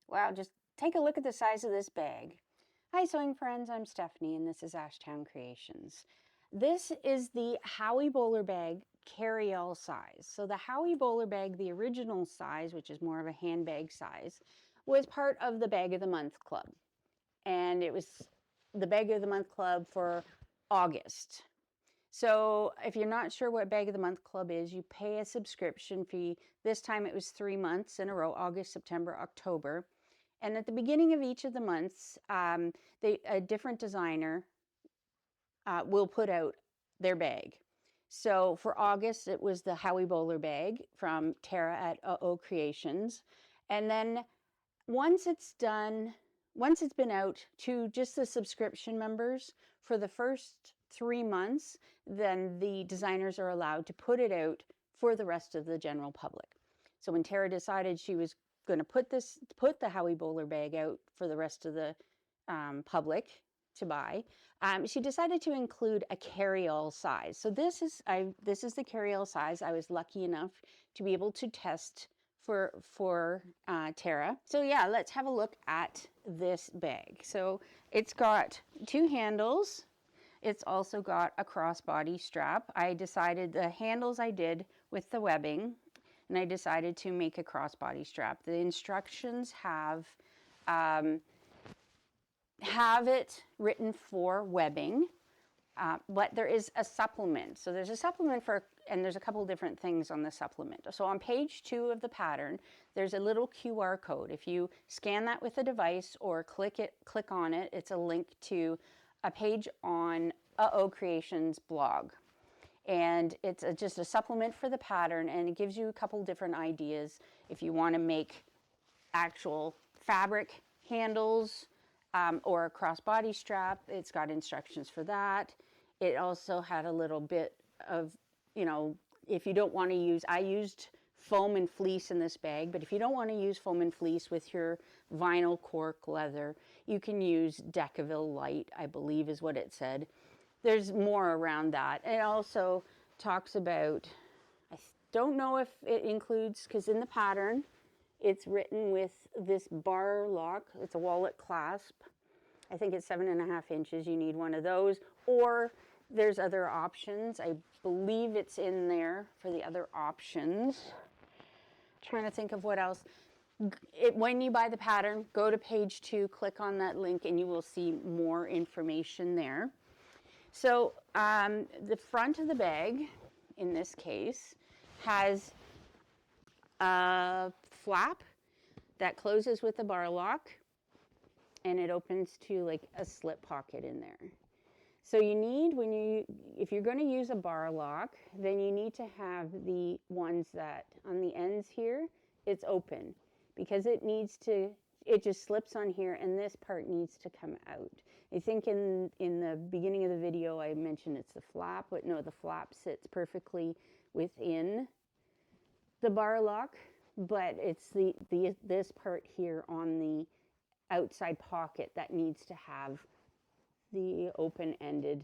Wow, just take a look at the size of this bag. Hi sewing friends, I'm Stephanie and this is Ashtown Creations. This is the Howie Bowler Bag carry-all size. So the Howie Bowler Bag, the original size, which is more of a handbag size, was part of the Bag of the Month Club. And it was the Bag of the Month Club for August. So if you're not sure what Bag of the Month Club is, you pay a subscription fee. This time it was 3 months in a row, August, September, October. And at the beginning of each of the months, a different designer will put out their bag. So for August, it was the Howie Bowler Bag from Tara at UhOh Creations. And then once it's been out to just the subscription members for the first 3 months, then the designers are allowed to put it out for the rest of the general public. So when Tara decided she was going to put the Howie Bowler Bag out for the rest of the public to buy, she decided to include a carry-all size. So this is the carry-all size. I was lucky enough to be able to test for Tara. So yeah, let's have a look at this bag. So it's got 2 handles. It's also got a crossbody strap. I decided the handles I did with the webbing, and I decided to make a crossbody strap. The instructions have it written for webbing, but there is a supplement. So there's a supplement and there's a couple different things on the supplement. So on page 2 of the pattern, there's a little QR code. If you scan that with a device or click on it, it's a link to a page on UhOh Creations blog. And it's just a supplement for the pattern, and it gives you a couple different ideas if you want to make actual fabric handles or a crossbody strap. It's got instructions for that. It also had a little bit of, if you don't want to use, I used foam and fleece in this bag, but if you don't want to use foam and fleece with your vinyl cork leather, you can use Decaville Light, I believe is what it said. There's more around that. It also talks about, I don't know if it includes, because in the pattern, it's written with this bar lock. It's a wallet clasp. I think it's 7.5 inches. You need one of those. Or there's other options. I believe it's in there for the other options. Trying to think of what else. When you buy the pattern, go to page 2, click on that link, and you will see more information there. So the front of the bag, in this case, has a flap that closes with a bar lock, and it opens to like a slip pocket in there. So you need, if you're going to use a bar lock, then you need to have the ones that on the ends here, it's open, because it just slips on here, and this part needs to come out. I think in the beginning of the video I mentioned it's the flap, but no, the flap sits perfectly within the bar lock, but it's this part here on the outside pocket that needs to have the open-ended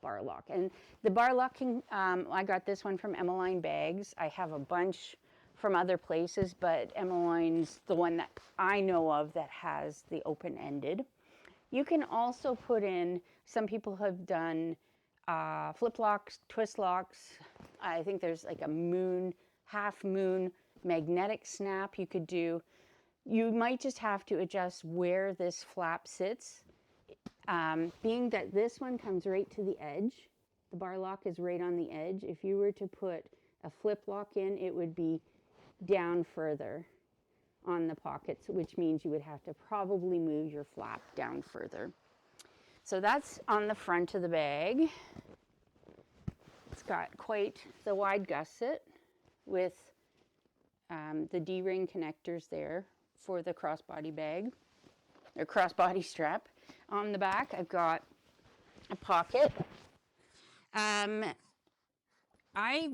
bar lock. And the bar locking, I got this one from Emmeline Bags. I have a bunch from other places, but Emmeline's the one that I know of that has the open-ended. You can also put in, some people have done flip locks, twist locks. I think there's like a half moon magnetic snap you could do. You might just have to adjust where this flap sits. Being that this one comes right to the edge, the bar lock is right on the edge. If you were to put a flip lock in, it would be down further on the pockets, which means you would have to probably move your flap down further. So that's on the front of the bag. It's got quite the wide gusset with the D-ring connectors there for the crossbody bag, or crossbody strap. On the back, I've got a pocket. I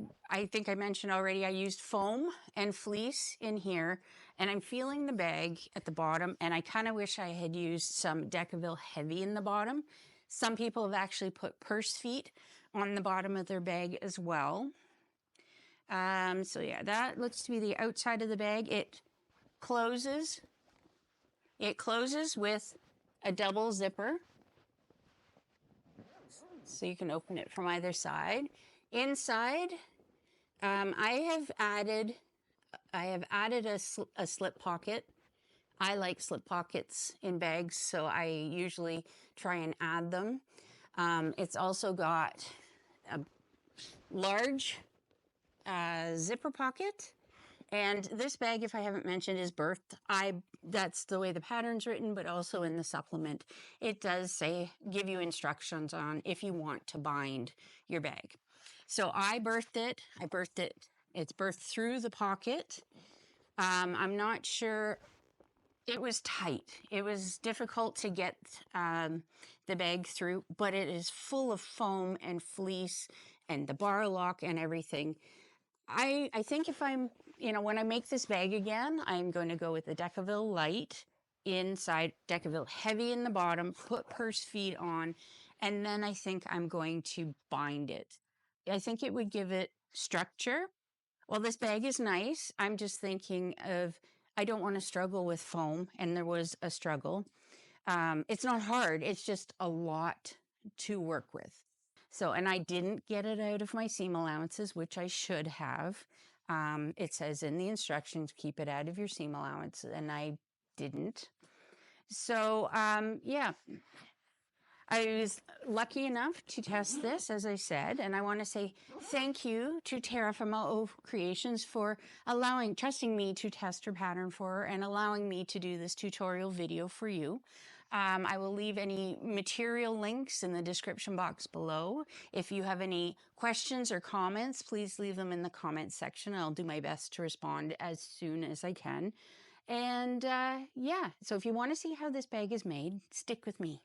think I mentioned already I used foam and fleece in here, and I'm feeling the bag at the bottom, and I kind of wish I had used some Decaville Heavy in the bottom. Some people have actually put purse feet on the bottom of their bag as well. So yeah, that looks to be the outside of the bag. It closes It closes with a double zipper, so you can open it from either side. Inside, I have added a slip pocket. I like slip pockets in bags, so I usually try and add them. It's also got a large zipper pocket. And this bag, if I haven't mentioned, is birthed. That's the way the pattern's written, but also in the supplement, it does say, give you instructions on if you want to bind your bag. So I birthed it. It's birthed through the pocket. I'm not sure. It was tight. It was difficult to get the bag through, but it is full of foam and fleece and the bar lock and everything. I think if when I make this bag again, I'm going to go with the Decaville light inside, Decaville heavy in the bottom, put purse feet on, and then I think I'm going to bind it. I think it would give it structure. Well, this bag is nice. I'm just thinking I don't want to struggle with foam, and there was a struggle. It's not hard. It's just a lot to work with. So, and I didn't get it out of my seam allowances, which I should have. It says in the instructions, keep it out of your seam allowance, and I didn't. So, yeah, I was lucky enough to test this, as I said, and I want to say thank you to Tara from UhOh Creations for trusting me to test her pattern for her and allowing me to do this tutorial video for you. I will leave any material links in the description box below. If you have any questions or comments, please leave them in the comments section. I'll do my best to respond as soon as I can. And yeah, so if you want to see how this bag is made, stick with me.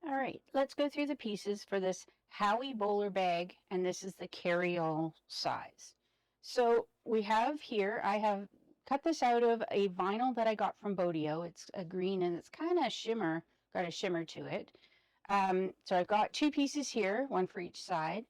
All right, let's go through the pieces for this Howie Bowler bag, and this is the carry-all size. So we have here, I have cut this out of a vinyl that I got from Bodio. It's a green and it's kind of got a shimmer to it. So I've got two pieces here, one for each side.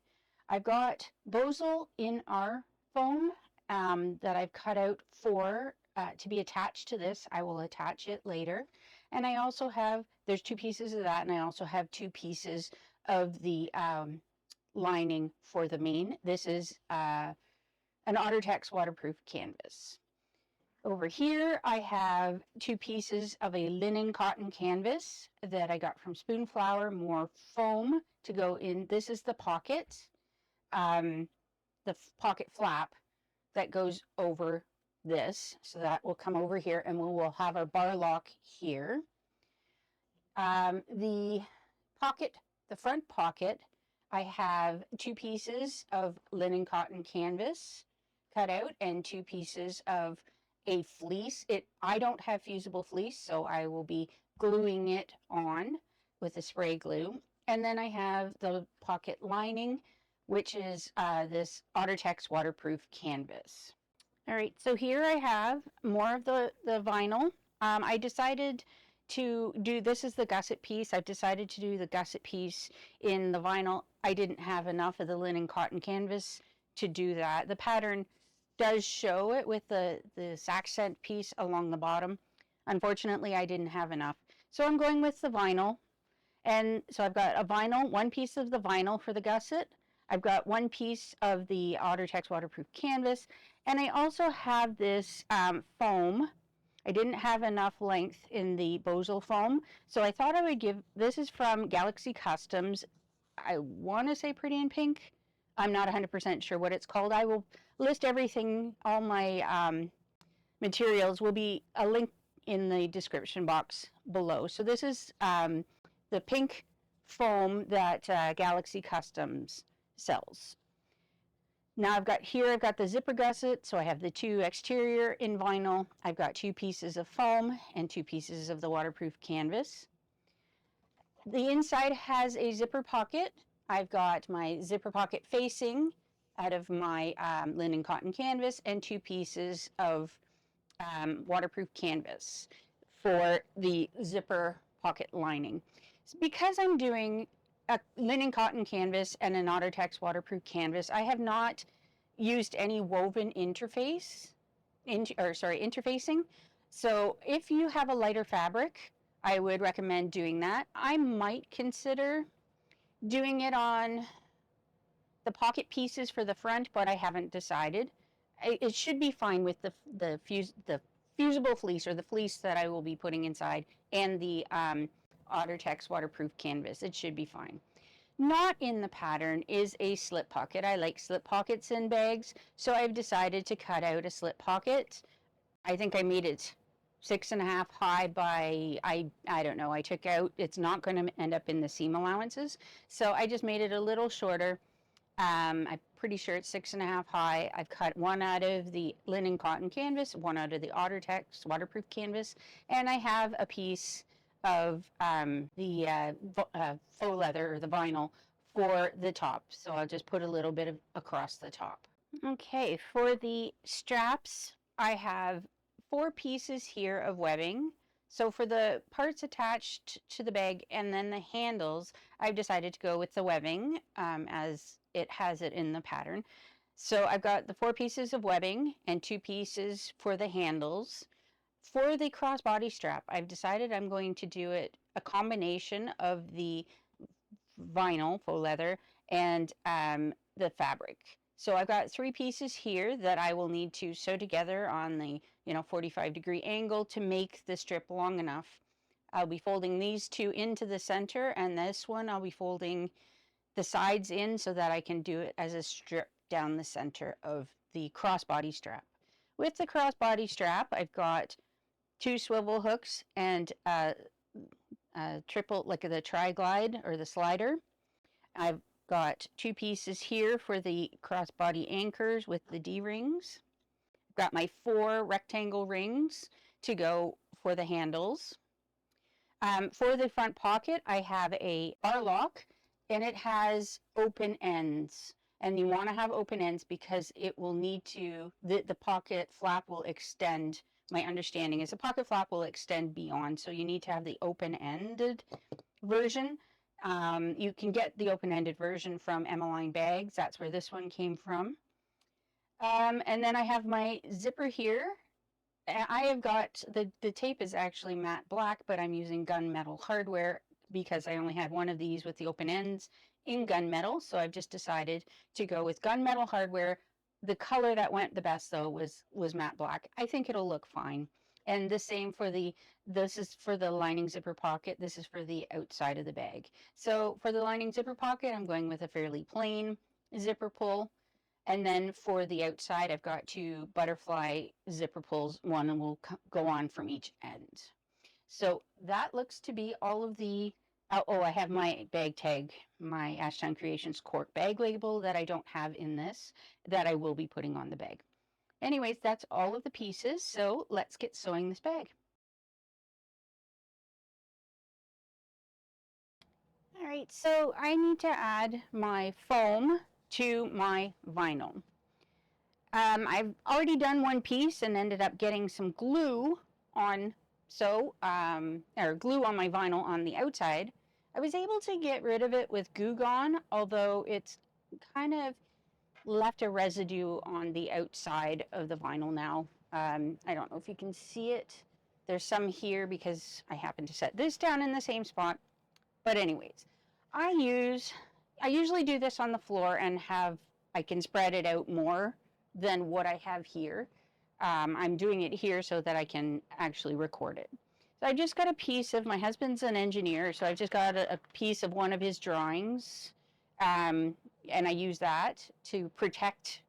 I've got Bosal in our foam that I've cut out for to be attached to this. I will attach it later. And I also have, there's two pieces of that, and I also have two pieces of the lining for the mane. This is an OtterTex waterproof canvas. Over here, I have two pieces of a linen cotton canvas that I got from Spoonflower, more foam to go in. This is the pocket, the pocket flap that goes over this. So that will come over here, and we will have our bar lock here. The front pocket, I have two pieces of linen cotton canvas cut out and two pieces of a fleece. I don't have fusible fleece, so I will be gluing it on with a spray glue. And then I have the pocket lining, which is this OtterTex waterproof canvas. All right, so here I have more of the vinyl. I decided to do, this is the gusset piece. I've decided to do the gusset piece in the vinyl. I didn't have enough of the linen cotton canvas to do that. The pattern does show it with this accent piece along the bottom. Unfortunately, I didn't have enough. So I'm going with the vinyl. And so I've got one piece of the vinyl for the gusset. I've got one piece of the OtterTex waterproof canvas. And I also have this foam. I didn't have enough length in the Bosal foam, so I thought I would this is from Galaxy Customs. I want to say Pretty in Pink. I'm not 100% sure what it's called. I will list everything, all my materials will be a link in the description box below. So this is the pink foam that Galaxy Customs sells. Now I've got the zipper gusset, so I have the two exterior in vinyl. I've got two pieces of foam and two pieces of the waterproof canvas. The inside has a zipper pocket. I've got my zipper pocket facing out of my linen cotton canvas and two pieces of waterproof canvas for the zipper pocket lining. Because I'm doing a linen cotton canvas and an OtterTex waterproof canvas, I have not used any woven interface interfacing. So if you have a lighter fabric, I would recommend doing that. I might consider doing it on the pocket pieces for the front, but I haven't decided. It should be fine with the fusible fleece, or the fleece that I will be putting inside, and the OtterTex waterproof canvas. It should be fine. Not in the pattern is a slip pocket. I like slip pockets in bags, so I've decided to cut out a slip pocket. I think I made it 6.5 high by, I don't know, I took out, it's not going to end up in the seam allowances, so I just made it a little shorter. I'm pretty sure it's 6.5 high. I've cut one out of the linen cotton canvas, one out of the OtterTex waterproof canvas, and I have a piece of the faux leather, or the vinyl, for the top. So I'll just put a little bit of across the top. Okay, for the straps, I have 4 pieces here of webbing. So for the parts attached to the bag and then the handles, I've decided to go with the webbing as it has it in the pattern. So I've got the 4 pieces of webbing and 2 pieces for the handles. For the crossbody strap, I've decided I'm going to do it a combination of the vinyl, faux leather, and the fabric. So I've got 3 pieces here that I will need to sew together on the 45-degree angle to make the strip long enough. I'll be folding these 2 into the center, and this one I'll be folding the sides in so that I can do it as a strip down the center of the crossbody strap. With the crossbody strap, I've got 2 swivel hooks and triple, like the tri-glide or the slider. I've got 2 pieces here for the crossbody anchors with the D-rings. I've got my 4 rectangle rings to go for the handles. For the front pocket, I have a bar lock, and it has open ends. And you want to have open ends because it will need to, the pocket flap will extend. My understanding is the pocket flap will extend beyond, so you need to have the open-ended version. You can get the open-ended version from Emmeline Bags. That's where this one came from. And then I have my zipper here. I have got, the tape is actually matte black, but I'm using gunmetal hardware because I only had one of these with the open ends in gunmetal. So I've just decided to go with gunmetal hardware. The color that went the best, though, was matte black. I think it'll look fine. And the same for this is for the lining zipper pocket. This is for the outside of the bag. So for the lining zipper pocket, I'm going with a fairly plain zipper pull. And then for the outside, I've got 2 butterfly zipper pulls. One will go on from each end. So that looks to be all of the, oh, I have my bag tag, my Ashtown Creations cork bag label that I don't have in this, that I will be putting on the bag. Anyways, that's all of the pieces, so let's get sewing this bag. All right, so I need to add my foam to my vinyl. I've already done one piece and ended up getting some glue on, or glue on my vinyl on the outside. I was able to get rid of it with Goo Gone, although it's kind of left a residue on the outside of the vinyl now. I don't know if you can see it. There's some here because I happen to set this down in the same spot. But anyways, I usually do this on the floor and I can spread it out more than what I have here. I'm doing it here so that I can actually record it. So I just got a piece of, my husband's an engineer, so I just got a piece of one of his drawings. And I use that to protect,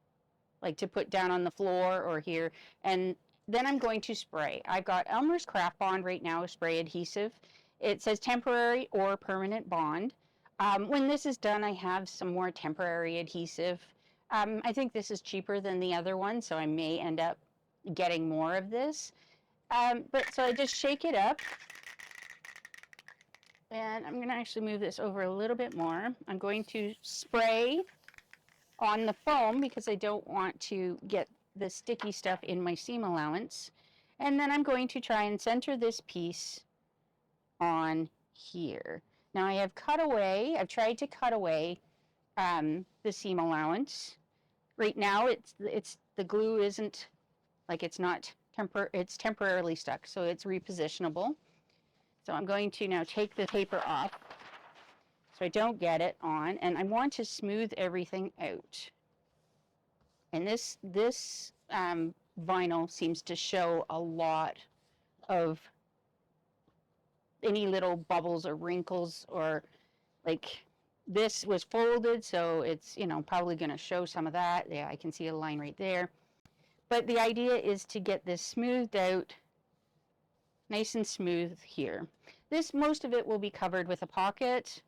like to put down on the floor or here. And then I'm going to spray. I've got Elmer's Craft Bond right now, spray adhesive. It says temporary or permanent bond. When this is done, I have some more temporary adhesive. I think this is cheaper than the other one, so I may end up getting more of this. So I just shake it up. And I'm going to actually move this over a little bit more. I'm going to spray on the foam because I don't want to get the sticky stuff in my seam allowance. And then I'm going to try and center this piece on here. Now I have cut away, I've tried to cut away the seam allowance. Right now the glue isn't like it's not it's temporarily stuck, so it's repositionable. So I'm going to now take the paper off so I don't get it on, and I want to smooth everything out. And this vinyl seems to show a lot of any little bubbles or wrinkles, or like this was folded, so it's, you know, probably going to show some of that. Yeah, I can see a line right there. But the idea is to get this smoothed out, nice and smooth here. This, most of it will be covered with a pocket,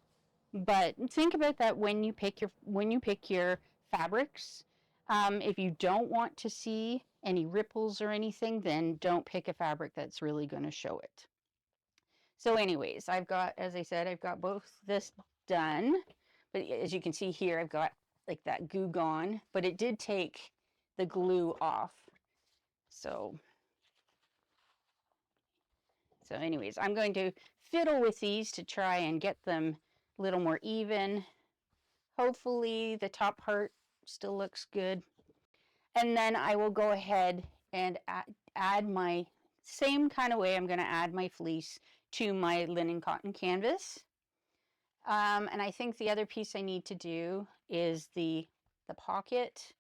but think about that when you pick your fabrics. If you don't want to see any ripples or anything, then don't pick a fabric that's really going to show it. So anyways, I've got, as I said, I've got both this done, but as you can see here, I've got like that goo gone, but it did take the glue off. So anyways, I'm going to fiddle with these to try and get them a little more even. Hopefully the top part still looks good. And then I will go ahead and add my same kind of way. I'm going to add my fleece to my linen cotton canvas. And I think the other piece I need to do is the pocket.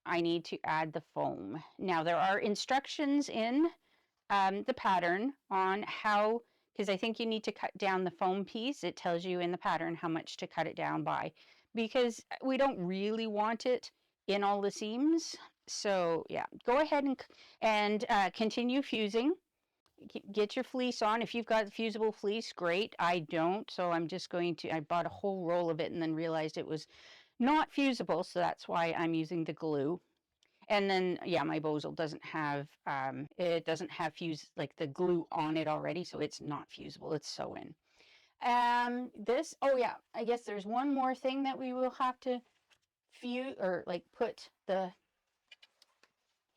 I need to add the foam. Now there are instructions in the pattern on how, because I think you need to cut down the foam piece. It tells you in the pattern how much to cut it down by, because we don't really want it in all the seams. So yeah, go ahead and continue fusing. Get your fleece on. If you've got fusible fleece, great. I don't, so I'm just going to, I bought a whole roll of it and then realized it was not fusible, so that's why I'm using the glue. And then, yeah, my Bozal doesn't have, it doesn't have like the glue on it already, so it's not fusible, it's sew in. This, oh yeah, I guess there's one more thing that we will have to fuse, or like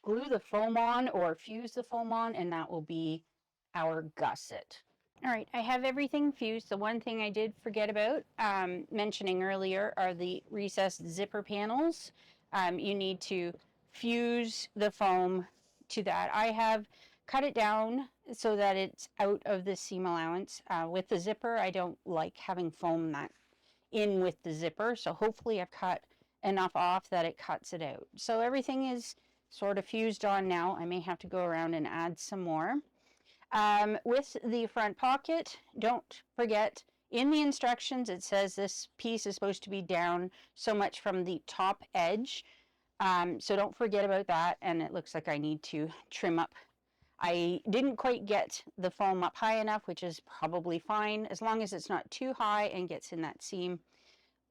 glue the foam on or fuse the foam on, and that will be our gusset. All right, I have everything fused. The one thing I did forget about mentioning earlier are the recessed zipper panels. You need to fuse the foam to that. I have cut it down so that it's out of the seam allowance. With the zipper, I don't like having foam that in with the zipper, so hopefully I've cut enough off that it cuts it out. So everything is sort of fused on now. I may have to go around and add some more. With the front pocket, don't forget, in the instructions it says this piece is supposed to be down so much from the top edge. So don't forget about that, and it looks like I need to trim up. I didn't quite get the foam up high enough, which is probably fine. As long as it's not too high and gets in that seam,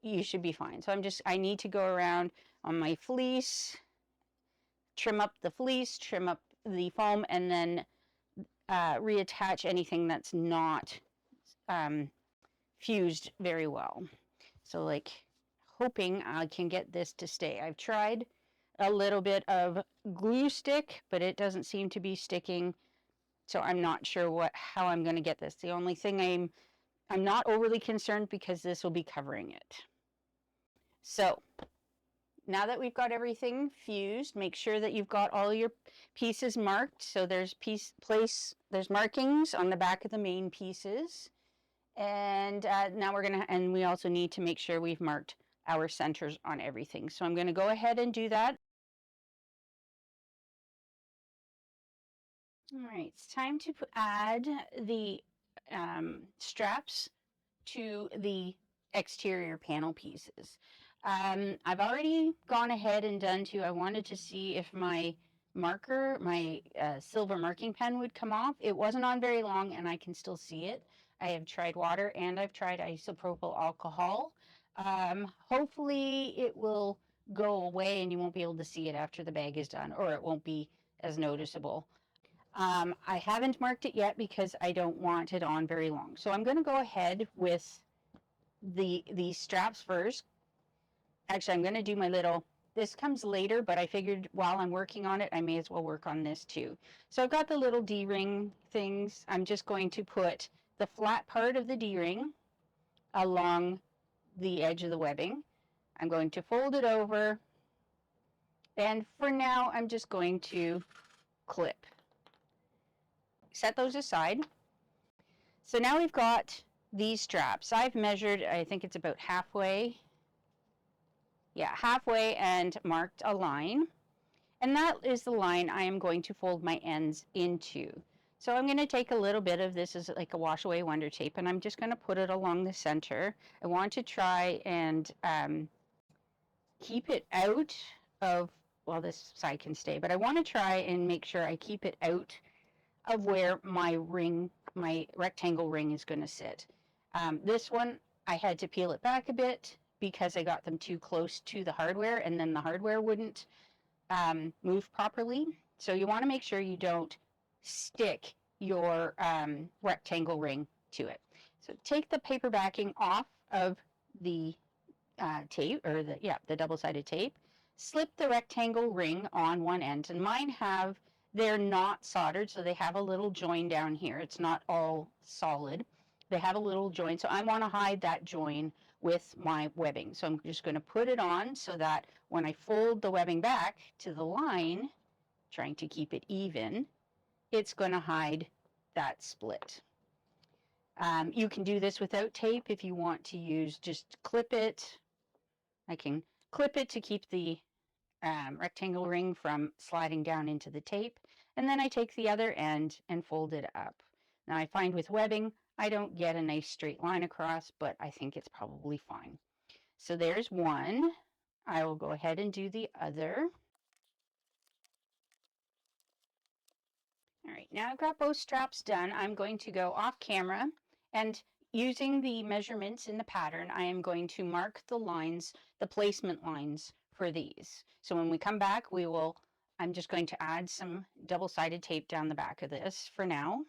you should be fine. So I need to go around on my fleece, trim up the fleece, trim up the foam, and then reattach anything that's not fused very well. So like hoping I can get this to stay. I've tried a little bit of glue stick, but it doesn't seem to be sticking. So I'm not sure how I'm going to get this. The only thing I'm not overly concerned because this will be covering it. So now that we've got everything fused, make sure that you've got all your pieces marked. So there's there's markings on the back of the main pieces. And now and we also need to make sure we've marked our centers on everything. So I'm going to go ahead and do that. All right, it's time to add the straps to the exterior panel pieces. I've already gone ahead and I wanted to see if my marker, my silver marking pen would come off. It wasn't on very long and I can still see it. I have tried water and I've tried isopropyl alcohol. Hopefully it will go away and you won't be able to see it after the bag is done, or it won't be as noticeable. I haven't marked it yet because I don't want it on very long. So I'm going to go ahead with the straps first. Actually, I'm going to do my this comes later, but I figured while I'm working on it, I may as well work on this too. So I've got the little D-ring things. I'm just going to put the flat part of the D-ring along the edge of the webbing. I'm going to fold it over And for now, I'm just going to clip. Set those aside. So now we've got these straps. I've measured, I think it's about halfway. Yeah, halfway, and marked a line. And that is the line I am going to fold my ends into. So I'm going to take a little bit of this as like a wash away wonder tape, and I'm just going to put it along the center. I want to try and keep it out of, well, this side can stay, but I want to try and make sure I keep it out of where my ring, my rectangle ring is going to sit. This one, I had to peel it back a bit because I got them too close to the hardware, and then the hardware wouldn't move properly. So you want to make sure you don't stick your rectangle ring to it. So take the paper backing off of the tape, or the double-sided tape. Slip the rectangle ring on one end, and mine they're not soldered, so they have a little join down here. It's not all solid. They have a little join, so I want to hide that join with my webbing. So I'm just going to put it on so that when I fold the webbing back to the line, trying to keep it even, it's going to hide that split. You can do this without tape if you want to use, just clip it. I can clip it to keep the rectangle ring from sliding down into the tape, and then I take the other end and fold it up. Now I find with webbing, I don't get a nice straight line across, but I think it's probably fine. So there's one. I will go ahead and do the other. All right, now I've got both straps done. I'm going to go off camera, and using the measurements in the pattern, I am going to mark the lines, the placement lines for these. So when we come back, I'm just going to add some double-sided tape down the back of this for now.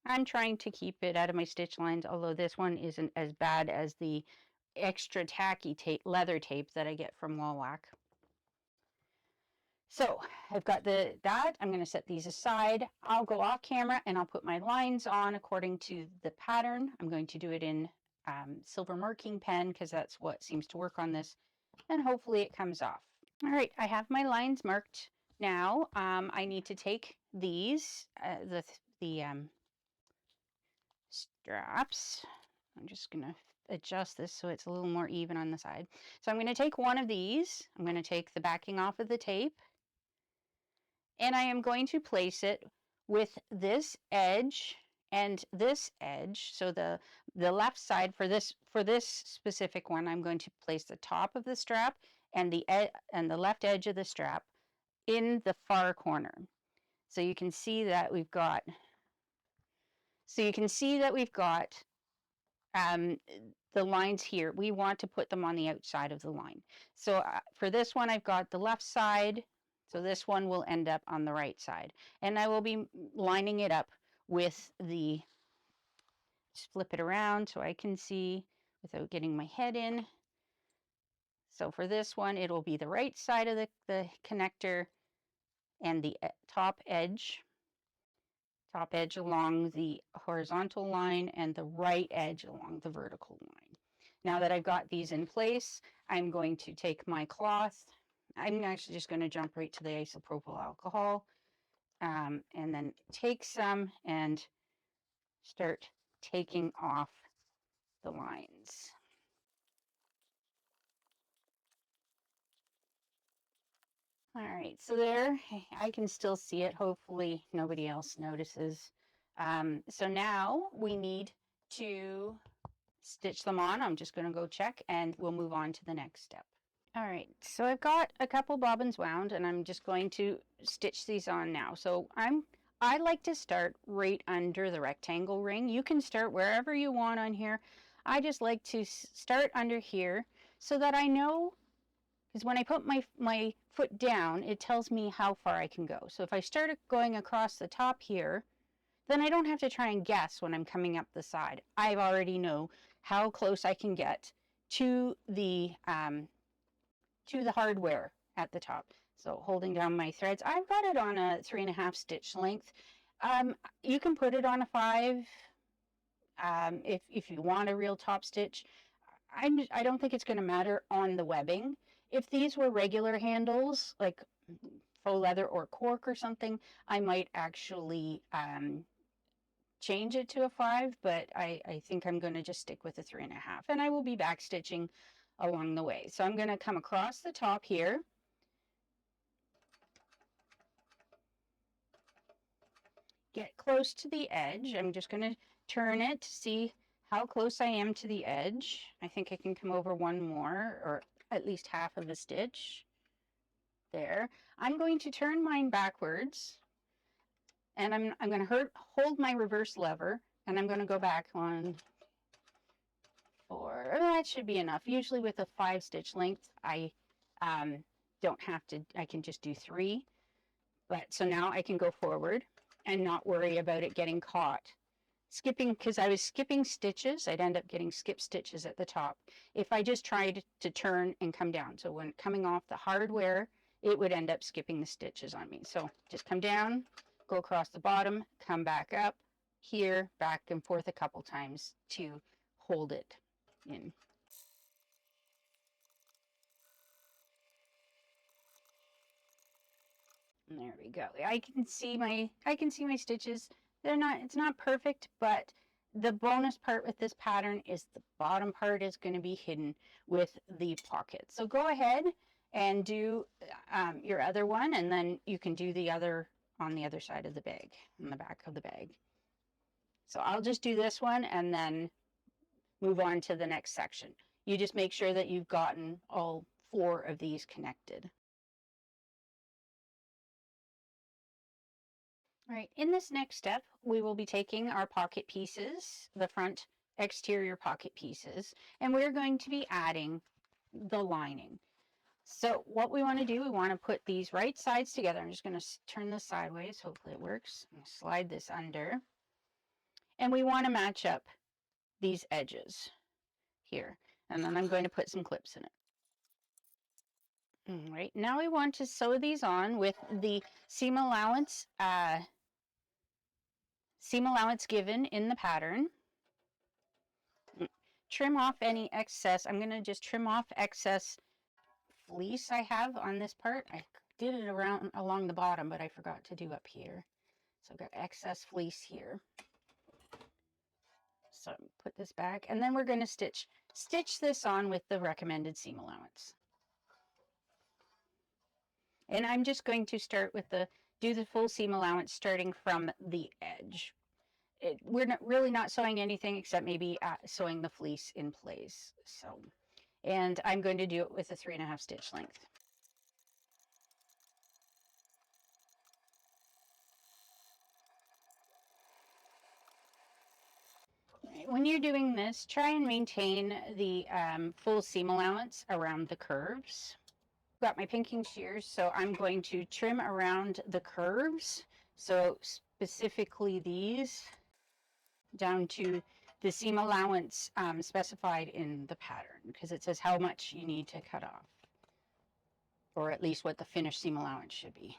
I'm trying to keep it out of my stitch lines, although this one isn't as bad as the extra tacky tape, leather tape that I get from Wawak. So I've got that. I'm going to set these aside. I'll go off camera and I'll put my lines on according to the pattern. I'm going to do it in silver marking pen because that's what seems to work on this, and hopefully it comes off. All right, I have my lines marked now. I need to take these, the straps. I'm just going to adjust this so it's a little more even on the side. So I'm going to take one of these. I'm going to take the backing off of the tape, and I am going to place it with this edge and this edge. So the left side for this specific one, I'm going to place the top of the strap and the left edge of the strap in the far corner. So you can see that we've got the lines here. We want to put them on the outside of the line. So for this one, I've got the left side. So this one will end up on the right side. And I will be lining it up with just flip it around so I can see without getting my head in. So for this one, it will be the right side of the connector and the top edge along the horizontal line and the right edge along the vertical line. Now that I've got these in place, I'm going to take my cloth. I'm actually just going to jump right to the isopropyl alcohol and then take some and start taking off the lines. All right, so there, I can still see it. Hopefully nobody else notices. So now we need to stitch them on. I'm just going to go check and we'll move on to the next step. All right, so I've got a couple bobbins wound and I'm just going to stitch these on now. So I like to start right under the rectangle ring. You can start wherever you want on here. I just like to start under here so that I know, because when I put my foot down, it tells me how far I can go. So if I start going across the top here, then I don't have to try and guess when I'm coming up the side. I already know how close I can get to the hardware at the top. So holding down my threads, I've got it on a 3.5 stitch length. You can put it on a 5 if you want a real top stitch. I don't think it's going to matter on the webbing. If these were regular handles, like faux leather or cork or something, I might actually change it to a 5, but I think I'm going to just stick with a 3.5, and I will be back stitching along the way. So I'm going to come across the top here, get close to the edge. I'm just going to turn it to see how close I am to the edge. I think I can come over one more, or at least half of a stitch. There. I'm going to turn mine backwards, and I'm going to hold my reverse lever, and I'm going to go back 1, 4. That should be enough. Usually with a 5 stitch length, I don't have to, I can just do 3. But so now I can go forward and not worry about it getting caught. Skipping, because I was skipping stitches, I'd end up getting skip stitches at the top if I just tried to turn and come down. So when coming off the hardware, it would end up skipping the stitches on me. So just come down, go across the bottom, come back up here, back and forth a couple times to hold it in. And there we go. I can see my stitches. It's not perfect, but the bonus part with this pattern is the bottom part is going to be hidden with the pocket. So go ahead and do your other one, and then you can do the other on the other side of the bag, on the back of the bag. So I'll just do this one and then move on to the next section. You just make sure that you've gotten all 4 of these connected. All right, in this next step, we will be taking our pocket pieces, the front exterior pocket pieces, and we're going to be adding the lining. So what we want to do, we want to put these right sides together. I'm just going to turn this sideways. Hopefully it works. I'm going to slide this under. And we want to match up these edges here. And then I'm going to put some clips in it. All right, now we want to sew these on with the seam allowance given in the pattern. Trim off any excess. I'm going to just trim off excess fleece I have on this part. I did it along the bottom, but I forgot to do up here. So I've got excess fleece here. So put this back, and then we're going to stitch this on with the recommended seam allowance. And I'm just going to start with do the full seam allowance starting from the edge. We're really not sewing anything except maybe sewing the fleece in place. So, and I'm going to do it with a 3.5 stitch length. When you're doing this, try and maintain the full seam allowance around the curves. Got my pinking shears, so I'm going to trim around the curves. So specifically these down to the seam allowance specified in the pattern, because it says how much you need to cut off, or at least what the finished seam allowance should be.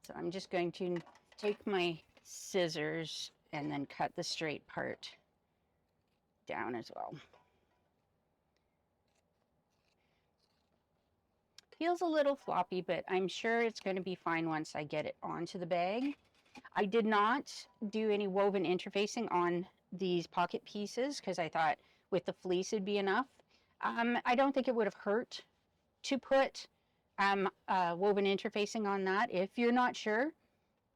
So I'm just going to take my scissors and then cut the straight part down as well. Feels a little floppy, but I'm sure it's going to be fine once I get it onto the bag. I did not do any woven interfacing on these pocket pieces because I thought with the fleece it'd be enough. I don't think it would have hurt to put woven interfacing on that. If you're not sure,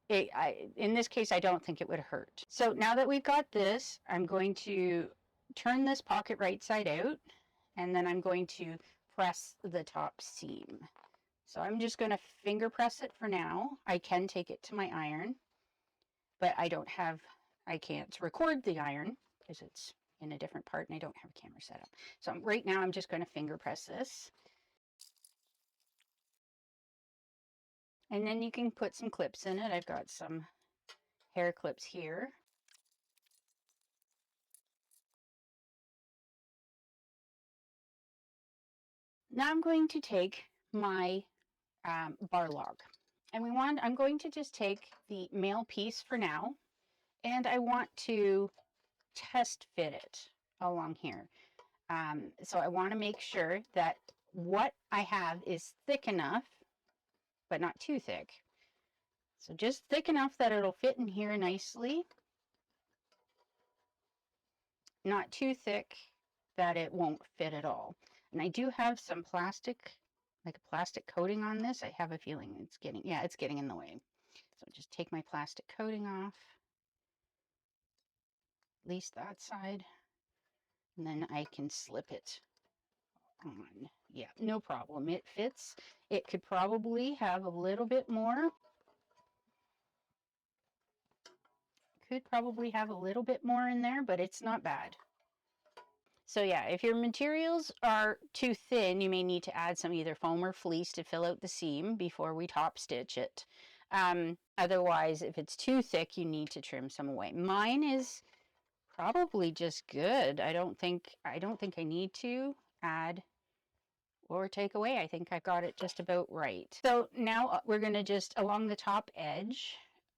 in this case, I don't think it would hurt. So now that we've got this, I'm going to turn this pocket right side out, and then I'm going to press the top seam. So I'm just going to finger press it for now. I can take it to my iron, but I can't record the iron because it's in a different part and I don't have a camera set up. So right now I'm just going to finger press this. And then you can put some clips in it. I've got some hair clips here. Now I'm going to take my bar log, and I'm going to just take the male piece for now, and I want to test fit it along here. So I want to make sure that what I have is thick enough, but not too thick. So just thick enough that it'll fit in here nicely. Not too thick that it won't fit at all. And I do have some plastic, like a plastic coating on this. I have a feeling it's getting, yeah, it's getting in the way. So just take my plastic coating off, at least that side, and then I can slip it on. Yeah, no problem. It fits. It could probably have a little bit more. Could probably have a little bit more in there, but it's not bad. So yeah, if your materials are too thin, you may need to add some either foam or fleece to fill out the seam before we top stitch it. Otherwise, if it's too thick, you need to trim some away. Mine is probably just good. I don't think I need to add or take away. I think I've got it just about right. So now we're going to just along the top edge,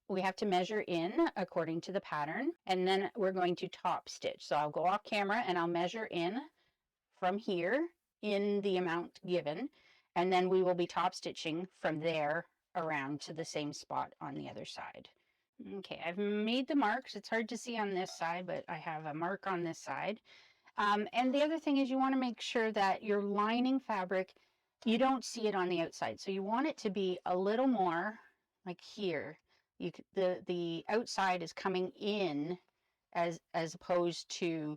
we have to measure in according to the pattern, and then we're going to top stitch. So I'll go off camera and I'll measure in from here in the amount given, and then we will be top stitching from there around to the same spot on the other side. Okay, I've made the marks. It's hard to see on this side, but I have a mark on this side. And the other thing is you want to make sure that your lining fabric, you don't see it on the outside. So you want it to be a little more like here. The outside is coming in as opposed to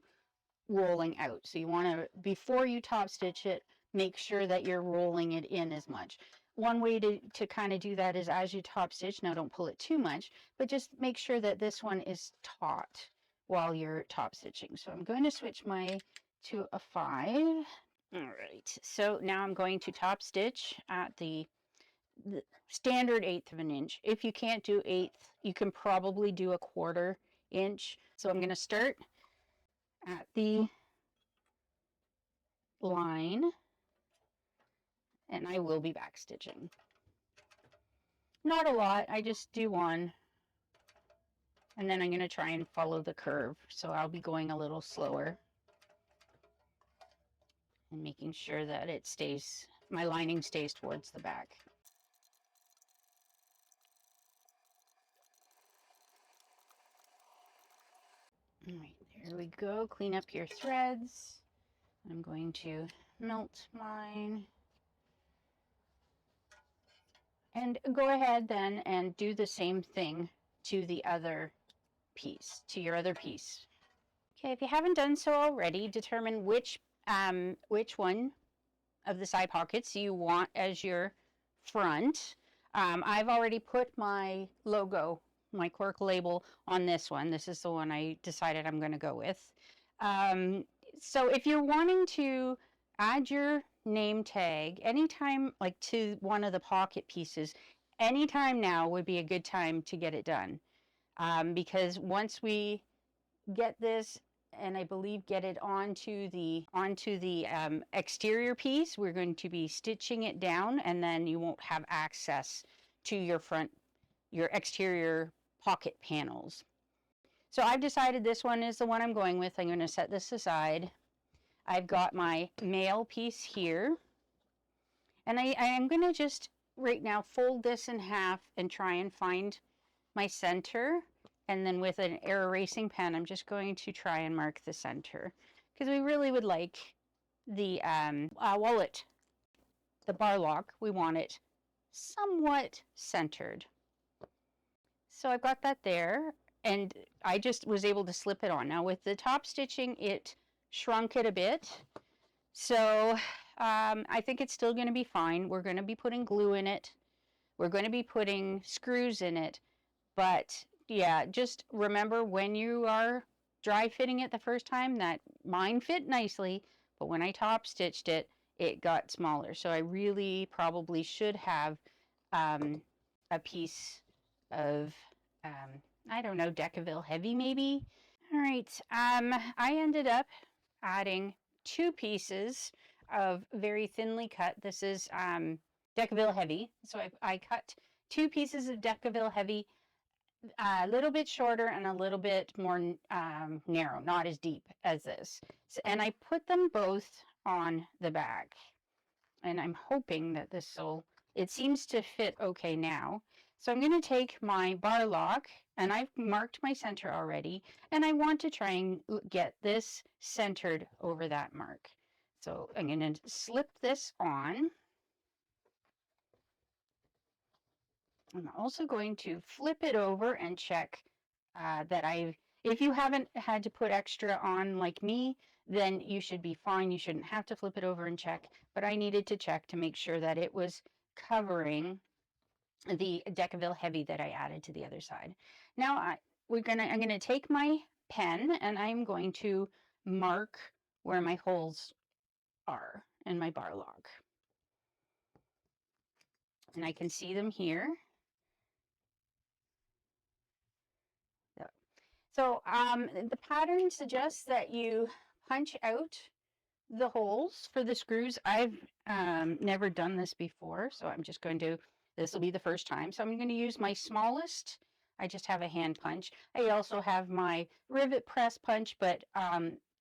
rolling out. So you want to, before you top stitch it, make sure that you're rolling it in as much. One way to kind of do that is as you top stitch, now don't pull it too much, but just make sure that this one is taut while you're top stitching. So I'm going to switch to a 5. All right, so now I'm going to top stitch at the standard 1/8 of an inch. If you can't do 1/8, you can probably do a 1/4 inch. So I'm going to start at the line, and I will be back stitching. Not a lot, I just do one, and then I'm going to try and follow the curve. So I'll be going a little slower and making sure that it stays, my lining stays towards the back. All right, there we go. Clean up your threads. I'm going to melt mine. And go ahead then and do the same thing to the other piece, to your other piece. Okay, if you haven't done so already, determine which one of the side pockets you want as your front. I've already put my logo, my cork label on this one. This is the one I decided I'm going to go with. So if you're wanting to add your name tag anytime, like to one of the pocket pieces, anytime now would be a good time to get it done. Because once we get this, and I believe get it onto the exterior piece, we're going to be stitching it down, and then you won't have access to your exterior pocket panels. So I've decided this one is the one I'm going with. I'm going to set this aside. I've got my male piece here, and I am going to just right now fold this in half and try and find my center. And then with an air erasing pen, I'm just going to try and mark the center, because we really would like the wallet, the bar lock, we want it somewhat centered. So I've got that there, and I just was able to slip it on. Now with the top stitching, it shrunk it a bit. So I think it's still going to be fine. We're going to be putting glue in it. We're going to be putting screws in it, but yeah, just remember when you are dry fitting it the first time that mine fit nicely, but when I top stitched it, it got smaller. So I really probably should have a piece of, I don't know, Decaville Heavy maybe. All right, I ended up adding 2 pieces of very thinly cut. This is Decaville Heavy. So I cut 2 pieces of Decaville Heavy, a little bit shorter and a little bit more narrow, not as deep as this. So, and I put them both on the back. and I'm hoping that this will, it seems to fit okay now. So I'm going to take my bar lock, and I've marked my center already, and I want to try and get this centered over that mark. So I'm going to slip this on. I'm also going to flip it over and check that if you haven't had to put extra on like me, then you should be fine. You shouldn't have to flip it over and check, but I needed to check to make sure that it was covering the Decaville Heavy that I added to the other side. Now I'm gonna take my pen and I'm going to mark where my holes are in my bar lock. And I can see them here. So the pattern suggests that you punch out the holes for the screws. I've never done this before, so I'm just going to, this will be the first time. So I'm going to use my smallest. I just have a hand punch. I also have my rivet press punch, but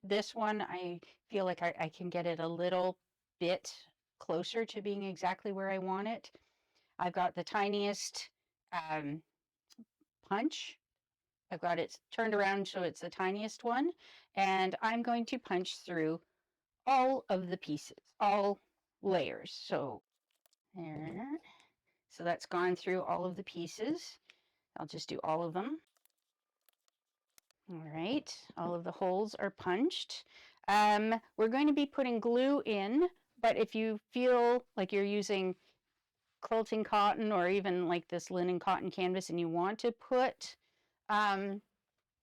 this one I feel like I can get it a little bit closer to being exactly where I want it. I've got the tiniest punch. I've got it turned around so it's the tiniest one, and I'm going to punch through all of the pieces, all layers. So there. So that's gone through all of the pieces. I'll just do all of them. All right, all of the holes are punched. We're going to be putting glue in, but if you feel like you're using quilting cotton or even like this linen cotton canvas and you want to put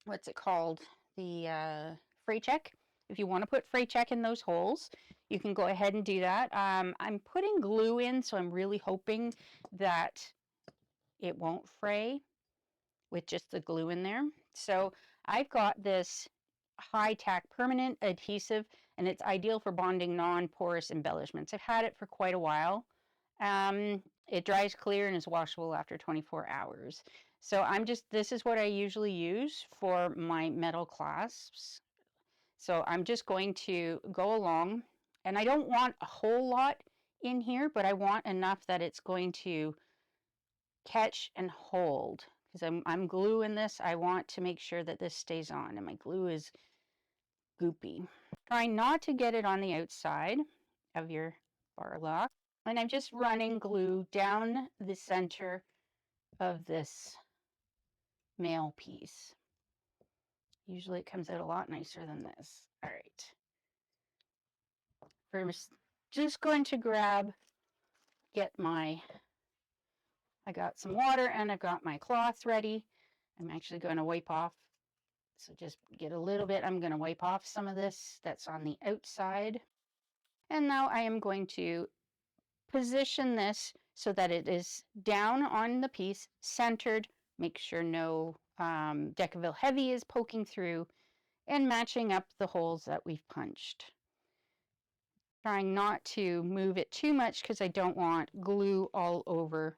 what's it called? The fray check. If you want to put fray check in those holes, you can go ahead and do that. I'm putting glue in, so I'm really hoping that it won't fray with just the glue in there. So I've got this high tack permanent adhesive, and it's ideal for bonding non-porous embellishments. I've had it for quite a while. It dries clear and is washable after 24 hours. So this is what I usually use for my metal clasps. So I'm just going to go along, and I don't want a whole lot in here, but I want enough that it's going to catch and hold, because I'm gluing this. I want to make sure that this stays on, and my glue is goopy. Try not to get it on the outside of your bar lock. And I'm just running glue down the center of this male piece. Usually it comes out a lot nicer than this. All right. First, just going to I got some water and I've got my cloth ready. I'm actually going to wipe off. So just get a little bit. I'm going to wipe off some of this that's on the outside. And now I am going to position this so that it is down on the piece, centered. Make sure no Decaville Heavy is poking through, and matching up the holes that we've punched. Trying not to move it too much because I don't want glue all over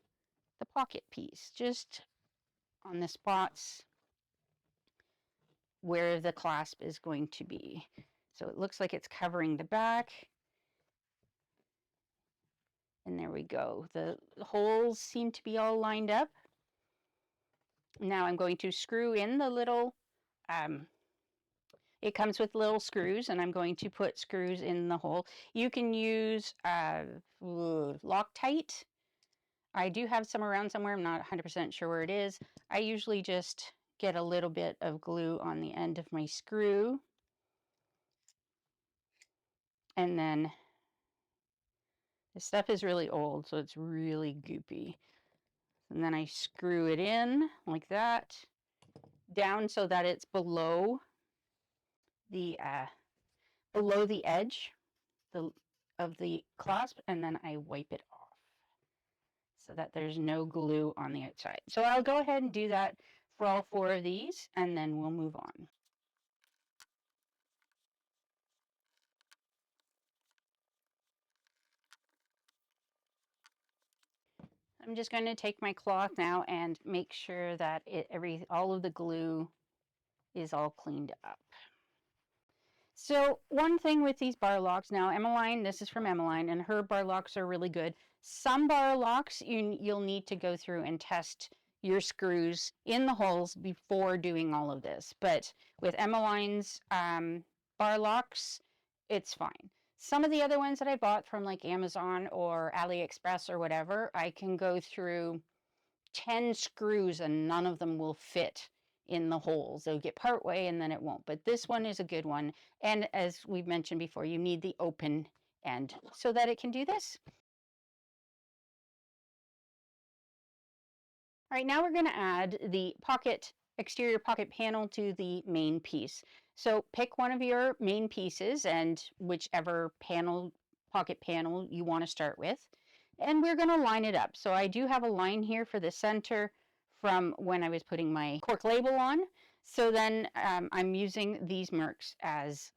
the pocket piece, just on the spots where the clasp is going to be. So it looks like it's covering the back. And there we go. The holes seem to be all lined up. Now I'm going to screw in the little, it comes with little screws, and I'm going to put screws in the hole. You can use Loctite. I do have some around somewhere. I'm not 100% sure where it is. I usually just get a little bit of glue on the end of my screw. And then this stuff is really old, so it's really goopy. And then I screw it in like that, down so that it's below the edge of the clasp, and then I wipe it off so that there's no glue on the outside. So I'll go ahead and do that for all 4 of these, and then we'll move on. I'm just going to take my cloth now and make sure that all of the glue is all cleaned up. So one thing with these bar locks, now Emmeline, this is from Emmeline, and her bar locks are really good. Some bar locks, you'll need to go through and test your screws in the holes before doing all of this. But with Emmeline's bar locks, it's fine. Some of the other ones that I bought from like Amazon or AliExpress or whatever, I can go through 10 screws and none of them will fit in the holes. They'll get part way and then it won't. But this one is a good one. And as we've mentioned before, you need the open end so that it can do this. All right, now we're going to add the exterior pocket panel to the main piece. So pick one of your main pieces and whichever pocket panel you want to start with. And we're going to line it up. So I do have a line here for the center from when I was putting my cork label on. So then I'm using these marks as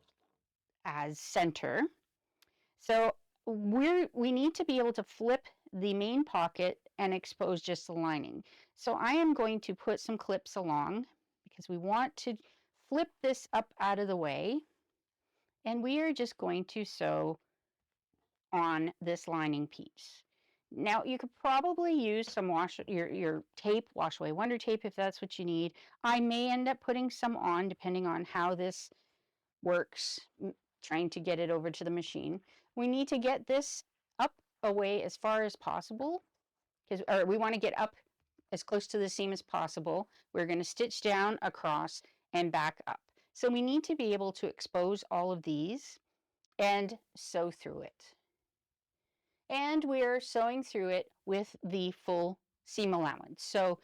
center. So we need to be able to flip the main pocket and expose just the lining. So I am going to put some clips along because we want to flip this up out of the way. And we are just going to sew on this lining piece. Now you could probably use some your tape, wash away wonder tape if that's what you need. I may end up putting some on depending on how this works, trying to get it over to the machine. We need to get this up away as far as possible or we want to get up as close to the seam as possible. We're going to stitch down across and back up. So we need to be able to expose all of these and sew through it. And we're sewing through it with the full seam allowance. So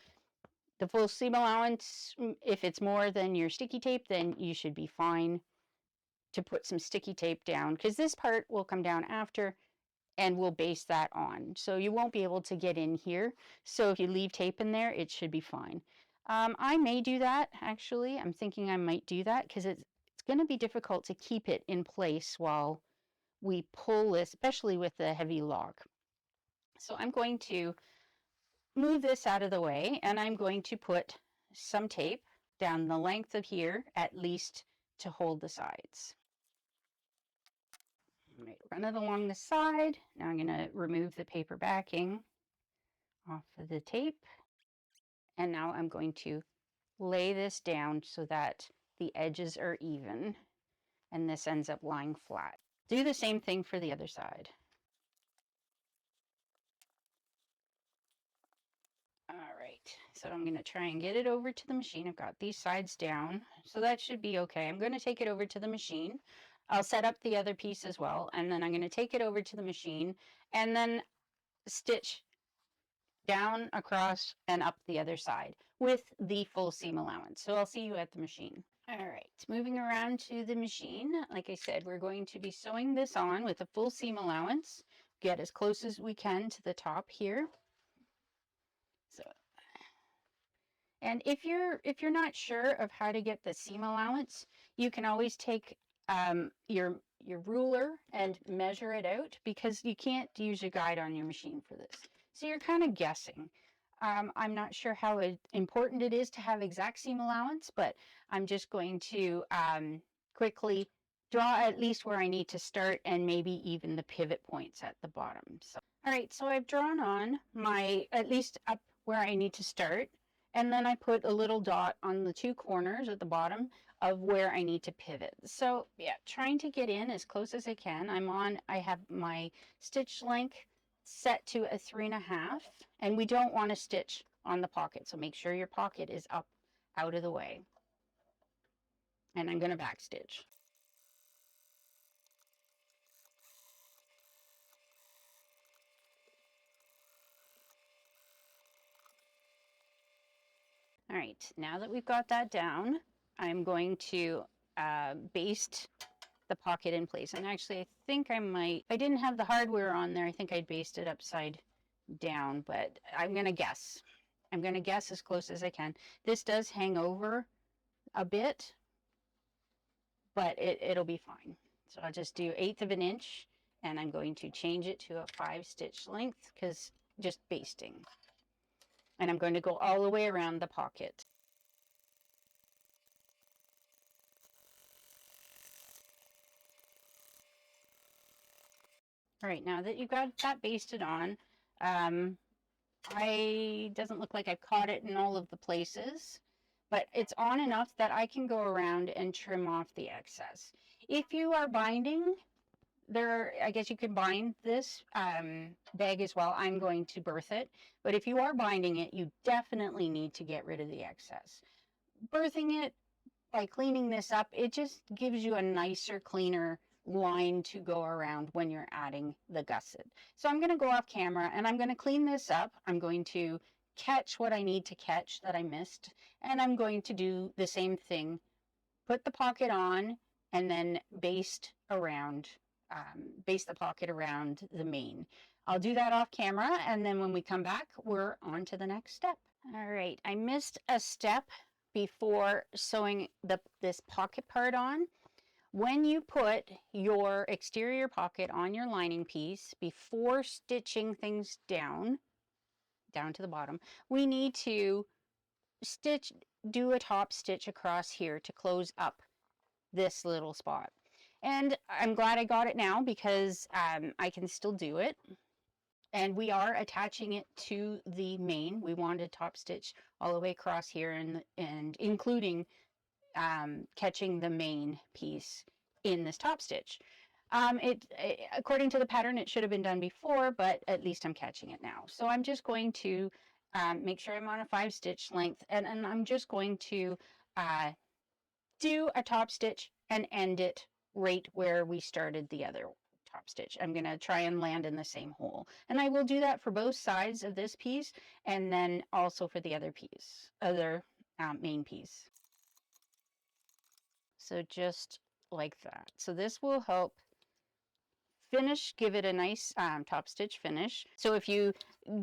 the full seam allowance, if it's more than your sticky tape, then you should be fine to put some sticky tape down because this part will come down after and we'll base that on. So you won't be able to get in here. So if you leave tape in there, it should be fine. I may do that actually. I'm thinking I might do that because it's going to be difficult to keep it in place while we pull this, especially with the heavy log. So I'm going to move this out of the way and I'm going to put some tape down the length of here at least to hold the sides. All right, run it along the side. Now I'm going to remove the paper backing off of the tape. And now I'm going to lay this down so that the edges are even and this ends up lying flat. Do the same thing for the other side. All right, so I'm going to try and get it over to the machine. I've got these sides down, so that should be okay. I'm going to take it over to the machine. I'll set up the other piece as well, and then I'm going to take it over to the machine and then stitch down, across, and up the other side with the full seam allowance. So I'll see you at the machine. All right, moving around to the machine. Like I said, we're going to be sewing this on with a full seam allowance. Get as close as we can to the top here. So, and if you're not sure of how to get the seam allowance, you can always take your ruler and measure it out because you can't use your guide on your machine for this. So you're kind of guessing. I'm not sure how important it is to have exact seam allowance, but I'm just going to quickly draw at least where I need to start and maybe even the pivot points at the bottom. So, all right, so I've drawn on my, at least up where I need to start, and then I put a little dot on the two corners at the bottom of where I need to pivot. So yeah, trying to get in as close as I can. I have my stitch length set to a 3.5, and we don't want to stitch on the pocket. So make sure your pocket is up out of the way. And I'm going to back stitch. All right, now that we've got that down, I'm going to baste the pocket in place. And actually, I think I might, if I didn't have the hardware on there, I think I'd baste it upside down, but I'm going to guess. I'm going to guess as close as I can. This does hang over a bit, but it'll be fine. So I'll just do 1/8 of an inch, and I'm going to change it to a 5 stitch length because just basting. And I'm going to go all the way around the pocket. All right, now that you've got that basted on, doesn't look like I've caught it in all of the places, but it's on enough that I can go around and trim off the excess. If you are binding, I guess you can bind this bag as well. I'm going to birth it, but if you are binding it, you definitely need to get rid of the excess. Birthing it by cleaning this up, it just gives you a nicer, cleaner line to go around when you're adding the gusset. So I'm going to go off camera and I'm going to clean this up. I'm going to catch what I need to catch that I missed, and I'm going to do the same thing, put the pocket on, and then baste the pocket around the mane. I'll do that off camera, and then when we come back, we're on to the next step. All right, I missed a step before sewing this pocket part on. When you put your exterior pocket on your lining piece, before stitching things down to the bottom, we need to do a top stitch across here to close up this little spot. And I'm glad I got it now because I can still do it. And we are attaching it to the mane. We want to top stitch all the way across here and including catching the mane piece in this top stitch. According to the pattern, it should have been done before, but at least I'm catching it now. So I'm just going to make sure I'm on a 5-stitch length, and I'm just going to do a top stitch and end it right where we started the other top stitch. I'm going to try and land in the same hole, and I will do that for both sides of this piece and then also for the other main piece. So just like that. So this will help give it a nice top stitch finish. So if you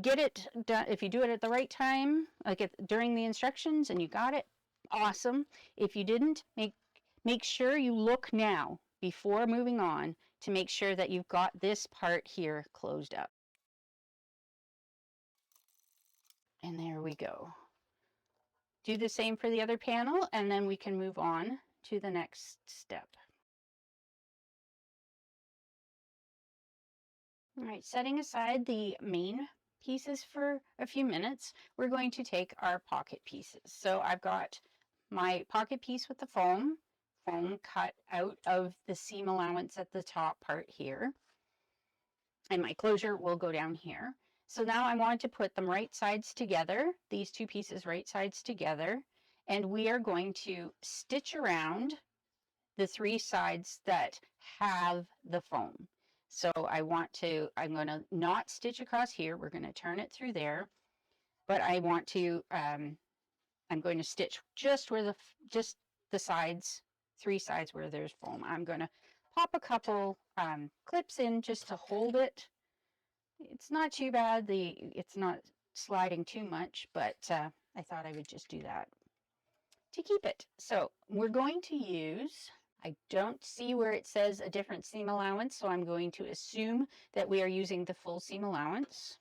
get it done, if you do it at the right time, like during the instructions and you got it, awesome. If you didn't, make sure you look now before moving on to make sure that you've got this part here closed up. And there we go. Do the same for the other panel, and then we can move on to the next step. All right, setting aside the main pieces for a few minutes, we're going to take our pocket pieces. So I've got my pocket piece with the foam cut out of the seam allowance at the top part here. And my closure will go down here. So now I want to put them right sides together, these two pieces right sides together, and we are going to stitch around the 3 sides that have the foam. So I'm going to not stitch across here. We're going to turn it through there, but I want to, I'm going to stitch just where just the sides, 3 sides where there's foam. I'm going to pop a couple clips in just to hold it. It's not too bad. It's not sliding too much, but I thought I would just do that to keep it. So we're going to use, I don't see where it says a different seam allowance, so I'm going to assume that we are using the full seam allowance.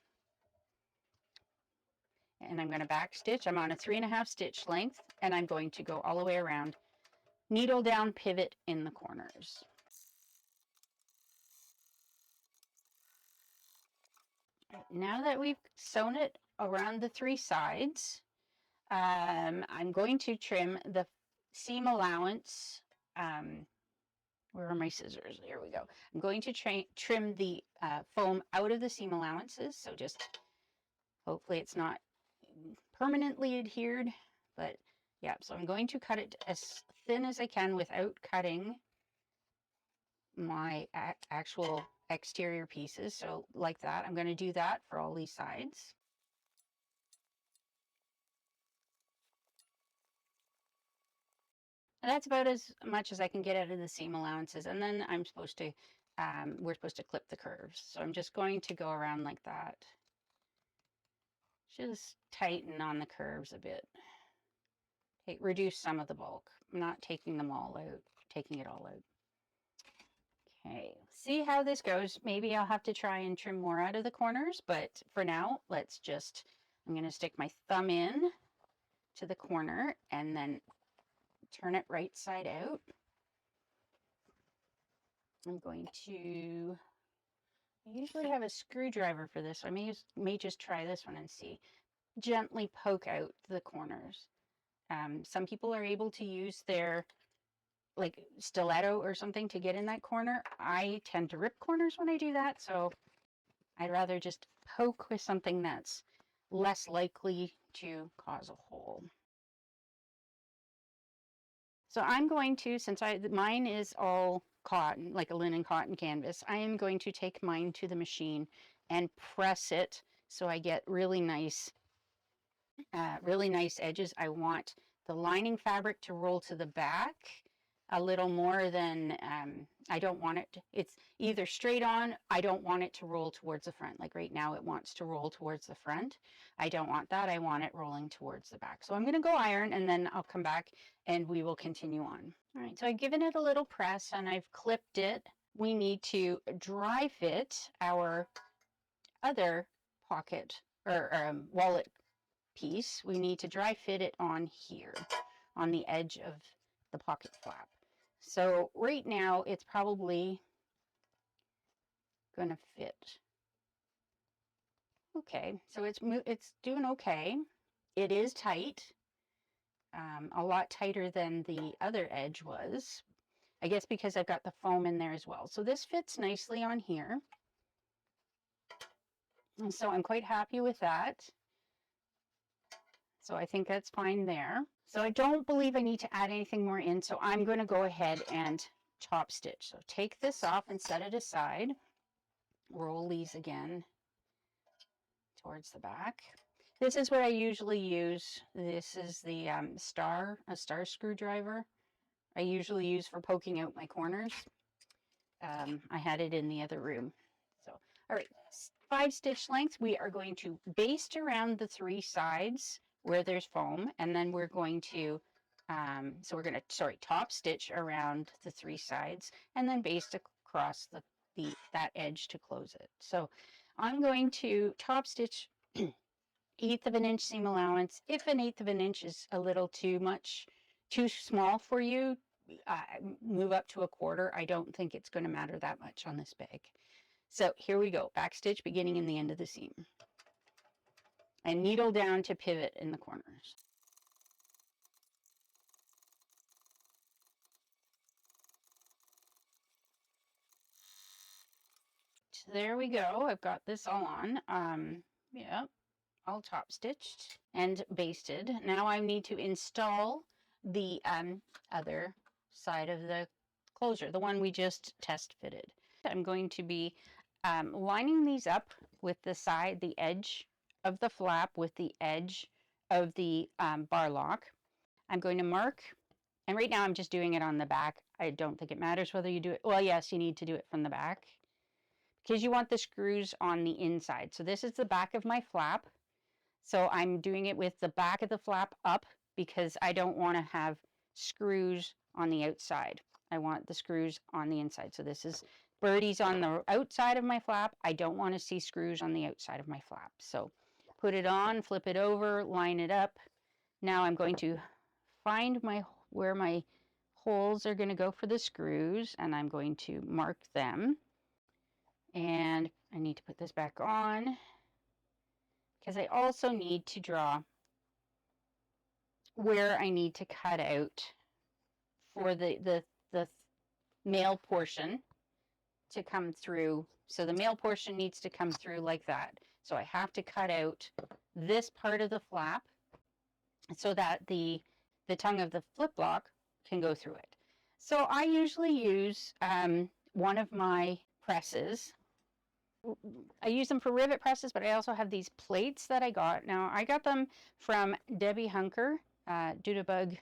And I'm going to back stitch. I'm on a 3.5 stitch length, and I'm going to go all the way around, needle down, pivot in the corners. Now that we've sewn it around the 3 sides, I'm going to trim the seam allowance. Where are my scissors? Here we go. I'm going to trim the foam out of the seam allowances. So just hopefully it's not permanently adhered, but yeah, so I'm going to cut it as thin as I can without cutting my actual exterior pieces. So like that, I'm going to do that for all these sides. And that's about as much as I can get out of the seam allowances. And then I'm supposed to, we're supposed to clip the curves. So I'm just going to go around like that. Just tighten on the curves a bit. Reduce some of the bulk. I'm not taking them all out, taking it all out. Okay, see how this goes. Maybe I'll have to try and trim more out of the corners, but for now, I'm going to stick my thumb in to the corner and then turn it right side out. I'm going to I usually have a screwdriver for this, so I may just try this one and see. Gently poke out the corners. Some people are able to use their like stiletto or something to get in that corner. I tend to rip corners when I do that, so I'd rather just poke with something that's less likely to cause a hole. So I'm going to, since mine is all cotton, like a linen cotton canvas, I am going to take mine to the machine and press it so I get really nice edges. I want the lining fabric to roll to the back a little more than, I don't want it, it's either straight on, I don't want it to roll towards the front. Like right now it wants to roll towards the front. I don't want that, I want it rolling towards the back. So I'm gonna go iron and then I'll come back and we will continue on. All right, so I've given it a little press and I've clipped it. We need to dry fit our other pocket or wallet piece. We need to dry fit it on here, on the edge of the pocket flap. So right now it's probably gonna fit. Okay, so it's doing okay. It is tight, a lot tighter than the other edge was. I guess because I've got the foam in there as well. So this fits nicely on here. And so I'm quite happy with that. So I think that's fine there. So I don't believe I need to add anything more in. So I'm going to go ahead and top stitch. So take this off and set it aside. Roll these again towards the back. This is what I usually use. This is the a star screwdriver I usually use for poking out my corners. I had it in the other room. So, all right, 5 stitch lengths. We are going to baste around the 3 sides where there's foam, and then we're going to, so we're going to, top stitch around the 3 sides, and then baste across that edge to close it. So I'm going to top stitch 1/8 of an inch seam allowance. If an 1/8 of an inch is a little too small for you, move up to 1/4. I don't think it's going to matter that much on this bag. So here we go, back stitch beginning in the end of the seam. And needle down to pivot in the corners. So there we go, I've got this all on. Yeah, all top stitched and basted. Now I need to install the other side of the closure, the one we just test fitted. I'm going to be lining these up with the edge of the flap with the edge of the bar lock. I'm going to mark, and right now I'm just doing it on the back. I don't think it matters whether you do it, well, yes, you need to do it from the back because you want the screws on the inside. So this is the back of my flap. So I'm doing it with the back of the flap up because I don't want to have screws on the outside. I want the screws on the inside. So this is birdies on the outside of my flap. I don't want to see screws on the outside of my flap. So put it on, flip it over, line it up. Now I'm going to find where my holes are going to go for the screws, and I'm going to mark them. And I need to put this back on because I also need to draw where I need to cut out for the male portion to come through. So the male portion needs to come through like that. So I have to cut out this part of the flap so that the tongue of the flip block can go through it. So I usually use one of my presses. I use them for rivet presses, but I also have these plates that I got. Now, I got them from Debbie Hunker, Dudabug.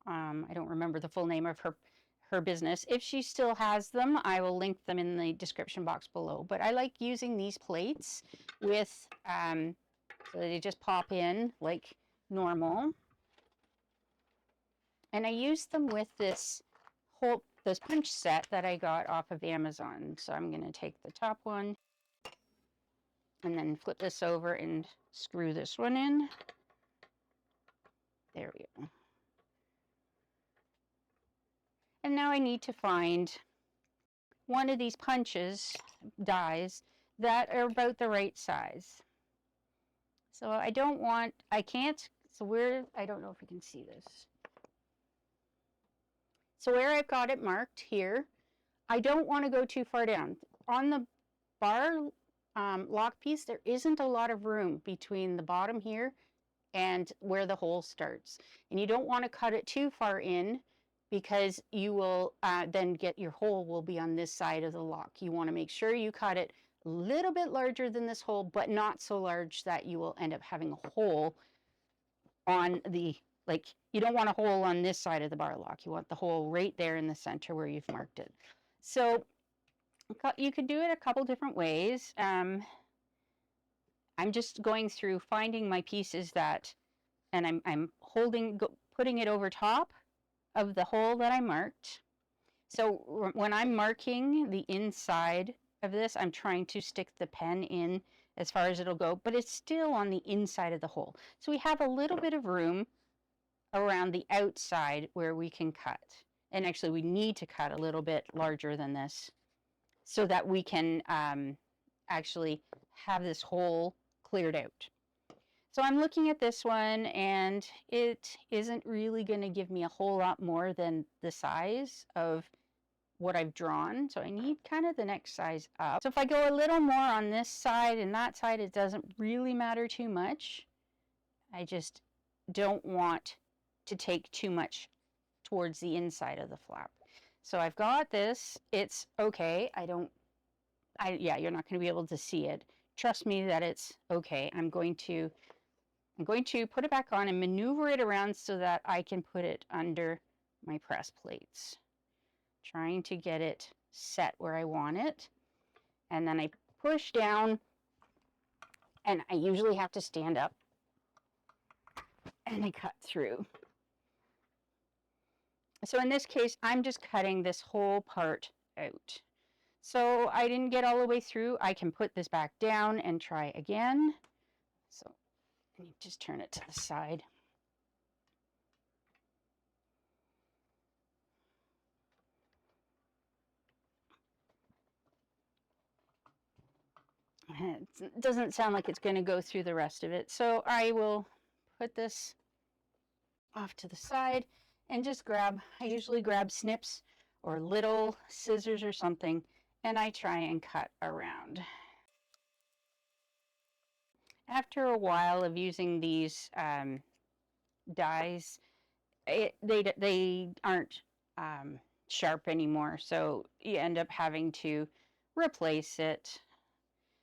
I don't remember the full name of her business. If she still has them, I will link them in the description box below. But I like using these plates with, so they just pop in like normal. And I use them with this punch set that I got off of Amazon. So I'm going to take the top one and then flip this over and screw this one in. There we go. And now I need to find one of these punches, dies, that are about the right size. So I don't want, I can't, so where, I don't know if you can see this. So where I've got it marked here, I don't want to go too far down. On the bar lock piece, there isn't a lot of room between the bottom here and where the hole starts. And you don't want to cut it too far in because you will then get your hole will be on this side of the lock. You want to make sure you cut it a little bit larger than this hole, but not so large that you will end up having a hole on the, like, you don't want a hole on this side of the bar lock. You want the hole right there in the center where you've marked it. So you could do it a couple different ways. I'm just going through finding my pieces that, and I'm putting it over top of the hole that I marked. So when I'm marking the inside of this, I'm trying to stick the pen in as far as it'll go, but it's still on the inside of the hole. So we have a little bit of room around the outside where we can cut. And actually we need to cut a little bit larger than this so that we can actually have this hole cleared out. So I'm looking at this one and it isn't really going to give me a whole lot more than the size of what I've drawn. So I need kind of the next size up. So if I go a little more on this side and that side, it doesn't really matter too much. I just don't want to take too much towards the inside of the flap. So I've got this, it's okay. Yeah, you're not going to be able to see it. Trust me that it's okay. I'm going to put it back on and maneuver it around so that I can put it under my press plates. Trying to get it set where I want it. And then I push down, and I usually have to stand up, and I cut through. So in this case, I'm just cutting this whole part out. So I didn't get all the way through. I can put this back down and try again. So let me just turn it to the side. It doesn't sound like it's going to go through the rest of it. So I will put this off to the side and just grab, I usually grab snips or little scissors or something, and I try and cut around. After a while of using these dies, they aren't sharp anymore, so you end up having to replace it.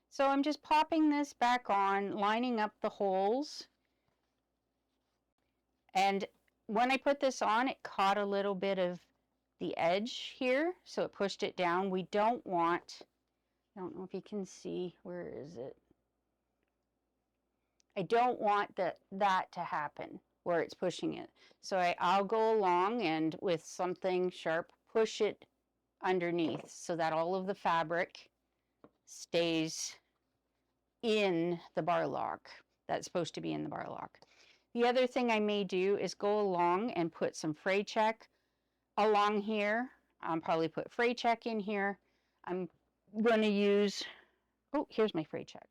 So I'm just popping this back on, lining up the holes. And when I put this on, it caught a little bit of the edge here, so it pushed it down. We don't want, I don't know if you can see, where is it? I don't want that to happen where it's pushing it. So I'll go along and with something sharp, push it underneath so that all of the fabric stays in the bar lock. That's supposed to be in the bar lock. The other thing I may do is go along and put some fray check along here. I'll probably put fray check in here. I'm going to use, oh, here's my fray check.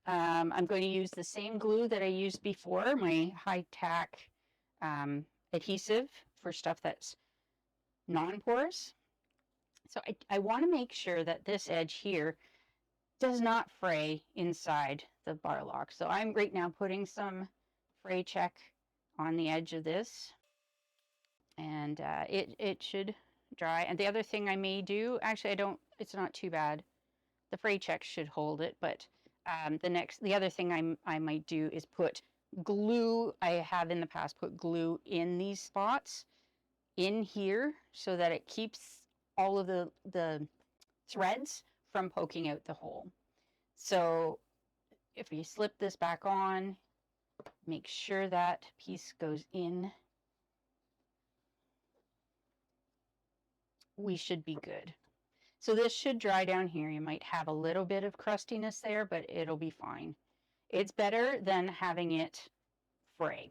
I'm going to use the same glue that I used before, my high-tack adhesive for stuff that's non-porous. So I want to make sure that this edge here does not fray inside the bar lock. So I'm right now putting some fray check on the edge of this, and it should dry. And the other thing I may do, actually it's not too bad. The fray check should hold it, but the other thing I might do is put glue. I have in the past put glue in these spots in here so that it keeps all of the threads from poking out the hole. So if you slip this back on, make sure that piece goes in. We should be good. So this should dry down here. You might have a little bit of crustiness there, but it'll be fine. It's better than having it fray.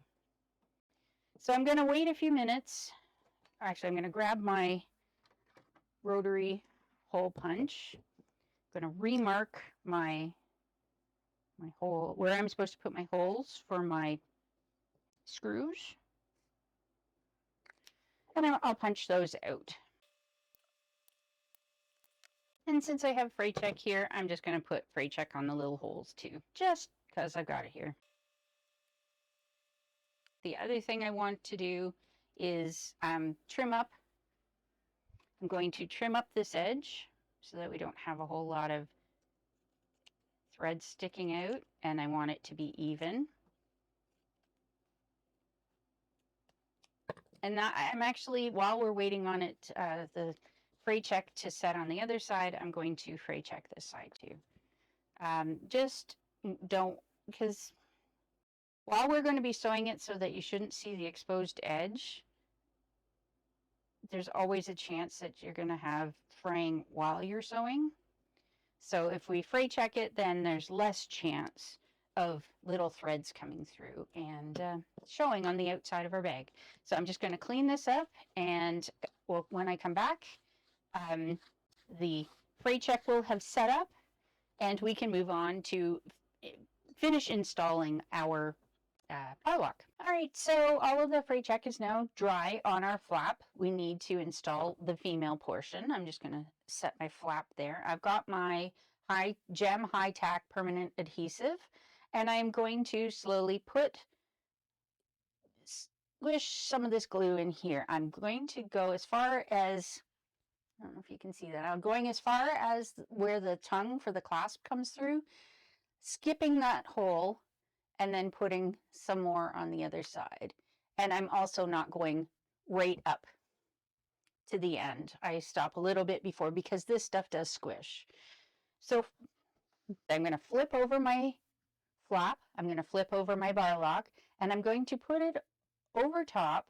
So I'm going to wait a few minutes. Actually, I'm going to grab my rotary hole punch. I'm going to remark my hole, where I'm supposed to put my holes for my screws. And I'll punch those out. And since I have fray check here, I'm just going to put fray check on the little holes too, just because I've got it here. The other thing I want to do is trim up. I'm going to trim up this edge so that we don't have a whole lot of thread sticking out, and I want it to be even. And that, I'm actually, while we're waiting on it, the fray check to set on the other side, I'm going to fray check this side too. Just don't, because while we're going to be sewing it so that you shouldn't see the exposed edge, there's always a chance that you're going to have fraying while you're sewing. So if we fray check it, then there's less chance of little threads coming through and showing on the outside of our bag. So I'm just going to clean this up, and when I come back, the fray check will have set up, and we can move on to finish installing our bar lock. All right, so all of the fray check is now dry on our flap. We need to install the female portion. I'm just going to set my flap there. I've got my gem high tack permanent adhesive, and I'm going to slowly squish some of this glue in here. I'm going to go as far as, I don't know if you can see that, I'm going as far as where the tongue for the clasp comes through, skipping that hole, and then putting some more on the other side. And I'm also not going right up to the end. I stop a little bit before, because this stuff does squish. So I'm going to flip over my flap, I'm going to flip over my bar lock, and I'm going to put it over top,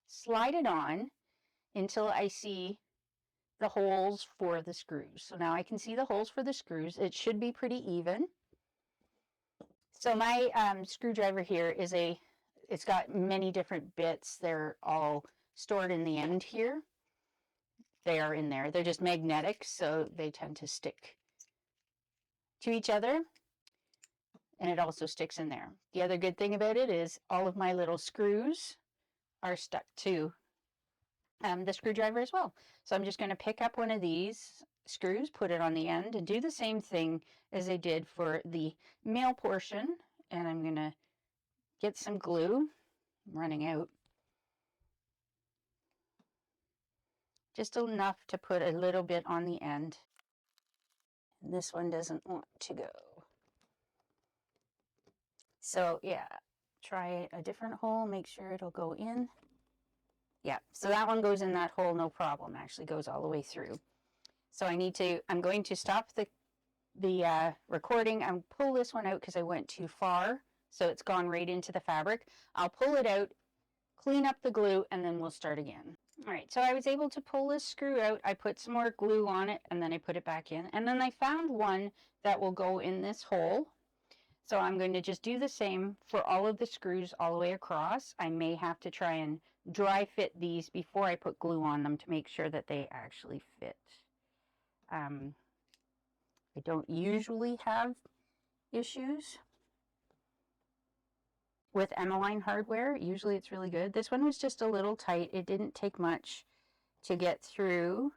slide it on until I see the holes for the screws. So now I can see the holes for the screws. It should be pretty even. So my screwdriver here is it's got many different bits. They're all stored in the end here. They are in there. They're just magnetic, so they tend to stick to each other. And it also sticks in there. The other good thing about it is all of my little screws are stuck to the screwdriver as well. So I'm just going to pick up one of these screws, put it on the end, and do the same thing as I did for the male portion. And I'm going to get some glue. I'm running out. Just enough to put a little bit on the end. This one doesn't want to go. So yeah, try a different hole, make sure it'll go in. Yeah, so that one goes in that hole, no problem. Actually goes all the way through. So I'm going to stop the recording and pull this one out because I went too far. So it's gone right into the fabric. I'll pull it out, clean up the glue, and then we'll start again. All right, so I was able to pull this screw out. I put some more glue on it, and then I put it back in. And then I found one that will go in this hole. So I'm going to just do the same for all of the screws all the way across. I may have to try and dry fit these before I put glue on them to make sure that they actually fit. I don't usually have issues with Emmeline hardware. Usually it's really good. This one was just a little tight. It didn't take much to get through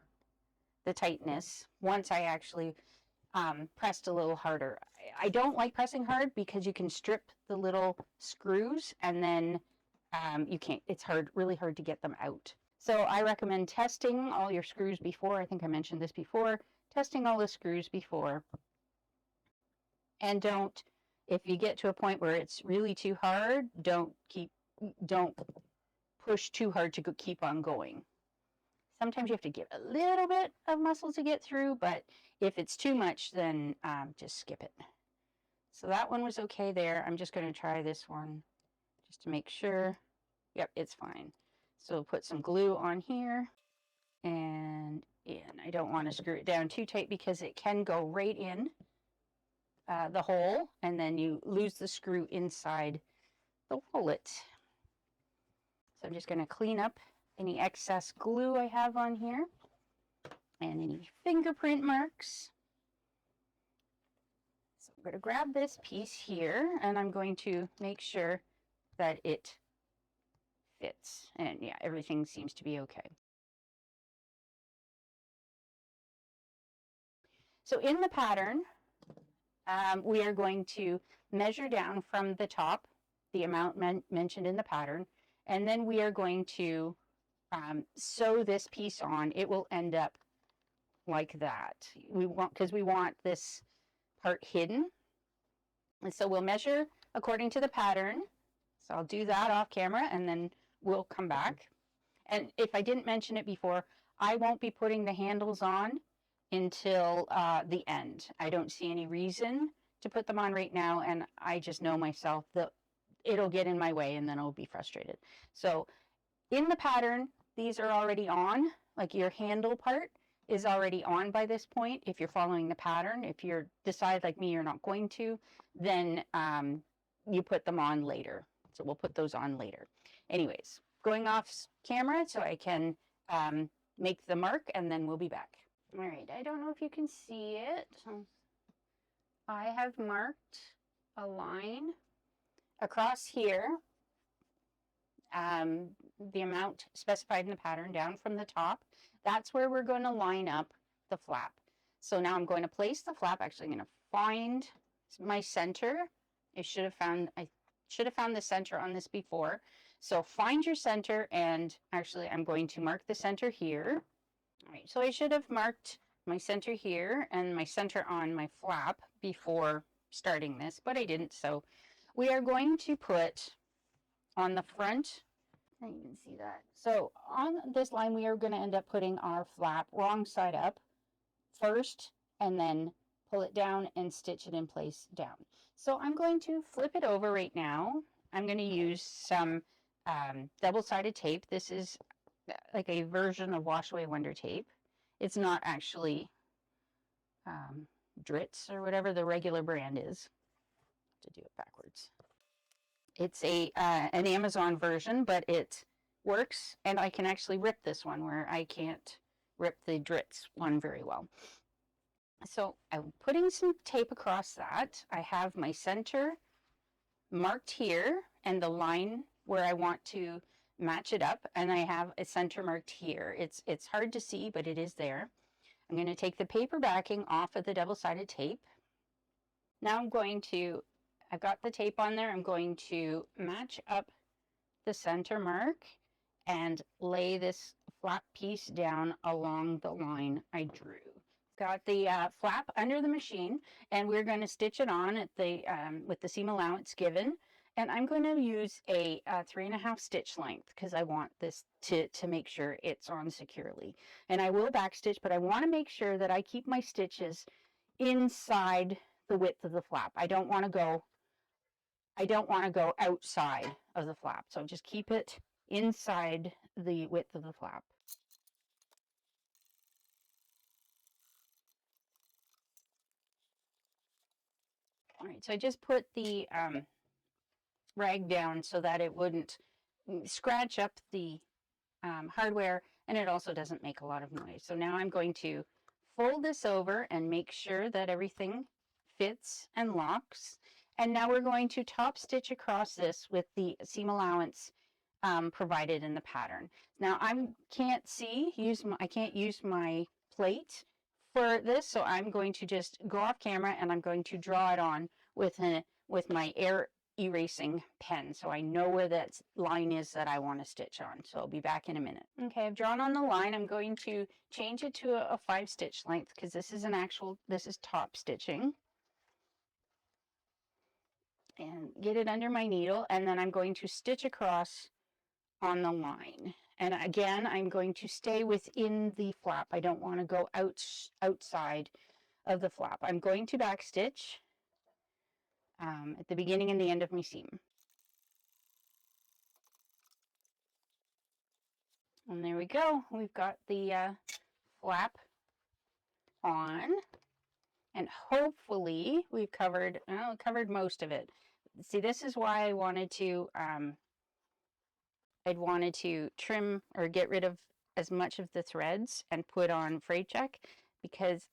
the tightness once I actually pressed a little harder. I don't like pressing hard because you can strip the little screws, and then you can't, it's really hard to get them out. So I recommend testing all your screws before. I think I mentioned this before. Testing all the screws before. And if you get to a point where it's really too hard, don't push too hard to keep on going. Sometimes you have to give a little bit of muscle to get through, but if it's too much, then just skip it. So that one was okay there. I'm just going to try this one just to make sure. Yep, it's fine. So put some glue on here and in. I don't want to screw it down too tight because it can go right in the hole, and then you lose the screw inside the wallet. So I'm just going to clean up any excess glue I have on here. and any fingerprint marks. So I'm going to grab this piece here, and I'm going to make sure that it fits. And yeah, everything seems to be okay. So in the pattern, we are going to measure down from the top the amount mentioned in the pattern, and then we are going to sew this piece on. It will end up like that. Because we want this part hidden. And so we'll measure according to the pattern. So I'll do that off camera, and then we'll come back. And if I didn't mention it before, I won't be putting the handles on until the end. I don't see any reason to put them on right now, and I just know myself that it'll get in my way and then I'll be frustrated. So in the pattern, these are already on, like your handle part is already on by this point. If you're following the pattern, if you're decide like me, you're not going to, then you put them on later. So we'll put those on later. Anyways, going off camera so I can make the mark, and then we'll be back. All right, I don't know if you can see it. I have marked a line across here, the amount specified in the pattern down from the top. That's where we're going to line up the flap. So now I'm going to place the flap. Actually, I'm going to find my center. I should have found the center on this before. So find your center, and actually I'm going to mark the center here. All right, so I should have marked my center here and my center on my flap before starting this, but I didn't. So we are going to put on the front, I didn't even see that. So on this line, we are going to end up putting our flap wrong side up first, and then pull it down and stitch it in place down. So I'm going to flip it over right now. I'm going to use some double-sided tape. This is like a version of Wash Away Wonder tape. It's not actually Dritz or whatever the regular brand is. To do it backwards. It's an Amazon version, but it works, and I can actually rip this one where I can't rip the Dritz one very well. So I'm putting some tape across that. I have my center marked here and the line where I want to match it up, and I have a center marked here. It's hard to see, but it is there. I'm going to take the paper backing off of the double-sided tape. Now I've got the tape on there. I'm going to match up the center mark and lay this flap piece down along the line I drew. Got the flap under the machine, and we're going to stitch it on at the with the seam allowance given. And I'm going to use a 3.5 stitch length because I want this to make sure it's on securely. And I will backstitch, but I want to make sure that I keep my stitches inside the width of the flap. I don't want to go outside of the flap. So just keep it inside the width of the flap. All right, so I just put the rag down so that it wouldn't scratch up the hardware, and it also doesn't make a lot of noise. So now I'm going to fold this over and make sure that everything fits and locks. And now we're going to top stitch across this with the seam allowance provided in the pattern. Now I can't use my plate for this, so I'm going to just go off camera and I'm going to draw it on with my air erasing pen, so I know where that line is that I want to stitch on. So I'll be back in a minute. Okay, I've drawn on the line. I'm going to change it to a 5 stitch length because this is top stitching. And get it under my needle, and then I'm going to stitch across on the line. And again, I'm going to stay within the flap. I don't want to go outside of the flap. I'm going to backstitch at the beginning and the end of my seam. And there we go. We've got the flap on, and hopefully we've covered most of it. See, this is why I'd wanted to trim or get rid of as much of the threads and put on fray check, because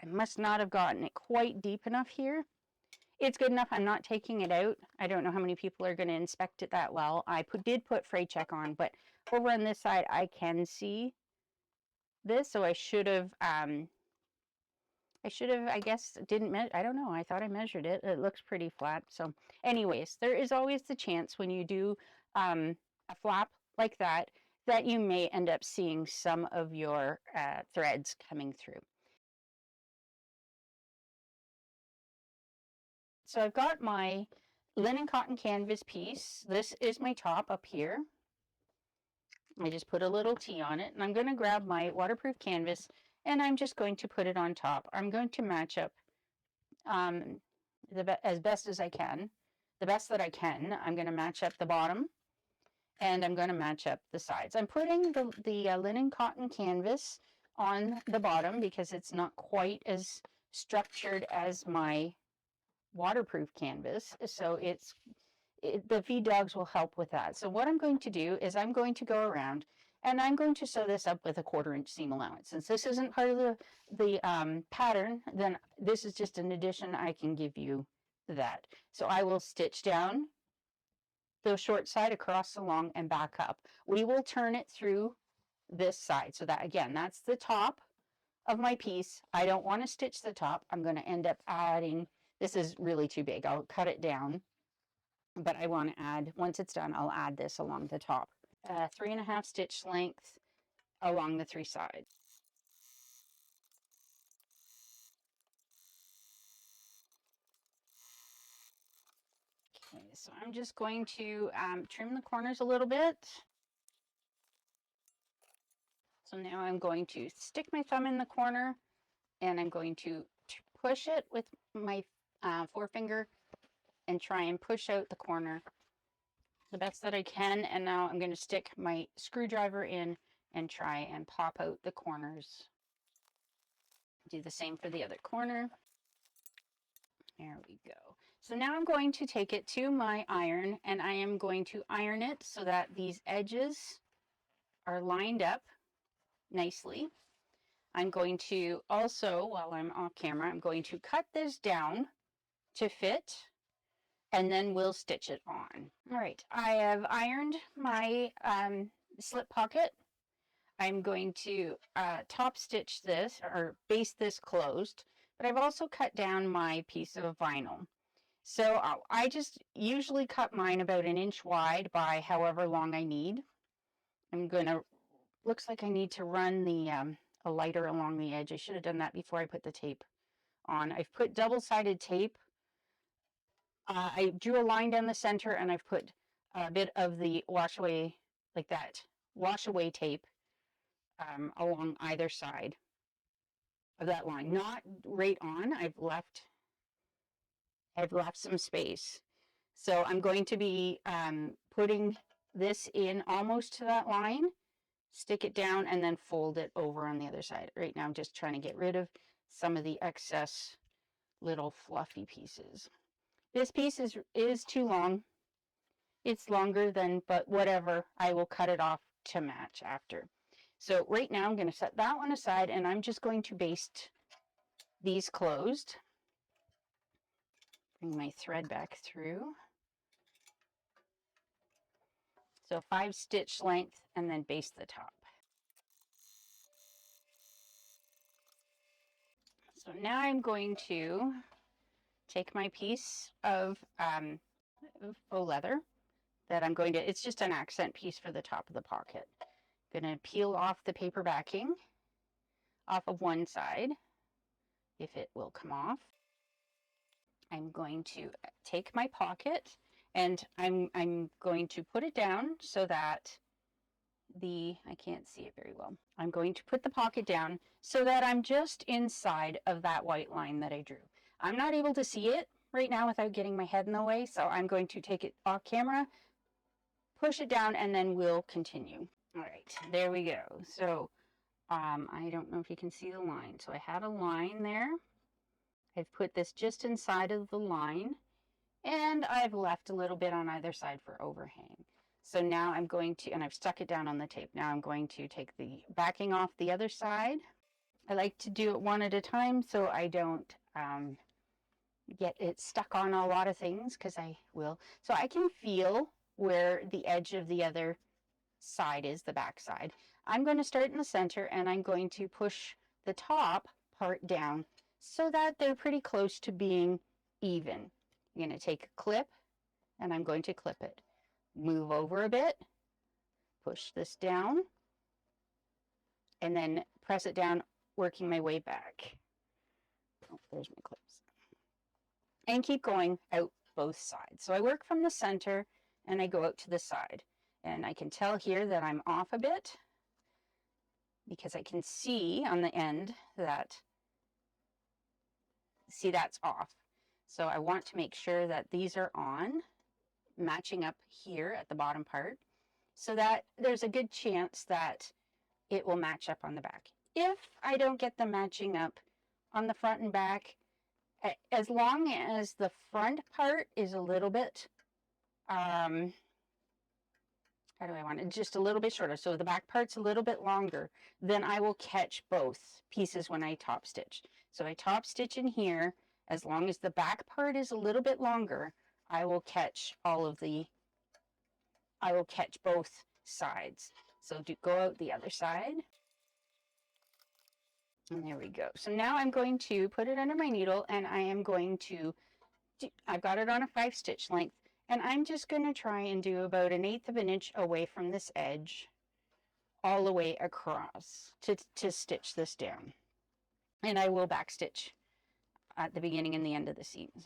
I must not have gotten it quite deep enough here. It's good enough. I'm not taking it out. I don't know how many people are going to inspect it that well. I did put fray check on, but over on this side I can see this, so I should have I guess didn't measure. I don't know, I thought I measured it. It looks pretty flat. So anyways, there is always the chance when you do a flap like that that you may end up seeing some of your threads coming through. So I've got my linen cotton canvas piece. This is my top up here. I just put a little T on it, and I'm going to grab my waterproof canvas and I'm just going to put it on top. I'm going to match up as best as I can, the best that I can. I'm going to match up the bottom and I'm going to match up the sides. I'm putting the linen cotton canvas on the bottom because it's not quite as structured as my waterproof canvas, so the feed dogs will help with that. So what I'm going to do is I'm going to go around and I'm going to sew this up with a 1/4 inch seam allowance. Since this isn't part of the pattern, then this is just an addition. I can give you that. So I will stitch down the short side across the long and back up. We will turn it through this side. So that, again, that's the top of my piece. I don't want to stitch the top. I'm going to end up adding, this is really too big. I'll cut it down, but I want to add, once it's done, I'll add this along the top. 3.5 stitch length along the 3 sides. Okay, so I'm just going to trim the corners a little bit. So now I'm going to stick my thumb in the corner and I'm going to push it with my forefinger and try and push out the corner the best that I can. And now I'm going to stick my screwdriver in and try and pop out the corners. Do the same for the other corner. There we go. So now I'm going to take it to my iron and I am going to iron it so that these edges are lined up nicely. I'm going to also, while I'm off camera, I'm going to cut this down to fit and then we'll stitch it on. All right, I have ironed my slip pocket. I'm going to top stitch this or baste this closed, but I've also cut down my piece of vinyl. So I just usually cut mine about 1 inch wide by however long I need. I'm gonna, looks like I need to run the a lighter along the edge. I should have done that before I put the tape on. I've put double-sided tape. I drew a line down the center and I've put a bit of the wash away, like that, wash away tape along either side of that line. Not right on, I've left some space. So I'm going to be putting this in almost to that line, stick it down, and then fold it over on the other side. Right now I'm just trying to get rid of some of the excess little fluffy pieces. This piece is too long. It's longer than, but whatever, I will cut it off to match after. So right now I'm going to set that one aside and I'm just going to baste these closed. Bring my thread back through. So 5 stitch length and then baste the top. So now I'm going to take my piece of faux leather that I'm going to, it's just an accent piece for the top of the pocket. I'm going to peel off the paper backing off of one side, if it will come off. I'm going to take my pocket and I'm going to put it down so that I can't see it very well. I'm going to put the pocket down so that I'm just inside of that white line that I drew. I'm not able to see it right now without getting my head in the way, so I'm going to take it off camera, push it down, and then we'll continue. All right, there we go. So I don't know if you can see the line. So I had a line there. I've put this just inside of the line, and I've left a little bit on either side for overhang. So now I'm going to, and I've stuck it down on the tape. Now I'm going to take the backing off the other side. I like to do it one at a time so I don't get it stuck on a lot of things, because I will. So I can feel where the edge of the other side is, the back side. I'm going to start in the center, and I'm going to push the top part down so that they're pretty close to being even. I'm going to take a clip, and I'm going to clip it. Move over a bit, push this down, and then press it down, working my way back. Oh, there's my clips. And keep going out both sides. So I work from the center, and I go out to the side. And I can tell here that I'm off a bit, because I can see on the end that, see, that's off. So I want to make sure that these are on, matching up here at the bottom part, so that there's a good chance that it will match up on the back. If I don't get them matching up on the front and back, as long as the front part is a little bit, how do I want it? Just a little bit shorter. So the back part's a little bit longer, then I will catch both pieces when I top stitch. So I top stitch in here. As long as the back part is a little bit longer, I will catch I will catch both sides. So go out the other side. And there we go. So now I'm going to put it under my needle, and I am going to, I've got it on a 5-stitch length, and I'm just going to try and do about 1/8 of an inch away from this edge, all the way across to stitch this down. And I will back stitch at the beginning and the end of the seams.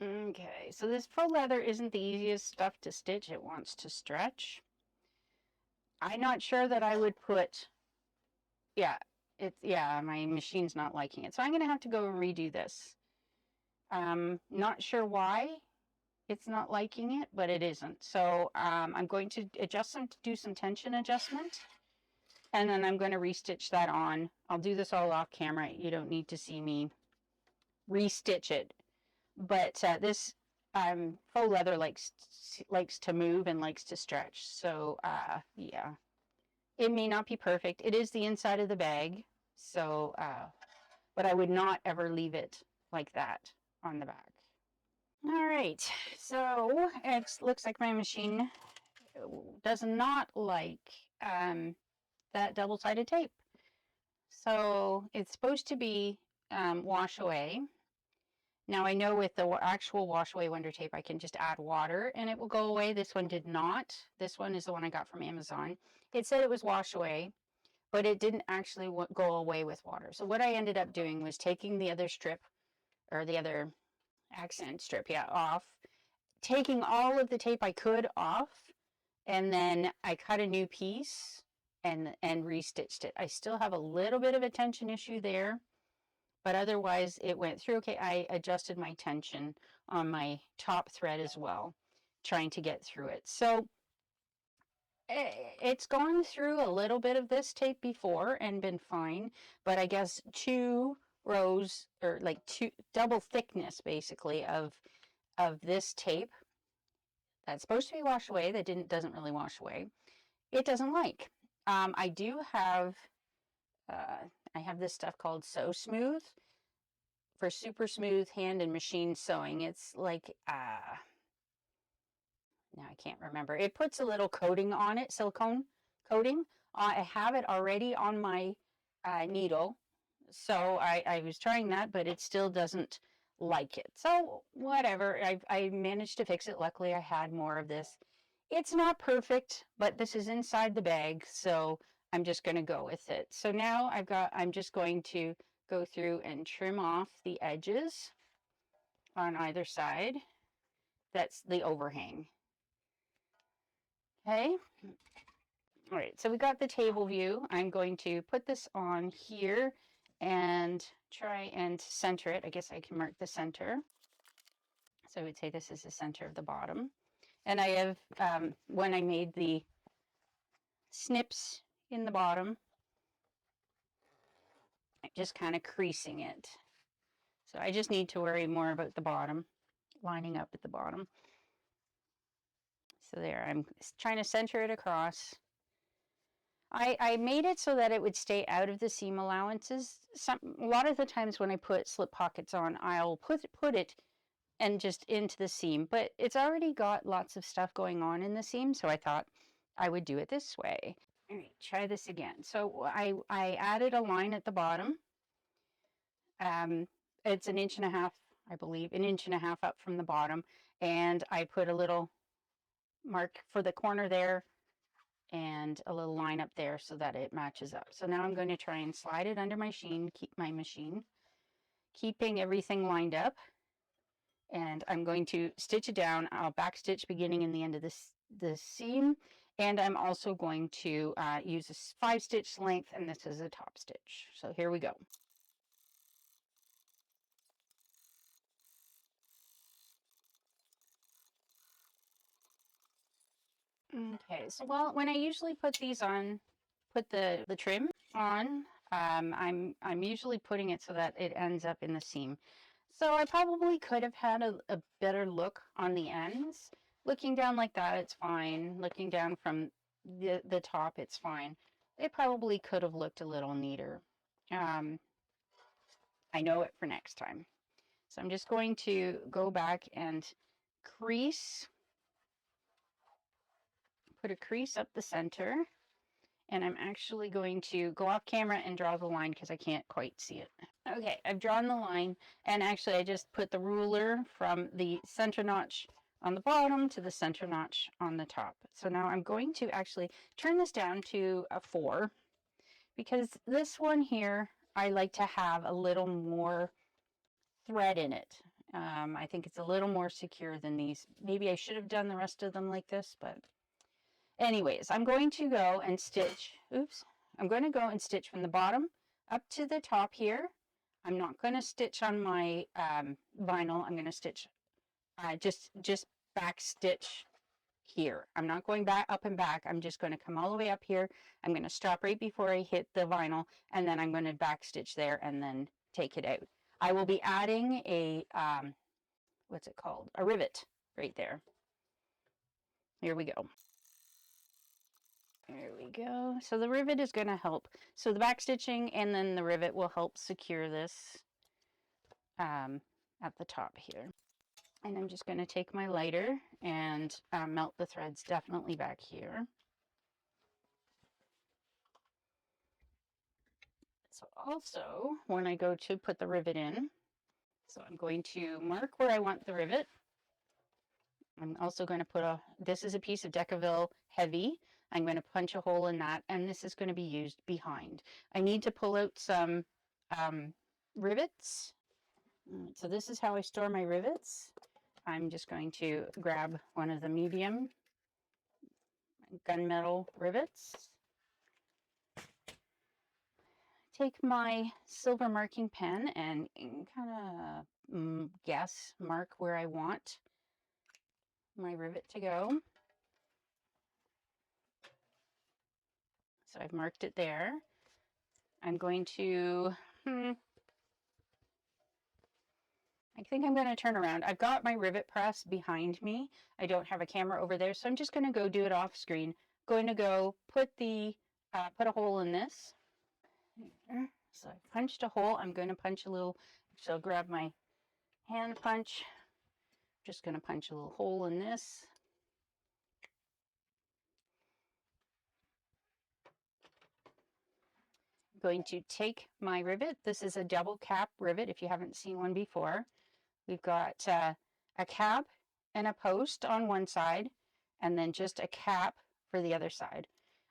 Okay, so this faux leather isn't the easiest stuff to stitch. It wants to stretch. I'm not sure that I would put, yeah, my machine's not liking it. So I'm going to have to go and redo this. Not sure why it's not liking it, but it isn't. So I'm going to adjust them, to do some tension adjustment, and then I'm going to restitch that on. I'll do this all off camera. You don't need to see me restitch it. But this faux leather likes to move and likes to stretch. So yeah, it may not be perfect. It is the inside of the bag. So, but I would not ever leave it like that on the back. All right, so it looks like my machine does not like that double-sided tape. So it's supposed to be wash away. Now I know with the actual wash away Wonder Tape, I can just add water and it will go away. This one did not. This one is the one I got from Amazon. It said it was wash away, but it didn't actually go away with water. So what I ended up doing was taking the other strip, or the other accent strip, yeah, off, taking all of the tape I could off, and then I cut a new piece and restitched it. I still have a little bit of a tension issue there, but otherwise it went through okay. I adjusted my tension on my top thread as well, trying to get through it. So it's gone through a little bit of this tape before and been fine, but I guess 2 rows, or like double thickness basically of this tape that's supposed to be washed away, that doesn't really wash away, it doesn't like. I do have I have this stuff called So Smooth for super smooth hand and machine sewing. It's like now I can't remember. It puts a little coating on it, silicone coating. I have it already on my needle, so I was trying that, but it still doesn't like it. So whatever, I managed to fix it. Luckily I had more of this. It's not perfect, but this is inside the bag, so I'm just going to go with it. So now I'm just going to go through and trim off the edges on either side. That's the overhang. Okay. All right, so we got the table view. I'm going to put this on here and try and center it. I guess I can mark the center. So I would say this is the center of the bottom. And I have, when I made the snips in the bottom, I'm just kind of creasing it. So I just need to worry more about the bottom, lining up at the bottom. So there, I'm trying to center it across. I made it so that it would stay out of the seam allowances. A lot of the times when I put slip pockets on, I'll put it and just into the seam, but it's already got lots of stuff going on in the seam, so I thought I would do it this way. All right, try this again. So I added a line at the bottom. It's 1.5 inches, I believe, 1.5 inches up from the bottom, and I put a little mark for the corner there and a little line up there so that it matches up. So now I'm going to try and slide it under my machine, keeping everything lined up. And I'm going to stitch it down. I'll back stitch beginning and the end of the seam. And I'm also going to use a 5-stitch length, and this is a top stitch. So here we go. Okay, so when I usually put these on, put the trim on, I'm usually putting it so that it ends up in the seam. So I probably could have had a better look on the ends. Looking down like that, it's fine. Looking down from the top, it's fine. It probably could have looked a little neater. I know it for next time. So I'm just going to go back and crease, put a crease up the center, and I'm actually going to go off camera and draw the line because I can't quite see it. Okay, I've drawn the line, and actually I just put the ruler from the center notch on the bottom to the center notch on the top. So now I'm going to actually turn this down to a 4, because this one here, I like to have a little more thread in it. I think it's a little more secure than these. Maybe I should have done the rest of them like this, but anyways, I'm going to go and stitch, I'm going to go and stitch from the bottom up to the top here. I'm not going to stitch on my vinyl. I'm going to stitch, just back stitch here. I'm not going back up and back. I'm just going to come all the way up here. I'm going to stop right before I hit the vinyl, and then I'm going to back stitch there and then take it out. I will be adding a, what's it called? A rivet right there. Here we go. There we go. So the rivet is going to help. So the back stitching and then the rivet will help secure this at the top here. And I'm just going to take my lighter and melt the threads definitely back here. So also, when I go to put the rivet in, so I'm going to mark where I want the rivet. I'm also going to put this is a piece of Decaville heavy. I'm going to punch a hole in that, and this is going to be used behind. I need to pull out some rivets. So this is how I store my rivets. I'm just going to grab one of the medium gunmetal rivets. Take my silver marking pen and kind of mark where I want my rivet to go. So I've marked it there. I'm going to, I think I'm going to turn around. I've got my rivet press behind me. I don't have a camera over there, so I'm just going to go do it off screen. Going to go put a hole in this. So I punched a hole. I'm going to punch a little, so I'll grab my hand punch. Just going to punch a little hole in this. Going to take my rivet. This is a double cap rivet if you haven't seen one before. We've got a cap and a post on one side, and then just a cap for the other side.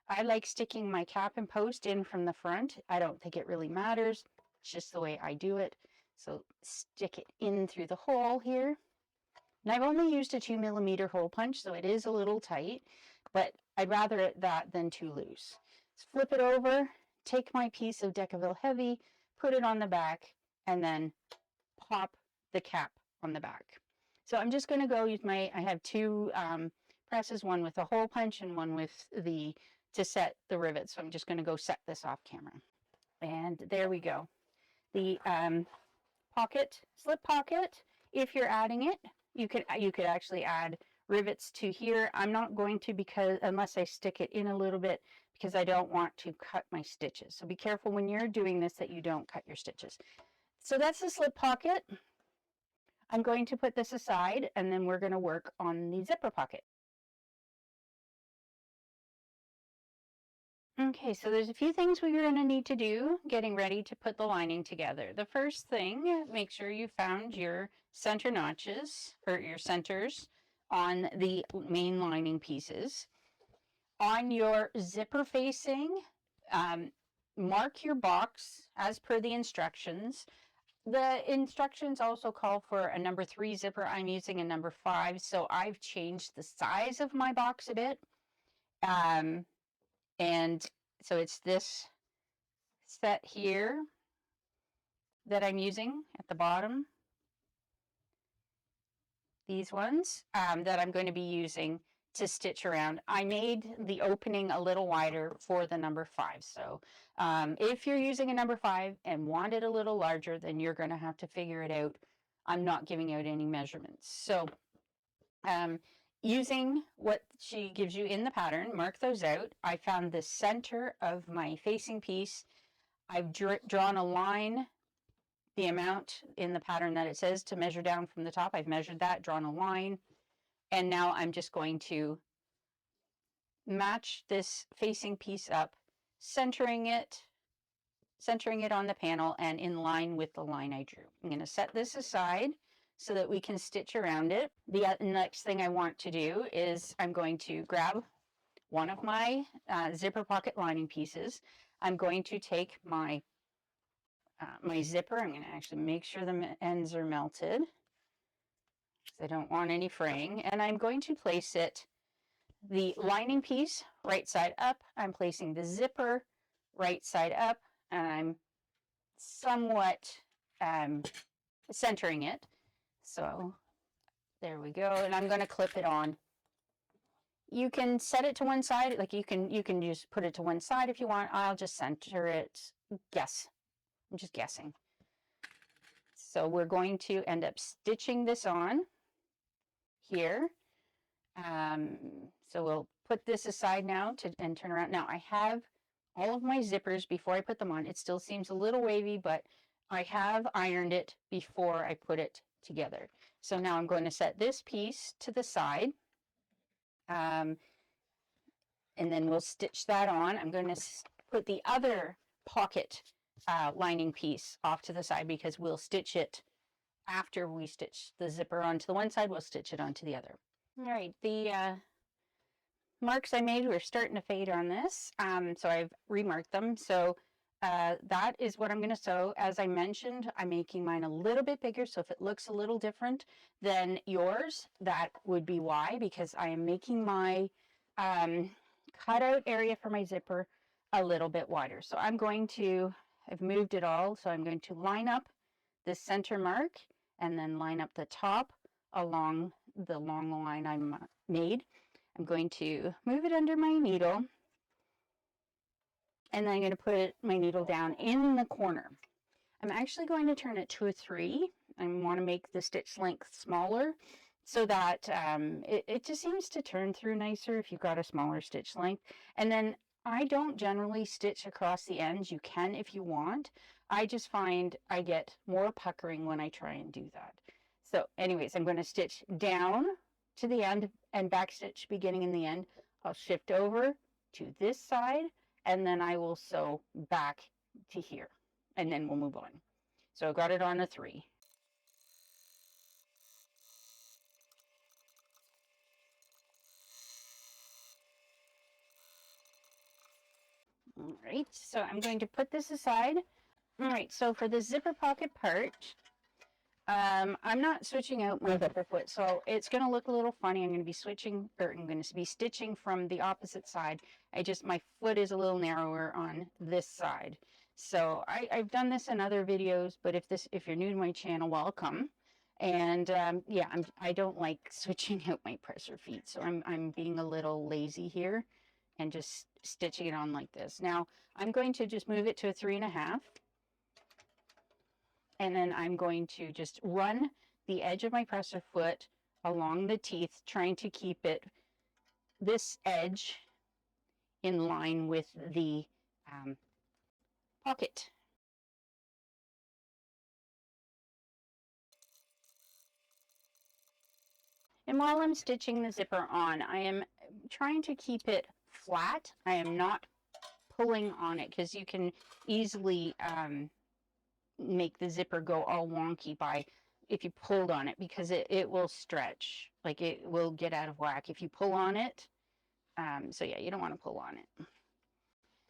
I like sticking my cap and post in from the front. I don't think it really matters. It's just the way I do it. So stick it in through the hole here. And I've only used a 2mm hole punch, so it is a little tight, but I'd rather that than too loose. So flip it over, take my piece of Decaville heavy, put it on the back, and then pop the cap on the back. So I'm just going to go use I have two presses, one with a hole punch and one with to set the rivet. So I'm just going to go set this off camera. And there we go. The slip pocket. If you're adding it, you could actually add rivets to here. I'm not going to, because unless I stick it in a little bit, because I don't want to cut my stitches. So be careful when you're doing this that you don't cut your stitches. So that's the slip pocket. I'm going to put this aside, and then we're going to work on the zipper pocket. Okay, so there's a few things we're going to need to do getting ready to put the lining together. The first thing, make sure you found your center notches, or your centers, on the main lining pieces. On your zipper facing, mark your box as per the instructions. The instructions also call for a number 3 zipper. I'm using a number 5, so I've changed the size of my box a bit. And so it's this set here that I'm using at the bottom. These ones that I'm going to be using to stitch around. I made the opening a little wider for the number 5. So if you're using a number 5 and want it a little larger, then you're going to have to figure it out. I'm not giving out any measurements. So using what she gives you in the pattern, mark those out. I found the center of my facing piece. I've drawn a line, the amount in the pattern that it says to measure down from the top. I've measured that, drawn a line, and now I'm just going to match this facing piece up, centering it on the panel and in line with the line I drew. I'm going to set this aside so that we can stitch around it. The next thing I want to do is I'm going to grab one of my zipper pocket lining pieces. I'm going to take my my zipper. I'm going to actually make sure the ends are melted because I don't want any fraying. And I'm going to place it, the lining piece, right side up. I'm placing the zipper right side up, and I'm somewhat centering it. So there we go. And I'm going to clip it on. You can set it to one side, like you can just put it to one side if you want. I'll just center it. Guess. I'm just guessing. So we're going to end up stitching this on here. So we'll put this aside now and turn around. Now I have all of my zippers before I put them on. It still seems a little wavy, but I have ironed it before I put it together. So now I'm going to set this piece to the side. And then we'll stitch that on. I'm going to put the other pocket lining piece off to the side because we'll stitch it after we stitch the zipper onto the one side. We'll stitch it onto the other. All right, the marks I made were starting to fade on this, so I've remarked them. So that is what I'm going to sew. As I mentioned, I'm making mine a little bit bigger, so if it looks a little different than yours, that would be why, because I am making my cutout area for my zipper a little bit wider. So I'm going to, I've moved it all, so I'm going to line up the center mark and then line up the top along the long line I made. I'm going to move it under my needle, and then I'm going to put my needle down in the corner. I'm actually going to turn it to a 3. I want to make the stitch length smaller so that it just seems to turn through nicer if you've got a smaller stitch length. And then I don't generally stitch across the ends. You can if you want. I just find I get more puckering when I try and do that. So anyways, I'm going to stitch down to the end and back stitch beginning and the end. I'll shift over to this side, and then I will sew back to here, and then we'll move on. So I got it on a 3. All right, so I'm going to put this aside. All right, so for the zipper pocket part, I'm not switching out my zipper foot, so it's going to look a little funny. I'm going to be switching, or I'm going to be stitching from the opposite side. My foot is a little narrower on this side. So I've done this in other videos, but if you're new to my channel, welcome. And yeah, I don't like switching out my presser feet, so I'm being a little lazy here and just stitching it on like this. Now I'm going to just move it to a 3.5. And then I'm going to just run the edge of my presser foot along the teeth, trying to keep it, this edge, in line with the pocket. And while I'm stitching the zipper on, I am trying to keep it flat. I am not pulling on it, because you can easily make the zipper go all wonky by if you pulled on it, because it will stretch, like it will get out of whack if you pull on it. So yeah, you don't want to pull on it.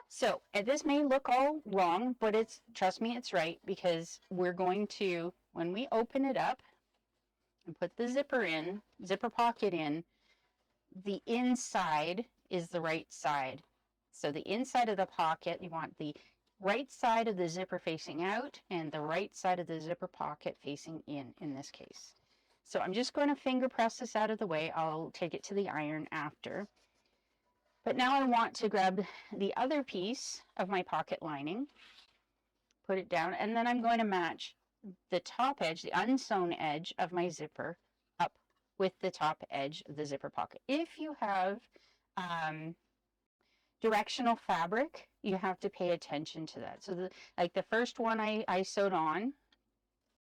So this may look all wrong, but it's, trust me, it's right, because we're going to, when we open it up and put the zipper pocket in, the inside is the right side. So the inside of the pocket, you want the right side of the zipper facing out and the right side of the zipper pocket facing in this case. So I'm just going to finger press this out of the way. I'll take it to the iron after. But now I want to grab the other piece of my pocket lining, put it down, and then I'm going to match the top edge, the unsewn edge of my zipper, up with the top edge of the zipper pocket. If you have directional fabric, you have to pay attention to that. So like the first one I sewed on,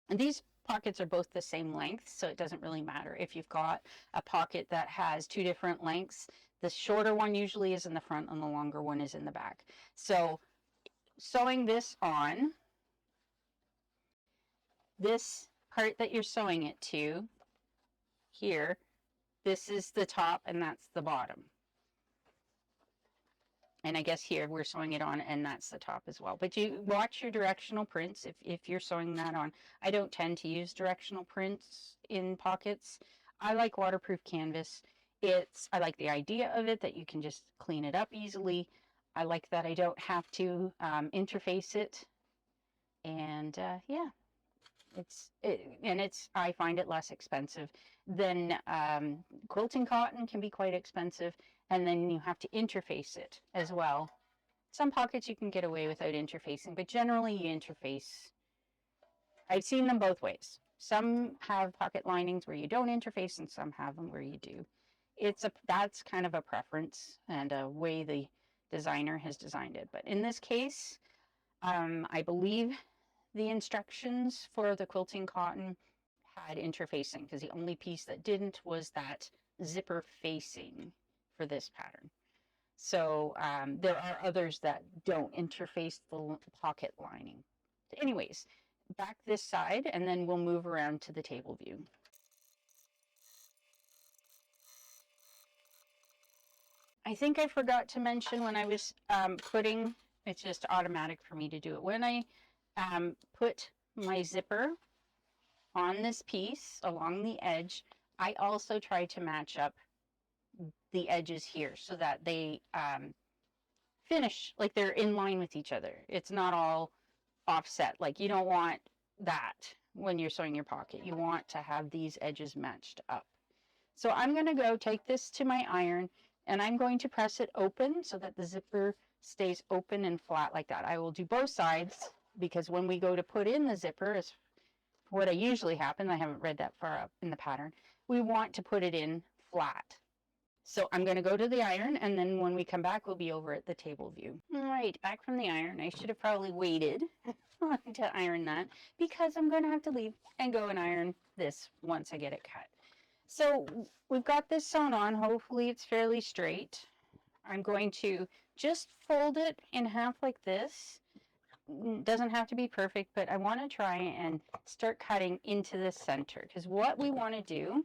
and these pockets are both the same length, so it doesn't really matter if you've got a pocket that has two different lengths. The shorter one usually is in the front and the longer one is in the back. So sewing this on, this part that you're sewing it to here, this is the top and that's the bottom. And I guess here we're sewing it on and that's the top as well. But you watch your directional prints if you're sewing that on. I don't tend to use directional prints in pockets. I like waterproof canvas. I like the idea of it, that you can just clean it up easily. I like that I don't have to interface it. And yeah, I find it less expensive than quilting cotton can be quite expensive, and then you have to interface it as well. Some pockets you can get away without interfacing, but generally you interface. I've seen them both ways. Some have pocket linings where you don't interface, and some have them where you do. That's kind of a preference and a way the designer has designed it. But in this case, I believe the instructions for the quilting cotton had interfacing, because the only piece that didn't was that zipper facing for this pattern. So there are others that don't interface the pocket lining. Anyways, back this side, and then we'll move around to the table view. I think I forgot to mention when I was putting, it's just automatic for me to do it. When I put my zipper on this piece along the edge, I also try to match up the edges here so that they finish, like they're in line with each other. It's not all offset. Like you don't want that when you're sewing your pocket. You want to have these edges matched up. So I'm going to go take this to my iron, and I'm going to press it open so that the zipper stays open and flat like that. I will do both sides, because when we go to put in the zipper, is what I usually happen, I haven't read that far up in the pattern, we want to put it in flat. So I'm going to go to the iron, and then when we come back, we'll be over at the table view. All right, back from the iron. I should have probably waited to iron that, because I'm going to have to leave and go and iron this once I get it cut. So we've got this sewn on. Hopefully it's fairly straight. I'm going to just fold it in half like this. It doesn't have to be perfect, but I want to try and start cutting into the center, because what we want to do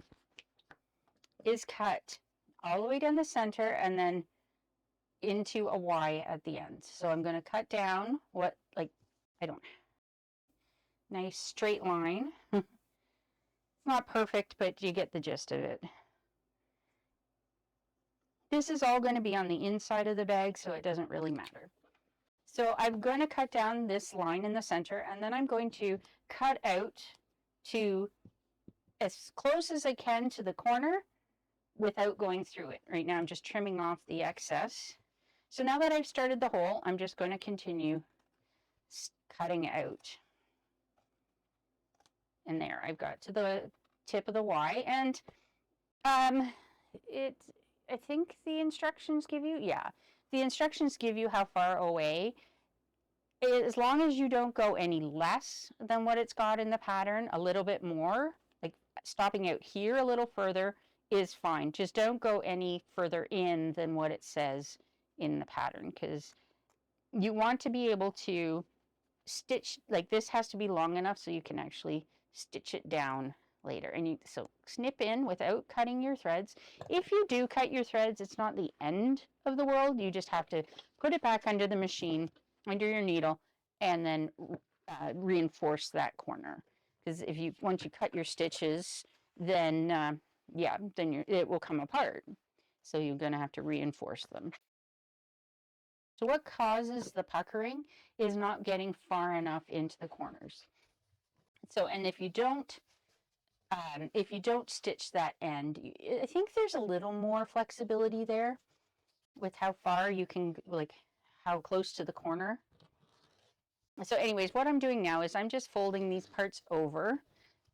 is cut all the way down the center and then into a Y at the end. So I'm going to cut down nice straight line. It's not perfect, but you get the gist of it. This is all going to be on the inside of the bag, so it doesn't really matter. So I'm going to cut down this line in the center, and then I'm going to cut out to as close as I can to the corner without going through it. Right now I'm just trimming off the excess. So now that I've started the hole, I'm just going to continue cutting out. And there, I've got to the tip of the Y, and it, I think the instructions give you, yeah, the instructions give you how far away. As long as you don't go any less than what it's got in the pattern, a little bit more, like stopping out here a little further is fine. Just don't go any further in than what it says in the pattern, because you want to be able to stitch, like this has to be long enough so you can actually stitch it down later. And you, so snip in without cutting your threads. If you do cut your threads, it's not the end of the world. You just have to put it back under the machine, under your needle, and then reinforce that corner. Because if you, once you cut your stitches, then yeah, then it will come apart. So you're going to have to reinforce them. So what causes the puckering is not getting far enough into the corners. So, and if you don't stitch that end, I think there's a little more flexibility there with how far you can, like how close to the corner. So anyways, what I'm doing now is I'm just folding these parts over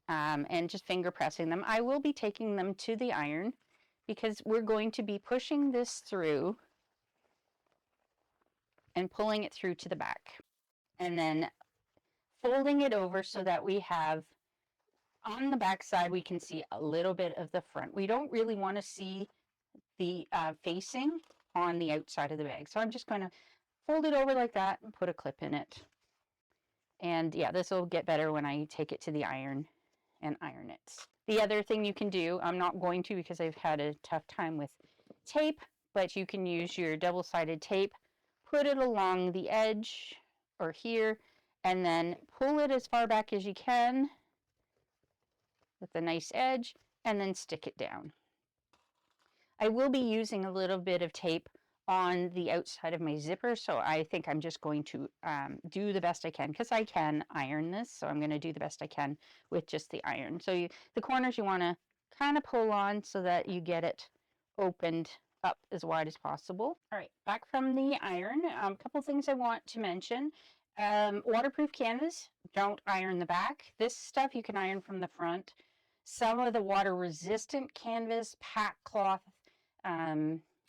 and just finger pressing them. I will be taking them to the iron because we're going to be pushing this through and pulling it through to the back, and then folding it over so that we have, on the back side, we can see a little bit of the front. We don't really want to see the facing on the outside of the bag. So I'm just going to fold it over like that and put a clip in it. And yeah, this will get better when I take it to the iron and iron it. The other thing you can do, I'm not going to because I've had a tough time with tape, but you can use your double-sided tape, put it along the edge or here, and then pull it as far back as you can with a nice edge, and then stick it down. I will be using a little bit of tape on the outside of my zipper, so I think I'm just going to do the best I can, because I can iron this, so I'm going to do the best I can with just the iron. So the corners you want to kind of pull on so that you get it opened up as wide as possible. All right, back from the iron, a couple things I want to mention. Waterproof canvas, don't iron the back. This stuff you can iron from the front. Some of the water resistant canvas, pack cloth,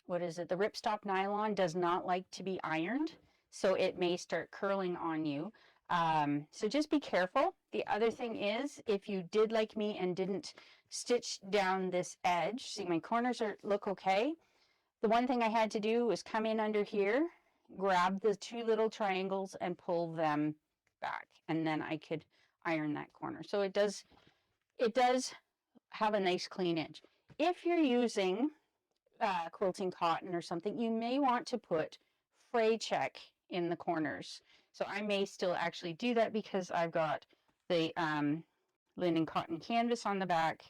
what is it, the ripstop nylon does not like to be ironed, so it may start curling on you. So just be careful. The other thing is, if you did like me and didn't stitch down this edge, see my corners look okay. The one thing I had to do was come in under here, grab the two little triangles and pull them back, and then I could iron that corner. So it does have a nice clean edge. If you're using quilting cotton or something, you may want to put fray check in the corners. So I may still actually do that because I've got the linen cotton canvas on the back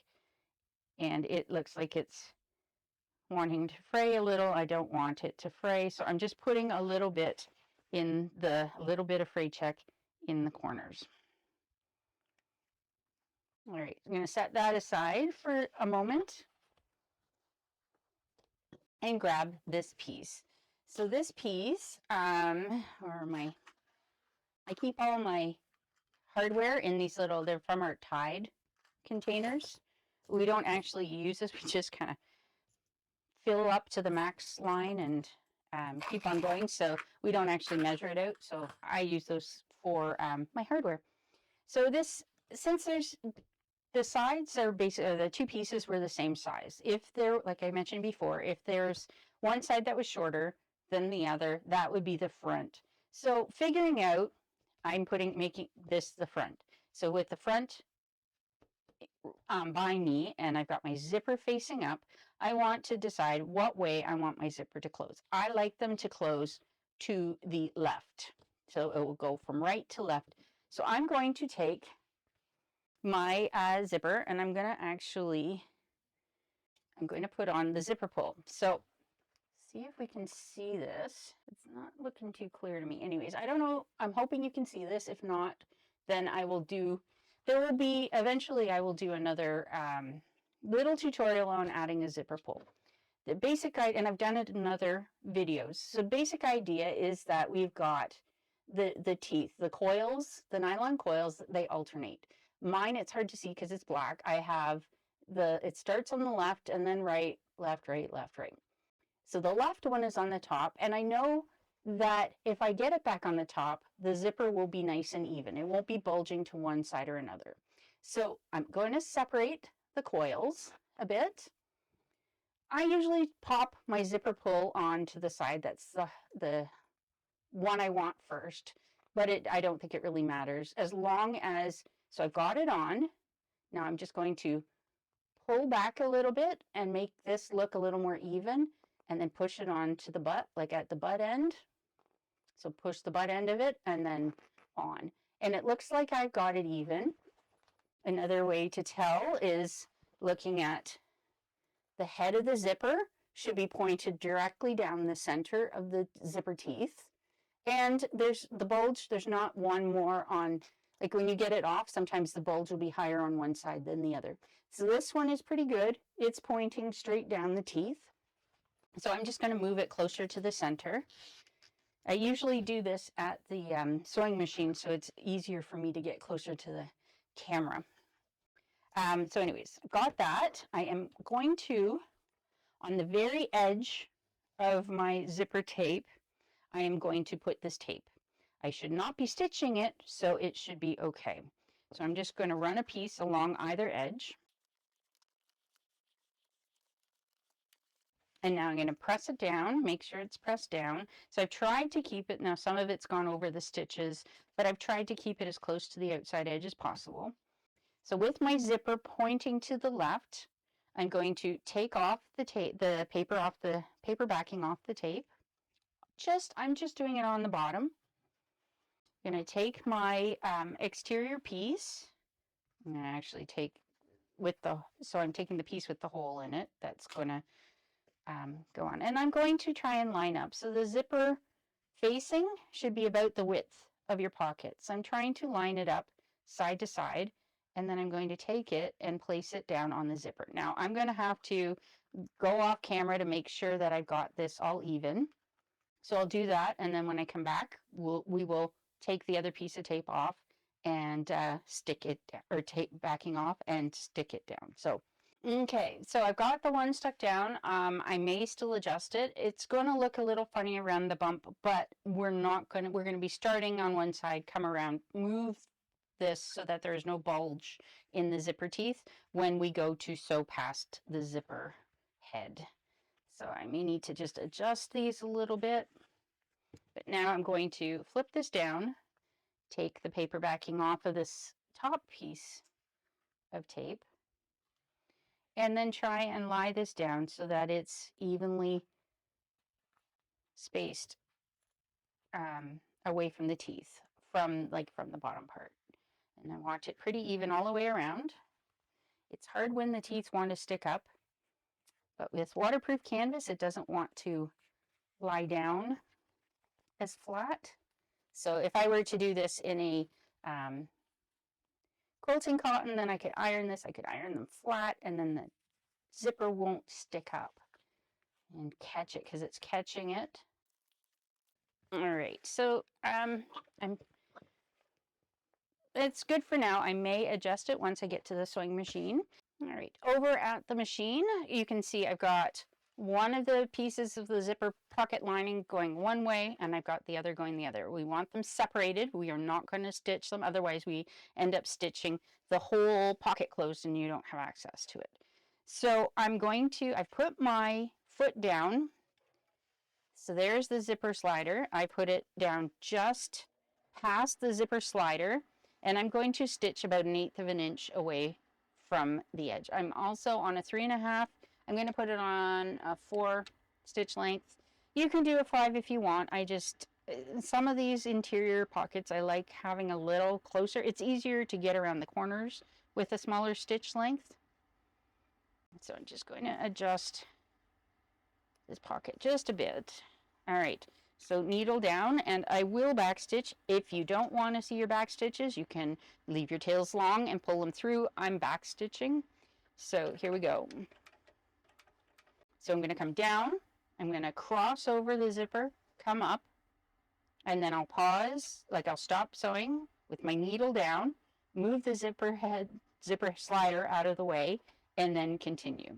and it looks like it's wanting to fray a little. I don't want it to fray, so I'm just putting a little bit of fray check in the corners. All right, I'm going to set that aside for a moment and grab this piece. So this piece, I keep all my hardware in these little, they're from our Tide containers. We don't actually use this, we just kind of fill up to the max line and keep on going. So we don't actually measure it out. So I use those for my hardware. So this, since the sides are basically, the two pieces were the same size. If there, like I mentioned before, if there's one side that was shorter than the other, that would be the front. So figuring out, I'm making this the front. So with the front by me, and I've got my zipper facing up, I want to decide what way I want my zipper to close. I like them to close to the left. So it will go from right to left. So I'm going to take my zipper and I'm going to put on the zipper pull. So see if we can see this. It's not looking too clear to me. Anyways, I don't know. I'm hoping you can see this. If not, then I will do, eventually I will do another little tutorial on adding a zipper pull. The basic idea, and I've done it in other videos. So basic idea is that we've got the teeth, the coils, the nylon coils, they alternate. Mine, it's hard to see because it's black. I have it starts on the left and then right, left, right, left, right. So the left one is on the top, and I know that if I get it back on the top, the zipper will be nice and even. It won't be bulging to one side or another. So I'm going to separate the coils a bit. I usually pop my zipper pull onto the side that's the one I want first, but I don't think it really matters as long as, so I've got it on. Now I'm just going to pull back a little bit and make this look a little more even, and then push it on to the butt, like at the butt end. So push the butt end of it and then on. And it looks like I've got it even. Another way to tell is looking at the head of the zipper should be pointed directly down the center of the zipper teeth. And there's the bulge, there's not one more on, like when you get it off, sometimes the bulge will be higher on one side than the other. So this one is pretty good. It's pointing straight down the teeth. So I'm just going to move it closer to the center. I usually do this at the sewing machine, so it's easier for me to get closer to the camera. So anyways, got that. I am going to, on the very edge of my zipper tape, I am going to put this tape. I should not be stitching it, so it should be okay. So I'm just going to run a piece along either edge. And now I'm going to press it down, make sure it's pressed down. So I've tried to keep it, now some of it's gone over the stitches, but I've tried to keep it as close to the outside edge as possible. So with my zipper pointing to the left, I'm going to take off the paper backing off the tape. I'm just doing it on the bottom. I'm going to take my exterior piece. I'm going to actually take so I'm taking the piece with the hole in it. That's going to go on. And I'm going to try and line up. So the zipper facing should be about the width of your pocket. So I'm trying to line it up side to side, and then I'm going to take it and place it down on the zipper. Now I'm going to have to go off camera to make sure that I've got this all even. So I'll do that, and then when I come back, we will take the other piece of tape off and stick it down, or tape backing off and stick it down. So okay, so I've got the one stuck down. I may still adjust it. It's going to look a little funny around the bump, but we're going to be starting on one side, come around, move this so that there's no bulge in the zipper teeth when we go to sew past the zipper head. So I may need to just adjust these a little bit. But now I'm going to flip this down, take the paper backing off of this top piece of tape, and then try and lie this down so that it's evenly spaced away from the teeth, from the bottom part. And I want it pretty even all the way around. It's hard when the teeth want to stick up, but with waterproof canvas, it doesn't want to lie down as flat. So if I were to do this in a quilting cotton, then I could iron this. I could iron them flat, and then the zipper won't stick up and catch it because it's catching it. All right, so it's good for now. I may adjust it once I get to the sewing machine. All right, over at the machine, you can see I've got one of the pieces of the zipper pocket lining going one way, and I've got the other going the other. We want them separated. We are not going to stitch them, otherwise we end up stitching the whole pocket closed and you don't have access to it. So I've put my foot down. So there's the zipper slider. I put it down just past the zipper slider, and I'm going to stitch about 1/8 of an inch away from the edge. I'm also on a 3.5. I'm going to put it on a 4 stitch length. You can do a 5 if you want. Some of these interior pockets I like having a little closer. It's easier to get around the corners with a smaller stitch length. So I'm just going to adjust this pocket just a bit. All right, so needle down, and I will backstitch. If you don't want to see your back stitches, you can leave your tails long and pull them through. I'm backstitching. So here we go. So I'm going to come down, I'm going to cross over the zipper, come up, and then I'll pause, I'll stop sewing with my needle down, move the zipper slider out of the way, and then continue.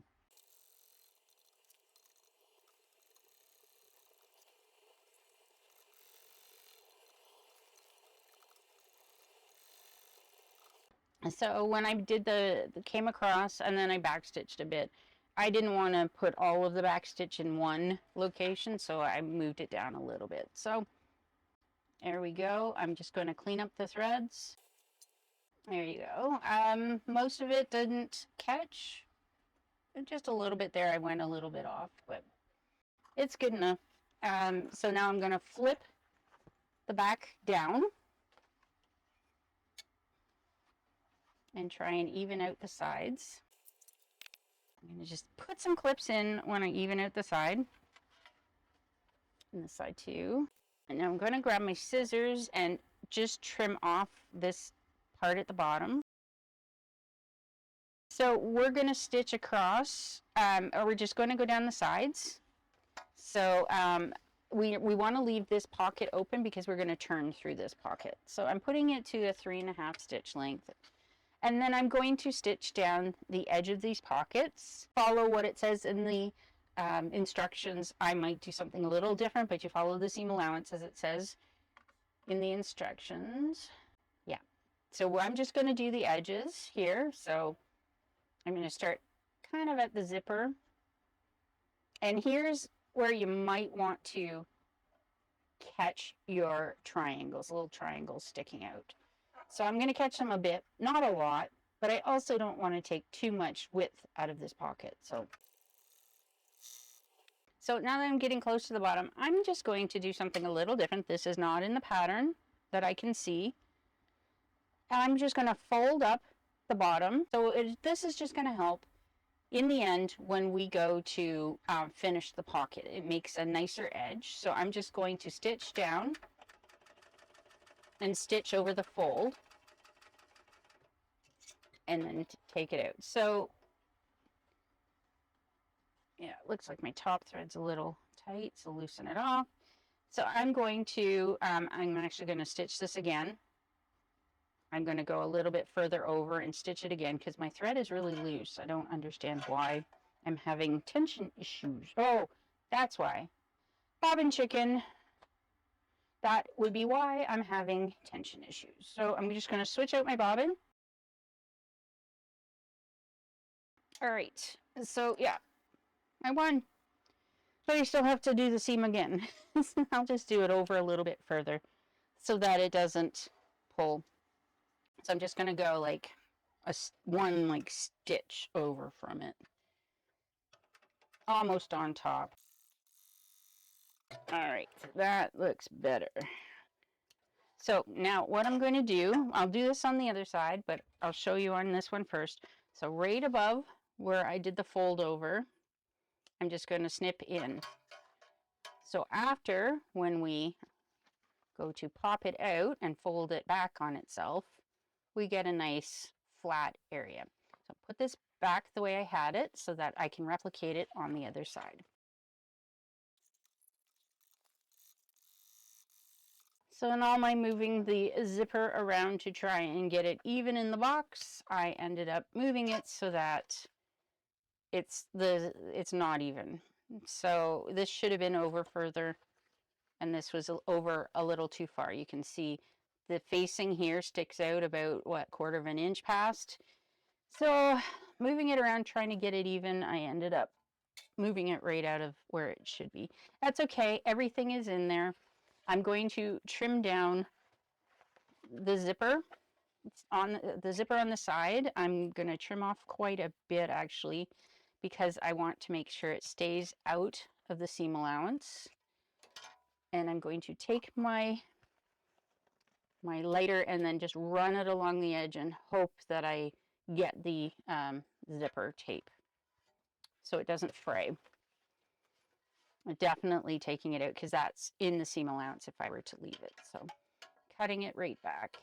So when I did the came across and then I backstitched a bit, I didn't want to put all of the backstitch in one location, so I moved it down a little bit. So there we go. I'm just going to clean up the threads. There you go. Most of it didn't catch. Just a little bit there. I went a little bit off, but it's good enough. So now I'm going to flip the back down and try and even out the sides. I'm going to just put some clips in when I even out the side. And this side too. And now I'm going to grab my scissors and just trim off this part at the bottom. So we're going to stitch across, or we're just going to go down the sides. So we want to leave this pocket open because we're going to turn through this pocket. So I'm putting it to a 3.5 stitch length. And then I'm going to stitch down the edge of these pockets. Follow what it says in the instructions. I might do something a little different, but you follow the seam allowance as it says in the instructions. Yeah. So I'm just going to do the edges here. So I'm going to start kind of at the zipper. And here's where you might want to catch your triangles, little triangles sticking out. So I'm going to catch them a bit, not a lot, but I also don't want to take too much width out of this pocket. So now that I'm getting close to the bottom, I'm just going to do something a little different. This is not in the pattern that I can see. I'm just going to fold up the bottom. So this is just going to help in the end when we go to finish the pocket. It makes a nicer edge. So I'm just going to stitch down and stitch over the fold and then take it out. So yeah, it looks like my top thread's a little tight, so loosen it off. So I'm going to, I'm actually going to stitch this again. I'm going to go a little bit further over and stitch it again because my thread is really loose. I don't understand why I'm having tension issues. Oh, that's why. Bobbin chicken. That would be why I'm having tension issues. So I'm just going to switch out my bobbin. All right. So yeah, I won. But I still have to do the seam again. So I'll just do it over a little bit further so that it doesn't pull. So I'm just going to go like one like stitch over from it. Almost on top. All right, that looks better. So now what I'm going to do, I'll do this on the other side, but I'll show you on this one first. So right above where I did the fold over, I'm just going to snip in. So after, when we go to pop it out and fold it back on itself, we get a nice flat area. So put this back the way I had it so that I can replicate it on the other side. So in all my moving the zipper around to try and get it even in the box, I ended up moving it so that it's not even. So this should have been over further, and this was over a little too far. You can see the facing here sticks out about, what, 1/4 inch past. So moving it around, trying to get it even, I ended up moving it right out of where it should be. That's okay, everything is in there. I'm going to trim down the zipper. It's on the zipper on the side. I'm going to trim off quite a bit actually, because I want to make sure it stays out of the seam allowance. And I'm going to take my lighter and then just run it along the edge and hope that I get the zipper tape so it doesn't fray. Definitely taking it out because that's in the seam allowance if I were to leave it. So cutting it right back.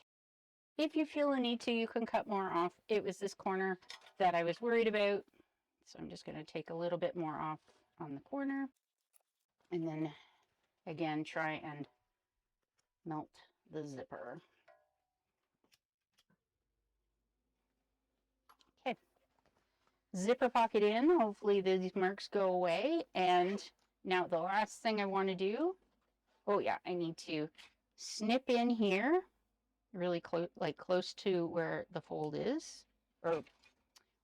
If you feel a need to, you can cut more off. It was this corner that I was worried about. So I'm just going to take a little bit more off on the corner. And then again, try and melt the zipper. zipper pocket in. Hopefully these marks go away. And now the last thing I want to do, oh yeah, I need to snip in here really close, like close to where the fold is, or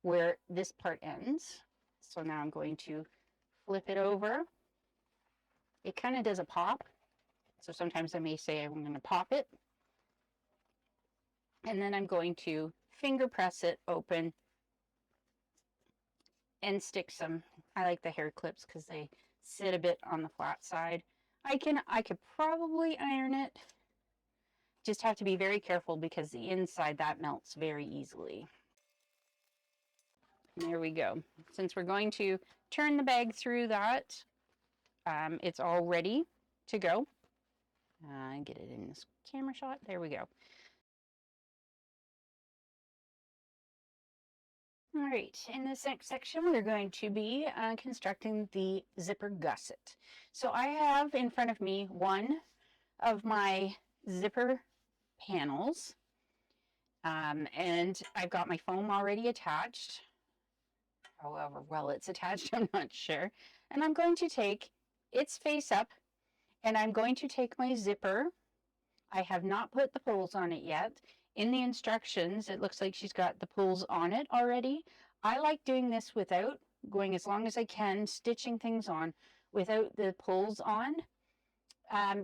where this part ends. So now I'm going to flip it over. It kind of does a pop. So sometimes I may say I'm going to pop it. And then I'm going to finger press it open and stick some, I like the hair clips because they sit a bit on the flat side. I could probably iron it. Just have to be very careful because the inside, that melts very easily. There we go. Since we're going to turn the bag through that, it's all ready to go. Get it in this camera shot. There we go. All right, in this next section, we're going to be constructing the zipper gusset. So I have in front of me one of my zipper panels, and I've got my foam already attached. However well it's attached, I'm not sure. And I'm going to take its face up, and I'm going to take my zipper. I have not put the pulls on it yet. In the instructions, it looks like she's got the pulls on it already. I like doing this without, going as long as I can, stitching things on without the pulls on,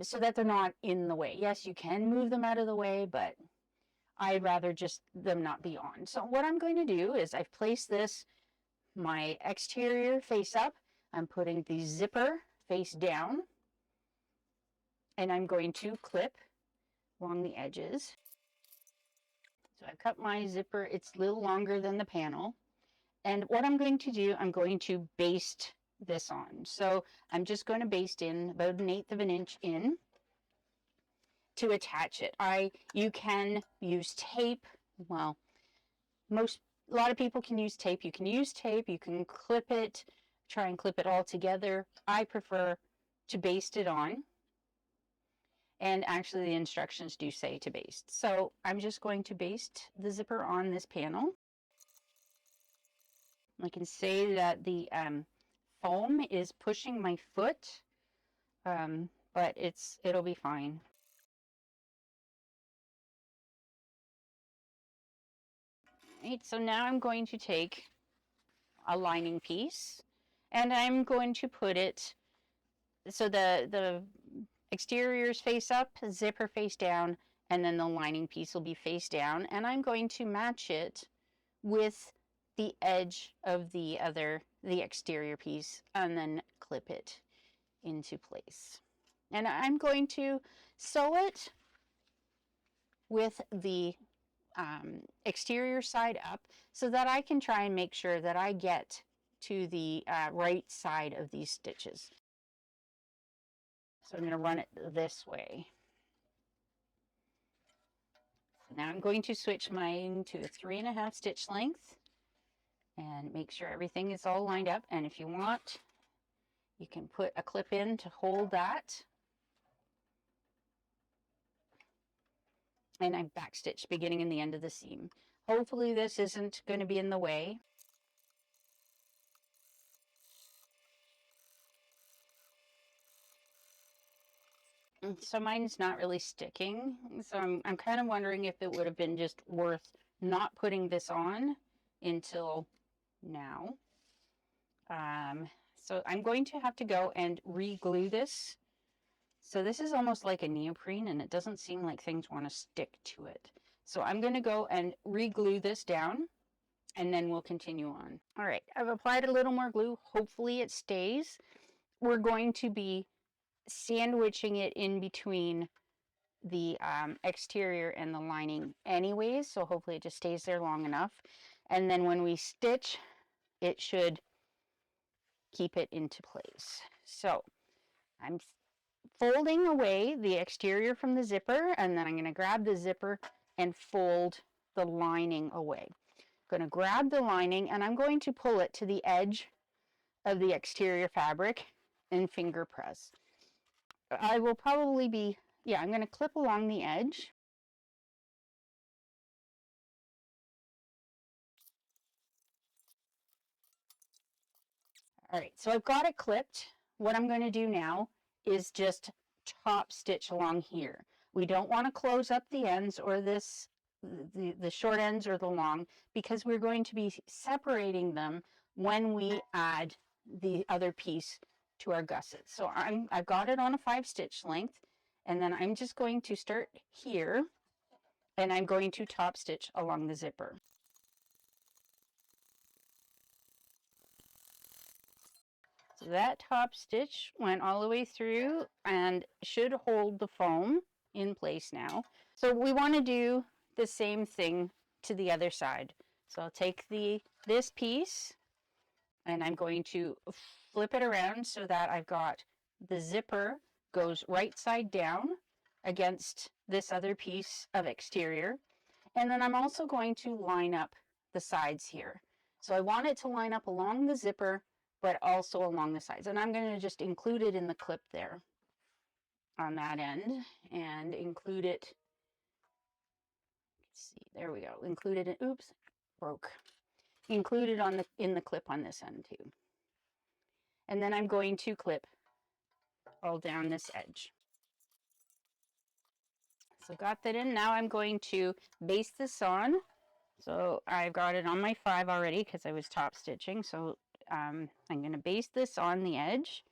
so that they're not in the way. Yes, you can move them out of the way, but I'd rather just them not be on. So what I'm going to do is I've placed this, my exterior face up. I'm putting the zipper face down, and I'm going to clip along the edges. So I've cut my zipper, it's a little longer than the panel. And what I'm going to do, I'm going to baste this on. So I'm just going to baste in about 1/8 of an inch in to attach it. You can use tape. Well, a lot of people can use tape. You can use tape, you can clip it, try and clip it all together. I prefer to baste it on. And actually the instructions do say to baste. So I'm just going to baste the zipper on this panel. I can say that the foam is pushing my foot, but it'll be fine. Right, so now I'm going to take a lining piece and I'm going to put it, so the exterior's face up, zipper face down, and then the lining piece will be face down, and I'm going to match it with the edge of the exterior piece, and then clip it into place. And I'm going to sew it with the exterior side up so that I can try and make sure that I get to the right side of these stitches. So I'm going to run it this way. Now I'm going to switch mine to a 3.5 stitch length and make sure everything is all lined up. And if you want, you can put a clip in to hold that. And I backstitch beginning and the end of the seam. Hopefully this isn't going to be in the way. So mine's not really sticking. So I'm kind of wondering if it would have been just worth not putting this on until now. So I'm going to have to go and re-glue this. So this is almost like a neoprene, and it doesn't seem like things want to stick to it. So I'm going to go and re-glue this down, and then we'll continue on. All right, I've applied a little more glue. Hopefully it stays. We're going to be sandwiching it in between the exterior and the lining anyways, so hopefully it just stays there long enough. And then when we stitch, it should keep it into place. So I'm folding away the exterior from the zipper, and then I'm going to grab the zipper and fold the lining away. I'm going to grab the lining and I'm going to pull it to the edge of the exterior fabric and finger press. I will probably be, yeah, I'm going to clip along the edge. All right, so I've got it clipped. What I'm going to do now is just top stitch along here. We don't want to close up the ends or the short ends or the long, because we're going to be separating them when we add the other piece to our gusset. So I've got it on a 5-stitch length, and then I'm just going to start here, and I'm going to top stitch along the zipper. So that top stitch went all the way through and should hold the foam in place now. So we want to do the same thing to the other side. So I'll take this piece and I'm going to flip it around so that I've got the zipper goes right side down against this other piece of exterior. And then I'm also going to line up the sides here. So I want it to line up along the zipper, but also along the sides. And I'm going to just include it in the clip there on that end and include it. Let's see, there we go. Include it, oops, broke. Include it on in the clip on this end too. And then I'm going to clip all down this edge. So got that in. Now I'm going to baste this on. So I've got it on my 5 already because I was top stitching. So I'm going to baste this on the edge.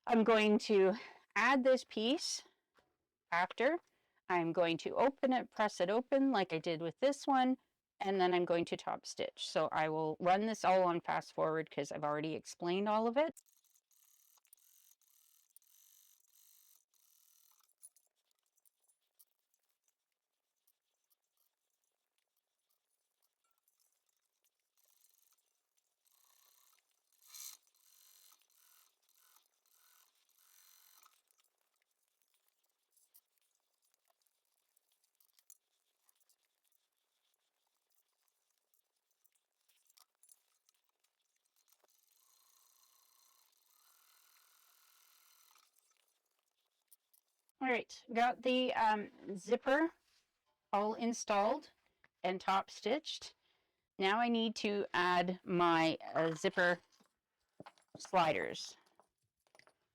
I'm going to add this piece after. I'm going to open it, press it open like I did with this one, and then I'm going to top stitch. So I will run this all on fast forward because I've already explained all of it. All right, got the zipper all installed and top stitched. Now I need to add my zipper sliders.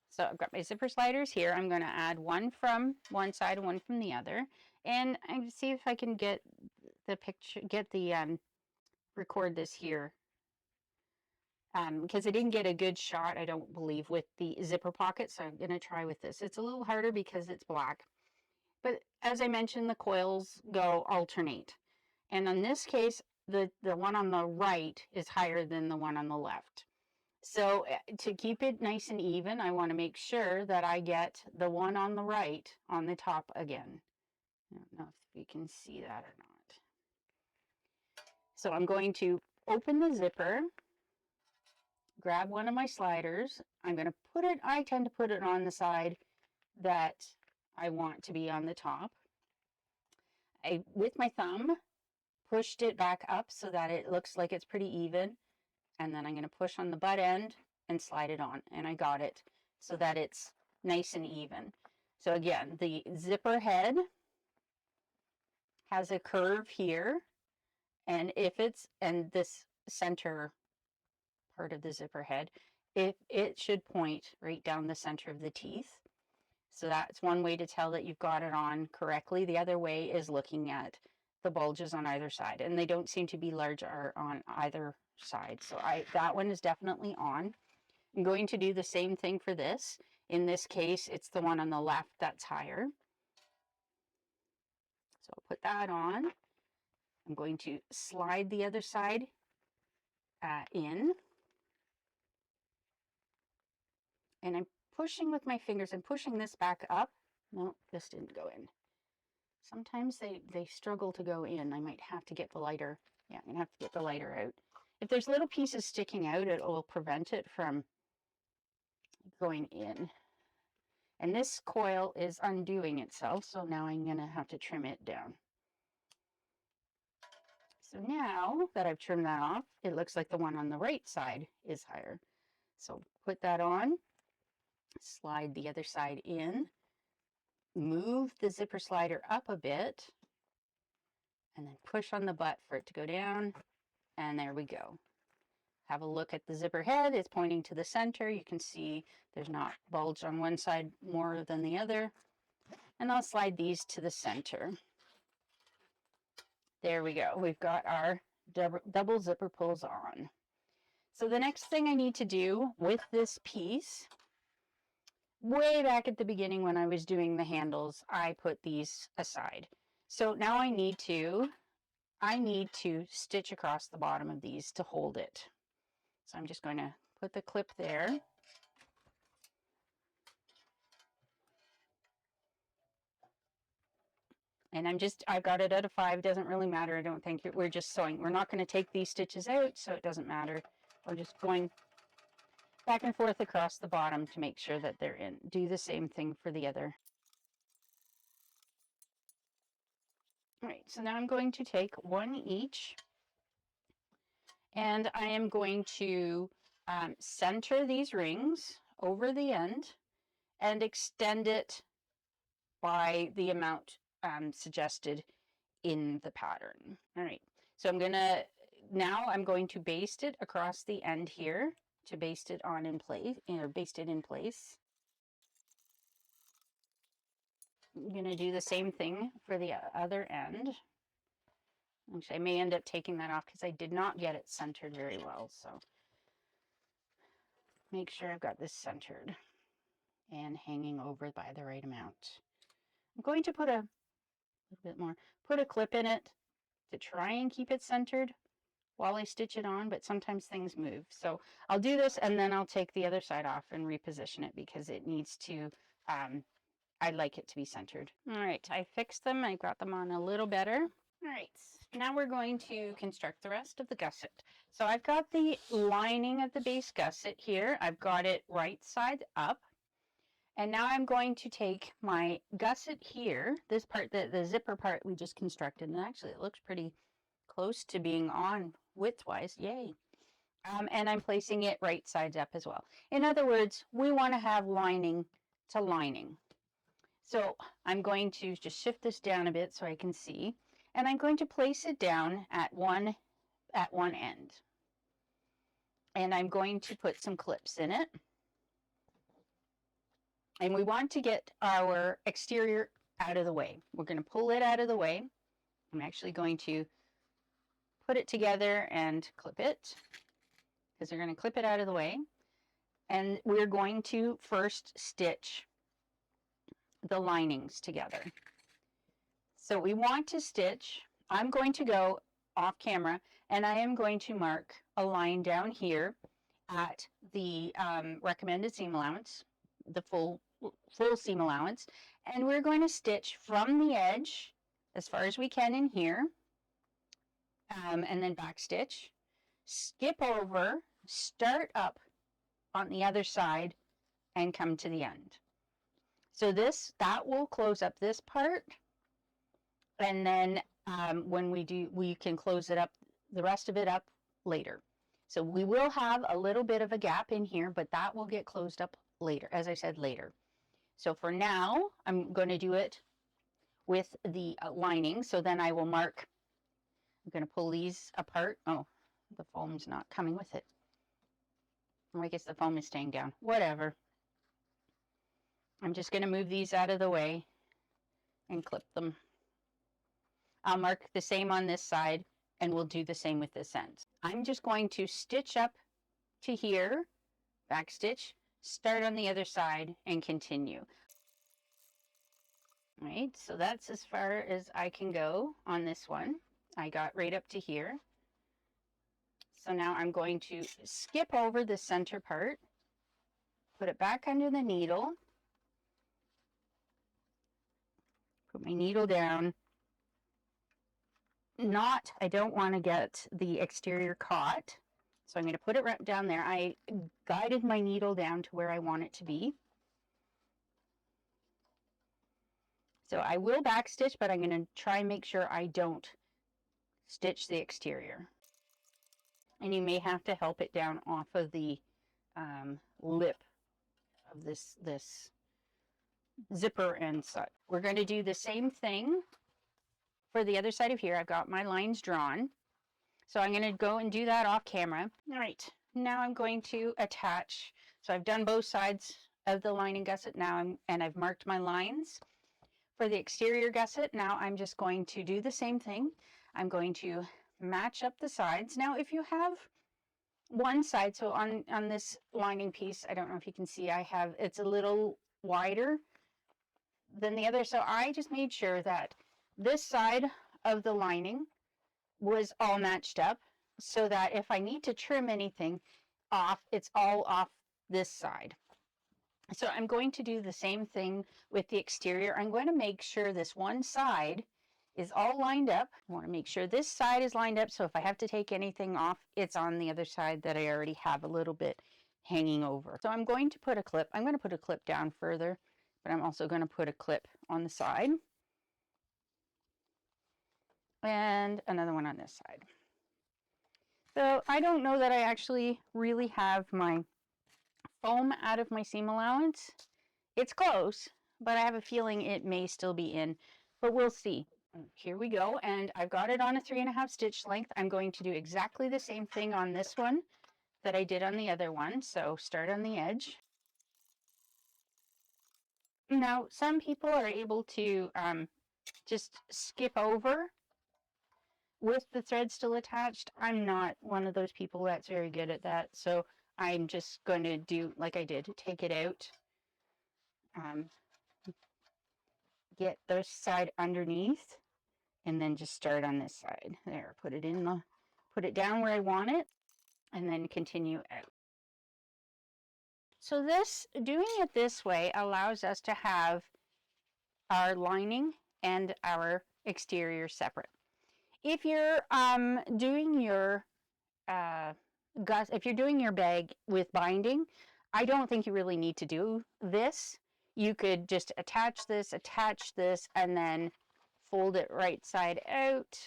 So I've got my zipper sliders here. I'm going to add one from one side and one from the other. And I see if I can get the picture, record this here. Because I didn't get a good shot, I don't believe, with the zipper pocket. So I'm going to try with this. It's a little harder because it's black. But as I mentioned, the coils go alternate. And in this case, the one on the right is higher than the one on the left. So to keep it nice and even, I want to make sure that I get the one on the right on the top again. I don't know if we can see that or not. So I'm going to open the zipper, grab one of my sliders. I'm going to put it, I tend to put it on the side that I want to be on the top. With my thumb, pushed it back up so that it looks like it's pretty even. And then I'm going to push on the butt end and slide it on. And I got it so that it's nice and even. So again, the zipper head has a curve here. And and this center part of the zipper head, it should point right down the center of the teeth. So that's one way to tell that you've got it on correctly. The other way is looking at the bulges on either side, and they don't seem to be larger on either side. So that one is definitely on. I'm going to do the same thing for this. In this case, it's the one on the left that's higher. So I'll put that on. I'm going to slide the other side in. And I'm pushing with my fingers. I'm pushing this back up. No, this didn't go in. Sometimes they struggle to go in. I might have to get the lighter. Yeah, I'm going to have to get the lighter out. If there's little pieces sticking out, it will prevent it from going in. And this coil is undoing itself, so now I'm going to have to trim it down. So now that I've trimmed that off, it looks like the one on the right side is higher. So put that on, slide the other side in, move the zipper slider up a bit, and then push on the butt for it to go down, and there we go. have a look at the zipper head. It's pointing to the center. You can see there's not bulge on one side more than the other. And I'll slide these to the center. There we go. We've got our double zipper pulls on. So the next thing I need to do with this piece, way back at the beginning when I was doing the handles, I put these aside. So now I need to stitch across the bottom of these to hold it. So I'm just going to put the clip there. And I've got it at a 5, doesn't really matter. I don't think we're just sewing. We're not going to take these stitches out, so it doesn't matter. We're just going back and forth across the bottom to make sure that they're in. Do the same thing for the other. All right, so now I'm going to take one each, and I am going to center these rings over the end and extend it by the amount suggested in the pattern. All right, so now I'm going to baste it across the end here to baste it on in place, baste it in place. I'm going to do the same thing for the other end. Actually, I may end up taking that off because I did not get it centered very well. So make sure I've got this centered and hanging over by the right amount. I'm going to put a little bit more, put a clip in it to try and keep it centered while I stitch it on, but sometimes things move. So I'll do this and then I'll take the other side off and reposition it because it needs to, I'd like it to be centered. All right, I fixed them. I got them on a little better. All right, now we're going to construct the rest of the gusset. So I've got the lining of the base gusset here. I've got it right side up. And now I'm going to take my gusset here, this part, the zipper part we just constructed, and actually it looks pretty close to being on width-wise, yay. And I'm placing it right sides up as well. In other words, we want to have lining to lining. So I'm going to just shift this down a bit so I can see, and I'm going to place it down at one end. And I'm going to put some clips in it. And we want to get our exterior out of the way. We're going to pull it out of the way. I'm actually going to put it together and clip it because they're going to clip it out of the way. And we're going to first stitch the linings together. So we want to stitch, I'm going to go off camera and I am going to mark a line down here at the recommended seam allowance, the full seam allowance, and we're going to stitch from the edge as far as we can in here, and then back stitch, skip over, start up on the other side, and come to the end. So that will close up this part, and then when we can close it up, the rest of it up later. So we will have a little bit of a gap in here, but that will get closed up later, as I said, later. So for now, I'm going to do it with the lining. So then I will mark, I'm going to pull these apart. Oh, the foam's not coming with it. I guess the foam is staying down. Whatever. I'm just going to move these out of the way and clip them. I'll mark the same on this side and we'll do the same with this end. I'm just going to stitch up to here, back stitch, start on the other side and continue. All right, so that's as far as I can go on this one. I got right up to here. So now I'm going to skip over the center part, put it back under the needle, put my needle down. I don't want to get the exterior caught, so I'm going to put it right down there. I guided my needle down to where I want it to be. So I will back stitch, but I'm going to try and make sure I don't stitch the exterior. And you may have to help it down off of the lip of this zipper and such. We're going to do the same thing for the other side of here. I've got my lines drawn. So I'm going to go and do that off camera. All right, Now I'm going to attach. So I've done both sides of the lining gusset now, and I've marked my lines. For the exterior gusset, now I'm just going to do the same thing. I'm going to match up the sides. Now, if you have one side, so on this lining piece, I don't know if you can see, it's a little wider than the other. So I just made sure that this side of the lining was all matched up so that if I need to trim anything off, it's all off this side. So I'm going to do the same thing with the exterior. I'm going to make sure this one side is all lined up. I want to make sure this side is lined up, so if I have to take anything off, it's on the other side that I already have a little bit hanging over. So I'm going to put a clip. I'm going to put a clip down further, but I'm also going to put a clip on the side. And another one on this side. So I don't know that I actually really have my foam out of my seam allowance. It's close, but I have a feeling it may still be in, but we'll see. Here we go, and I've got it on a 3.5 stitch length. I'm going to do exactly the same thing on this one that I did on the other one. So start on the edge. Now, some people are able to just skip over with the thread still attached. I'm not one of those people that's very good at that, so I'm just going to do like I did, take it out, get this side underneath, and then just start on this side. There, put it down where I want it, and then continue out. So doing it this way allows us to have our lining and our exterior separate. If you're doing your if you're doing your bag with binding, I don't think you really need to do this. You could just attach this, and then fold it right side out,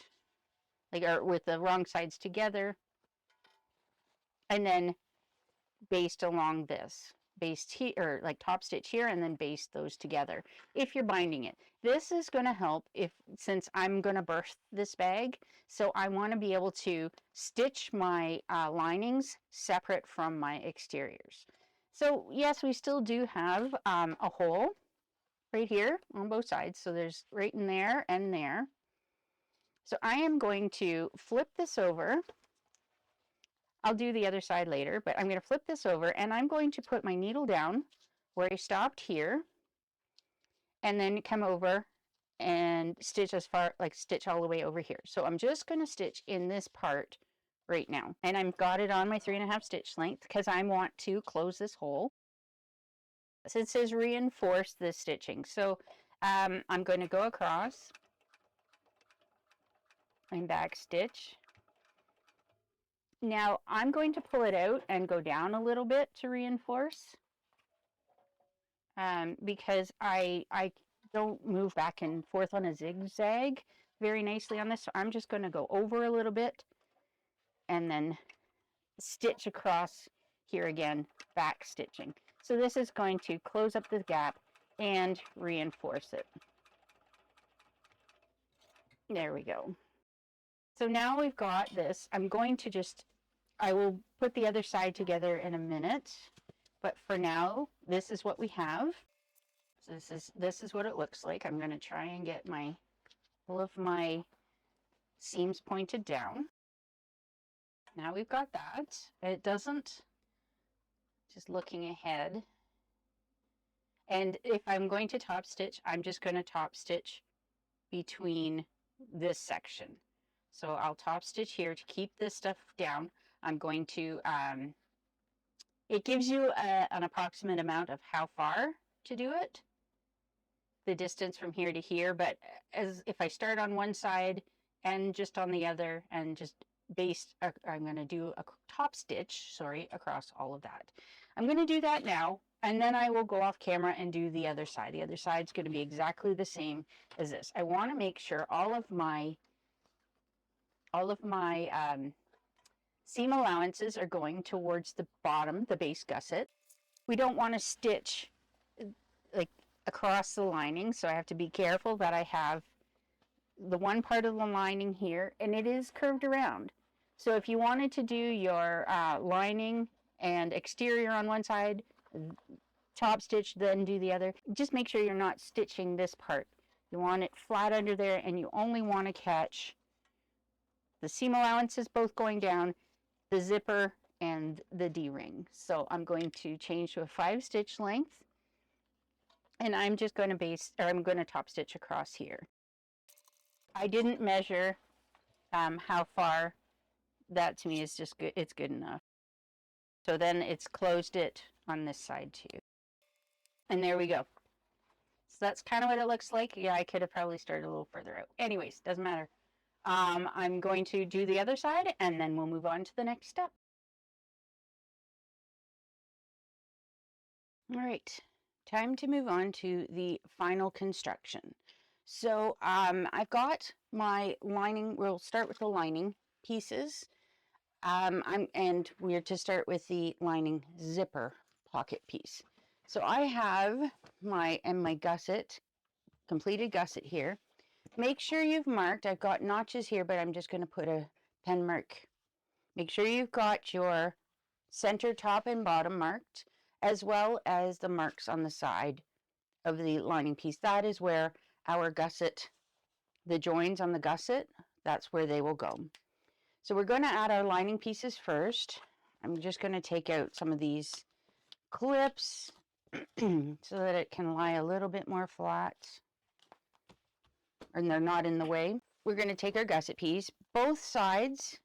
like, or with the wrong sides together, and then baste along this. Baste here, or like top stitch here, and then baste those together if you're binding it. This is going to help since I'm going to burst this bag, so I want to be able to stitch my linings separate from my exteriors. So yes, we still do have a hole right here on both sides, so there's right in there and there. So I am going to flip this over. I'll do the other side later, but I'm going to flip this over, and I'm going to put my needle down where I stopped here, and then come over and stitch stitch all the way over here. So I'm just going to stitch in this part right now, and I've got it on my 3.5 stitch length because I want to close this hole. So it says reinforce this stitching. So I'm going to go across and back stitch. Now I'm going to pull it out and go down a little bit to reinforce, because I don't move back and forth on a zigzag very nicely on this. So I'm just going to go over a little bit and then stitch across here again, back stitching. So this is going to close up the gap and reinforce it. There we go. So now we've got this. I will put the other side together in a minute, but for now, this is what we have. So this is what it looks like. I'm going to try and get all of my seams pointed down. Now we've got that. It doesn't, just looking ahead. And if I'm going to top stitch, I'm just going to top stitch between this section. So I'll top stitch here to keep this stuff down. I'm going to, it gives you an approximate amount of how far to do it, the distance from here to here, but if I start on one side and just on the other and just I'm going to do a top stitch, across all of that. I'm going to do that now, and then I will go off camera and do the other side. The other side's going to be exactly the same as this. I want to make sure all of my seam allowances are going towards the bottom, the base gusset. We don't want to stitch like across the lining, so I have to be careful that I have the one part of the lining here, and it is curved around. So if you wanted to do your lining and exterior on one side, top stitch, then do the other, just make sure you're not stitching this part. You want it flat under there, and you only want to catch the seam allowances both going down, the zipper, and the D-ring. So I'm going to change to a 5 stitch length, and I'm just going to I'm going to top stitch across here. I didn't measure how far. That to me is just good. It's good enough. So then it's closed it on this side too. And there we go. So that's kind of what it looks like. Yeah, I could have probably started a little further out. Anyways, doesn't matter. I'm going to do the other side, and then we'll move on to the next step. All right, time to move on to the final construction. So I've got my lining. We'll start with the lining pieces. And we're to start with the lining zipper pocket piece. So I have my gusset, completed gusset here. Make sure you've marked. I've got notches here, but I'm just going to put a pen mark. Make sure you've got your center, top, and bottom marked, as well as the marks on the side of the lining piece. That is where our gusset, the joins on the gusset, that's where they will go. So we're going to add our lining pieces first. I'm just going to take out some of these clips so that it can lie a little bit more flat and they're not in the way. We're going to take our gusset piece. Both sides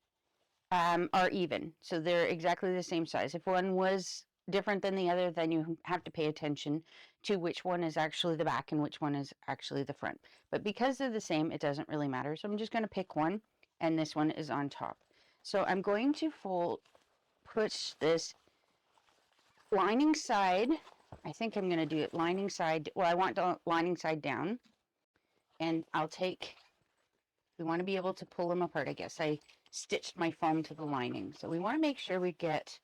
are even, so they're exactly the same size. If one was different than the other, then you have to pay attention to which one is actually the back and which one is actually the front. But because they're the same, it doesn't really matter. So I'm just going to pick one, and this one is on top. So I'm going to push this lining side. I think I'm going to do it lining side. Well, I want the lining side down, and we want to be able to pull them apart. I guess I stitched my foam to the lining. So we want to make sure we get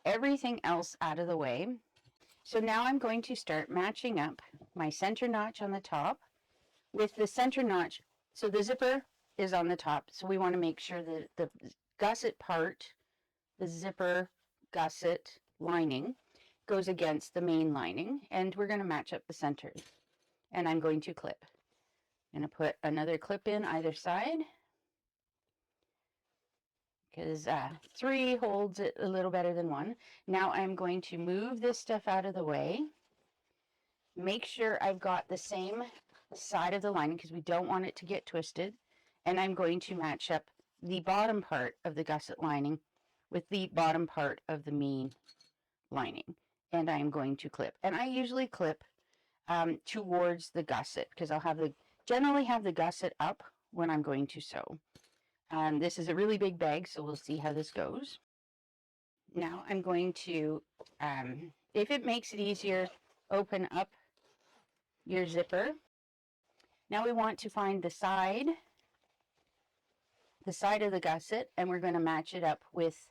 everything else out of the way. So now I'm going to start matching up my center notch on the top with the center notch. So the zipper is on the top. So we want to make sure that the gusset part, the zipper gusset lining, goes against the main lining. And we're going to match up the centers. And I'm going to clip. I'm going to put another clip in either side, because 3 holds it a little better than 1. Now I'm going to move this stuff out of the way. Make sure I've got the same side of the lining because we don't want it to get twisted. And I'm going to match up the bottom part of the gusset lining with the bottom part of the main lining. And I'm going to clip. And I usually clip towards the gusset because I'll generally have the gusset up when I'm going to sew. This is a really big bag, so we'll see how this goes. Now I'm going to, if it makes it easier, open up your zipper. Now we want to find the side of the gusset, and we're going to match it up with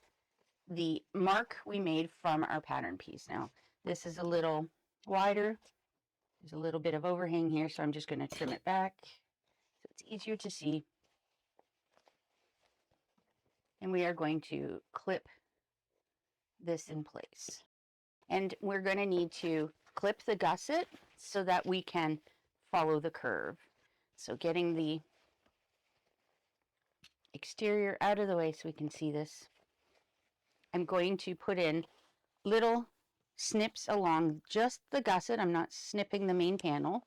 the mark we made from our pattern piece. Now this is a little wider. There's a little bit of overhang here, so I'm just going to trim it back so it's easier to see. And we are going to clip this in place. And we're going to need to clip the gusset so that we can follow the curve. So getting the exterior out of the way so we can see this. I'm going to put in little snips along just the gusset. I'm not snipping the main panel.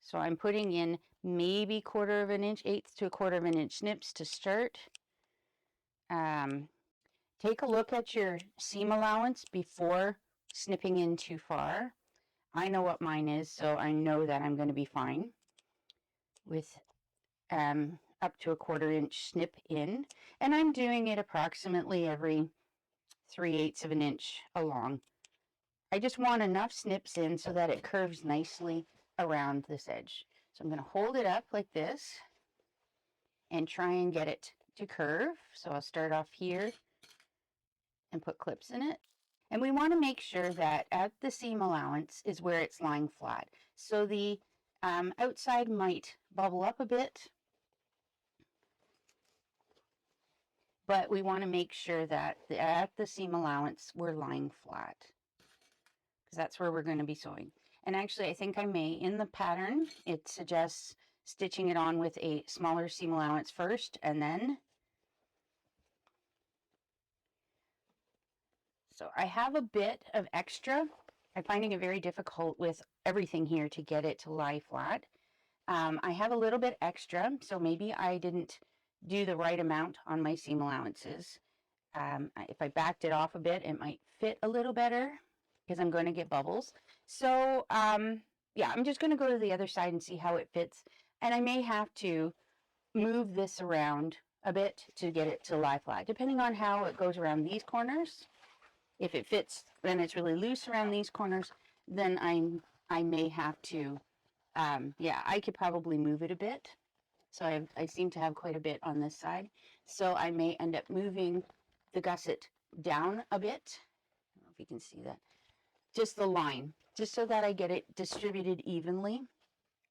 So I'm putting in maybe 1/4 of an inch, 1/8 to 1/4 of an inch snips to start. Take a look at your seam allowance before snipping in too far. I know what mine is, so I know that I'm going to be fine with up to a 1/4 inch snip in. And I'm doing it approximately every 3/8 of an inch along. I just want enough snips in so that it curves nicely around this edge. So I'm going to hold it up like this and try and get it to curve. So I'll start off here and put clips in it. And we want to make sure that at the seam allowance is where it's lying flat. So the outside might bubble up a bit. but we want to make sure that at the seam allowance, we're lying flat, because that's where we're going to be sewing. And actually, I think I may, in the pattern, it suggests stitching it on with a smaller seam allowance first, and then. So I have a bit of extra. I'm finding it very difficult with everything here to get it to lie flat. I have a little bit extra, so maybe I didn't do the right amount on my seam allowances. If I backed it off a bit, it might fit a little better because I'm going to get bubbles. So yeah, I'm just going to go to the other side and see how it fits. And I may have to move this around a bit to get it to lie flat, depending on how it goes around these corners. If it fits, then it's really loose around these corners, then I may have to, yeah, I could probably move it a bit. So I seem to have quite a bit on this side. So I may end up moving the gusset down a bit. I don't know if you can see that. Just the line, just so that I get it distributed evenly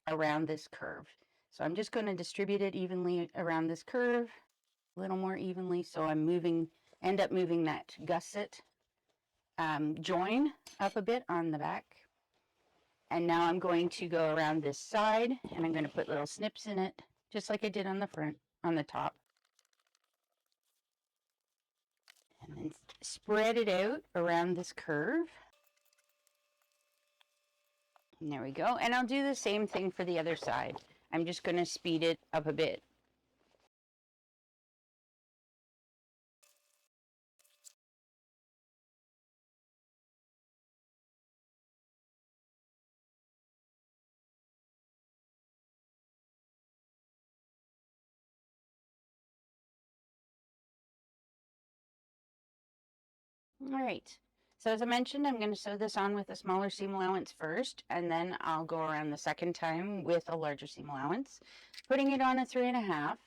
around this curve. So I'm just going to distribute it evenly around this curve, a little more evenly. So I'm end up moving that gusset join up a bit on the back. And now I'm going to go around this side, and I'm going to put little snips in it, just like I did on the front, on the top. And then spread it out around this curve. And there we go. And I'll do the same thing for the other side. I'm just going to speed it up a bit. All right. So as I mentioned, I'm going to sew this on with a smaller seam allowance first, and then I'll go around the second time with a larger seam allowance, putting it on a 3.5.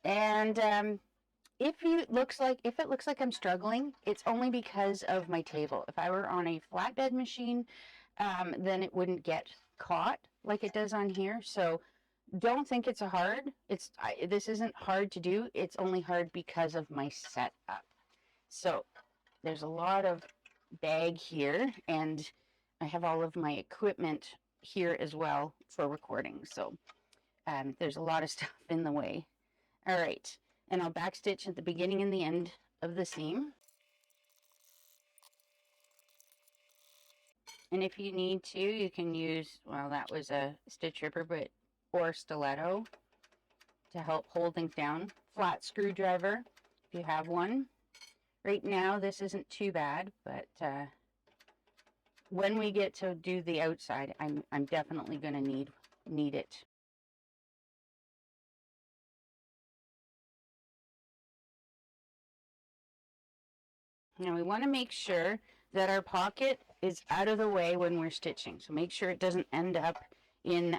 And if it looks like I'm struggling, it's only because of my table. If I were on a flatbed machine, then it wouldn't get caught like it does on here. So don't think it's this isn't hard to do. It's only hard because of my setup. So there's a lot of bag here, and I have all of my equipment here as well for recording. So there's a lot of stuff in the way. All right, and I'll backstitch at the beginning and the end of the seam. And if you need to, you can use, well, that was a stitch ripper, or stiletto to help hold things down. Flat screwdriver, if you have one. Right now, this isn't too bad, but when we get to do the outside, I'm definitely going to need it. Now we want to make sure that our pocket is out of the way when we're stitching. So make sure it doesn't end up in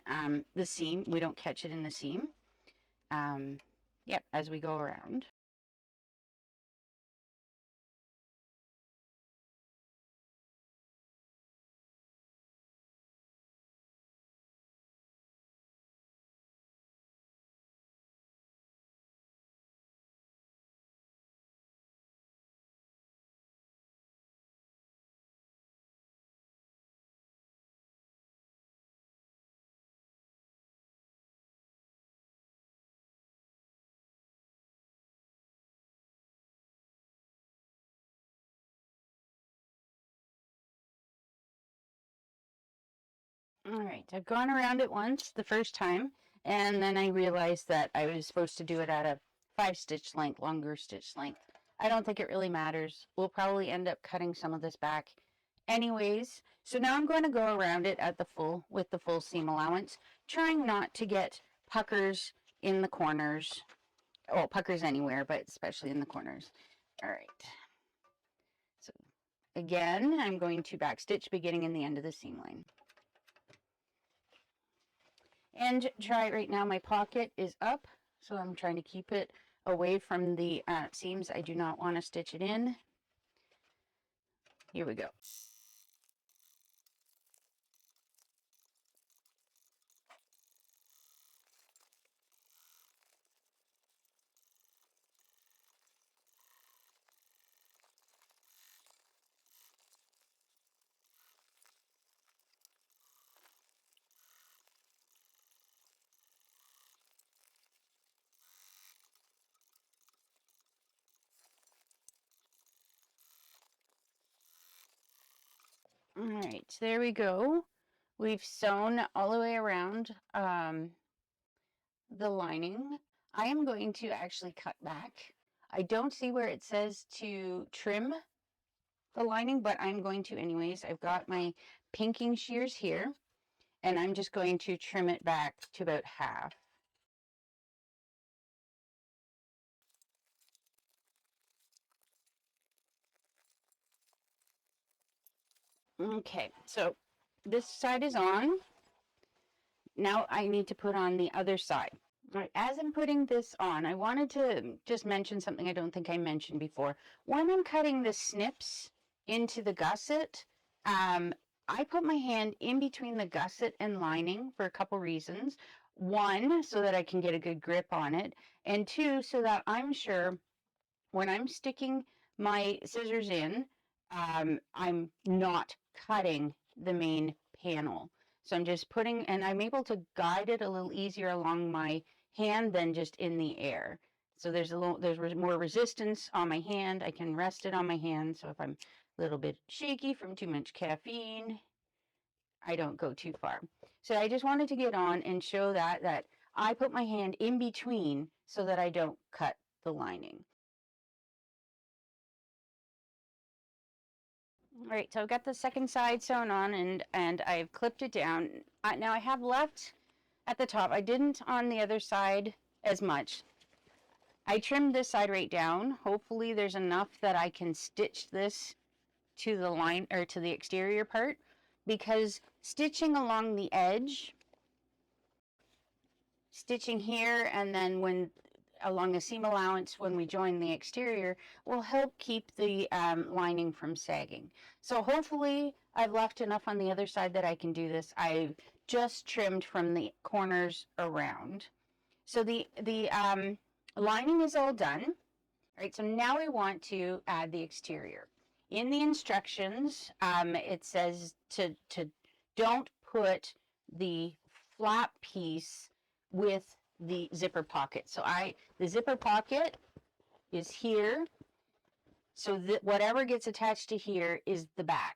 the seam. We don't catch it in the seam. Yep, as we go around. All right, I've gone around it once the first time, and then I realized that I was supposed to do it at a 5-stitch length, longer stitch length. I don't think it really matters. We'll probably end up cutting some of this back anyways. So now I'm going to go around it at with the full seam allowance, trying not to get puckers in the corners. Well, puckers anywhere, but especially in the corners. All right. So again, I'm going to backstitch beginning and the end of the seam line. And try right now, my pocket is up, so I'm trying to keep it away from the seams. I do not want to stitch it in. Here we go. All right, so there we go. We've sewn all the way around the lining. I am going to actually cut back. I don't see where it says to trim the lining, but I'm going to anyways. I've got my pinking shears here, and I'm just going to trim it back to about half. Okay, so this side is on. Now I need to put on the other side. All right, as I'm putting this on, I wanted to just mention something I don't think I mentioned before. When I'm cutting the snips into the gusset, I put my hand in between the gusset and lining for a couple reasons. One, so that I can get a good grip on it, and two, so that I'm sure when I'm sticking my scissors in, I'm not cutting the main panel. So I'm just putting, and I'm able to guide it a little easier along my hand than just in the air. So there's more resistance on my hand. I can rest it on my hand. So if I'm a little bit shaky from too much caffeine, I don't go too far. So I just wanted to get on and show that I put my hand in between so that I don't cut the lining. All right, so I've got the second side sewn on and I've clipped it down. Now I have left at the top. I didn't on the other side as much. I trimmed this side right down. Hopefully there's enough that I can stitch this to the line or to the exterior part, because stitching along the edge, stitching here and then when along the seam allowance when we join the exterior will help keep the lining from sagging. So hopefully I've left enough on the other side that I can do this. I've just trimmed from the corners around. So the lining is all done. All right, so now we want to add the exterior. In the instructions, it says to don't put the flap piece with the zipper pocket. So the zipper pocket is here. So that whatever gets attached to here is the back,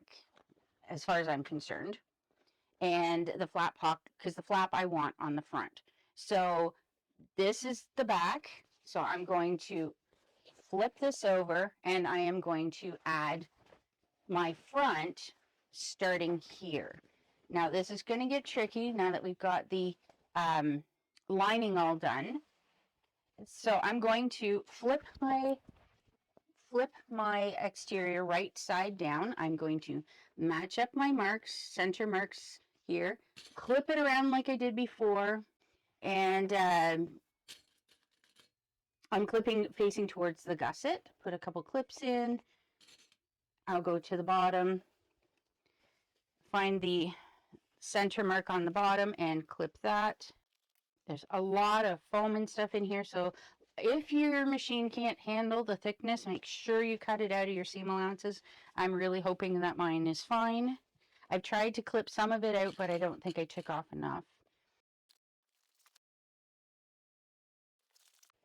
as far as I'm concerned. And the flap pocket, because the flap I want on the front. So this is the back. So I'm going to flip this over and I am going to add my front starting here. Now this is going to get tricky now that we've got the lining all done. So I'm going to flip my exterior right side down. I'm going to match up my marks, center marks here, clip it around like I did before, and I'm clipping facing towards the gusset. Put a couple clips in. I'll go to the bottom, find the center mark on the bottom and clip that. There's a lot of foam and stuff in here, so if your machine can't handle the thickness, make sure you cut it out of your seam allowances. I'm really hoping that mine is fine. I've tried to clip some of it out, but I don't think I took off enough.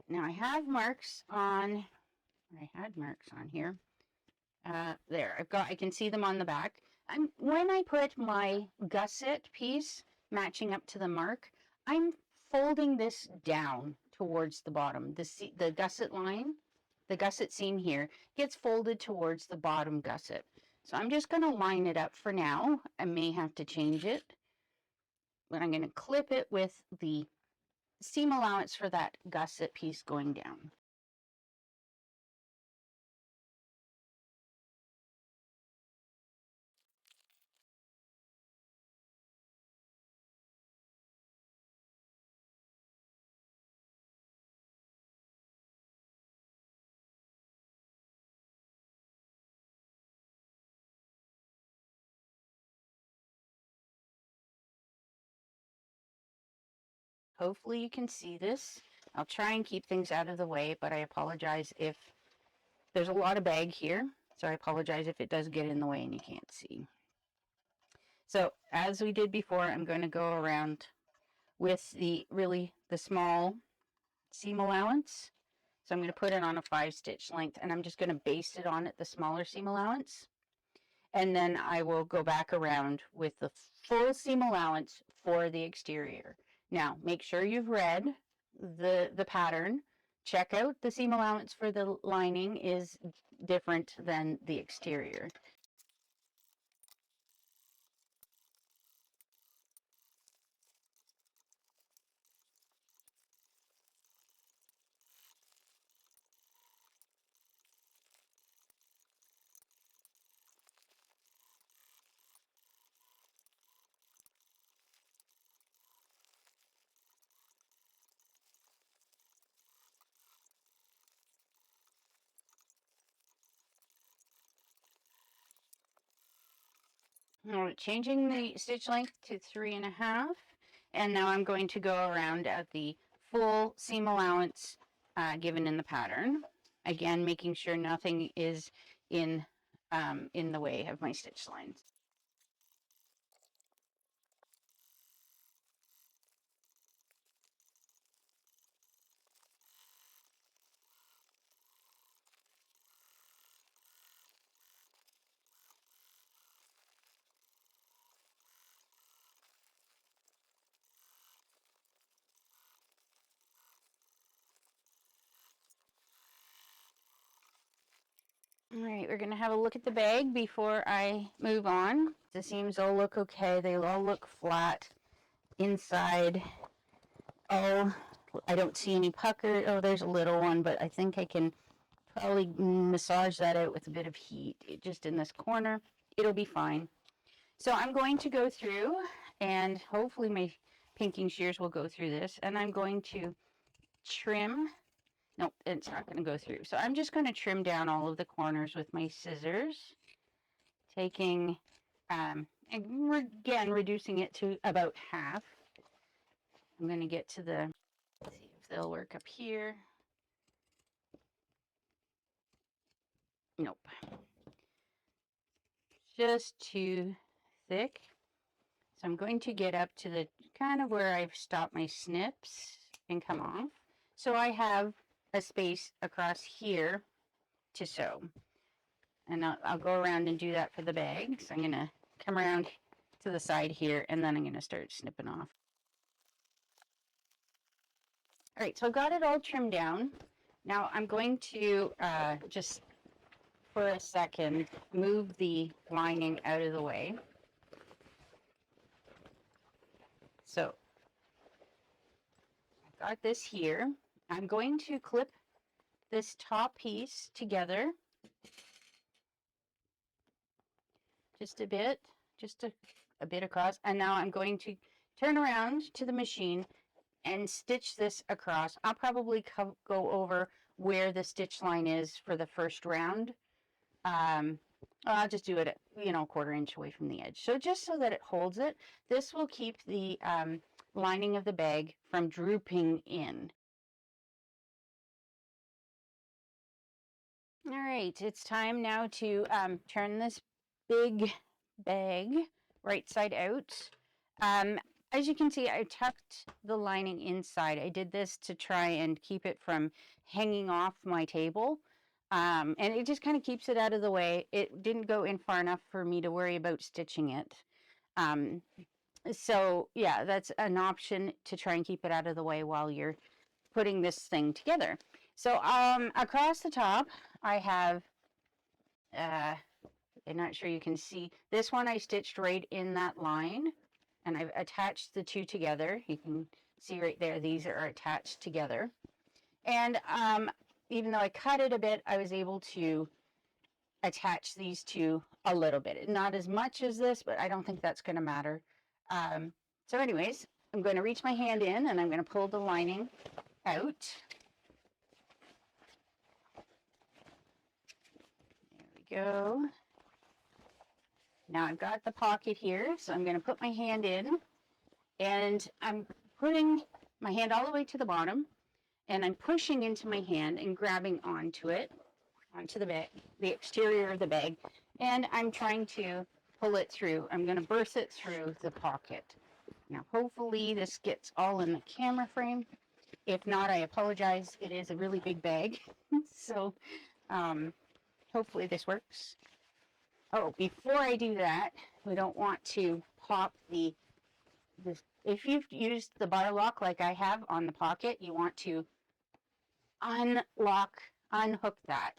Now I have marks on, I had marks on here. There, I can see them on the back. When I put my gusset piece matching up to the mark, I'm folding this down towards the bottom. The gusset line, the gusset seam here, gets folded towards the bottom gusset. So I'm just going to line it up for now. I may have to change it, but I'm going to clip it with the seam allowance for that gusset piece going down. Hopefully you can see this. I'll try and keep things out of the way, but I apologize if there's a lot of bag here. So I apologize if it does get in the way and you can't see. So as we did before, I'm going to go around with the small seam allowance. So I'm going to put it on a 5-stitch length and I'm just going to baste it on at the smaller seam allowance. and then I will go back around with the full seam allowance for the exterior. Now, make sure you've read the pattern. Check out the seam allowance for the lining is different than the exterior. All right, changing the stitch length to 3.5, and now I'm going to go around at the full seam allowance given in the pattern. Again, making sure nothing is in the way of my stitch lines. All right, we're going to have a look at the bag before I move on. The seams all look okay. They all look flat inside. Oh, I don't see any pucker. Oh, there's a little one, but I think I can probably massage that out with a bit of heat. Just in this corner, it'll be fine. So I'm going to go through, and hopefully my pinking shears will go through this, and I'm going to trim. Nope, it's not going to go through. So I'm just going to trim down all of the corners with my scissors, taking, and again, reducing it to about half. I'm going to get to the, let's see if they'll work up here. Nope. Just too thick. So I'm going to get up to the kind of where I've stopped my snips and come off. So I have a space across here to sew. And I'll go around and do that for the bag. So I'm going to come around to the side here, and then I'm going to start snipping off. All right, so I've got it all trimmed down. Now I'm going to just for a second move the lining out of the way. So I've got this here. I'm going to clip this top piece together just a bit, just a bit across, and now I'm going to turn around to the machine and stitch this across. I'll probably go over where the stitch line is for the first round. I'll just do it, you know, 1/4 inch away from the edge. So just so that it holds it, this will keep the lining of the bag from drooping in. All right, it's time now to turn this big bag right side out. As you can see, I tucked the lining inside. I did this to try and keep it from hanging off my table. And it just kind of keeps it out of the way. It didn't go in far enough for me to worry about stitching it. So yeah, that's an option to try and keep it out of the way while you're putting this thing together. So across the top, I have, I'm not sure you can see, this one I stitched right in that line, and I've attached the two together. You can see right there, these are attached together. And even though I cut it a bit, I was able to attach these two a little bit. Not as much as this, but I don't think that's going to matter. So anyways, I'm going to reach my hand in, and I'm going to pull the lining out. There we go. Now I've got the pocket here, so I'm going to put my hand in, and I'm putting my hand all the way to the bottom, and I'm pushing into my hand and grabbing onto it, onto the bag, the exterior of the bag, and I'm trying to pull it through. I'm going to burst it through the pocket. Now hopefully this gets all in the camera frame. If not, I apologize. It is a really big bag, so hopefully this works. Oh, before I do that, we don't want to pop this. If you've used the bar lock like I have on the pocket, you want to unhook that.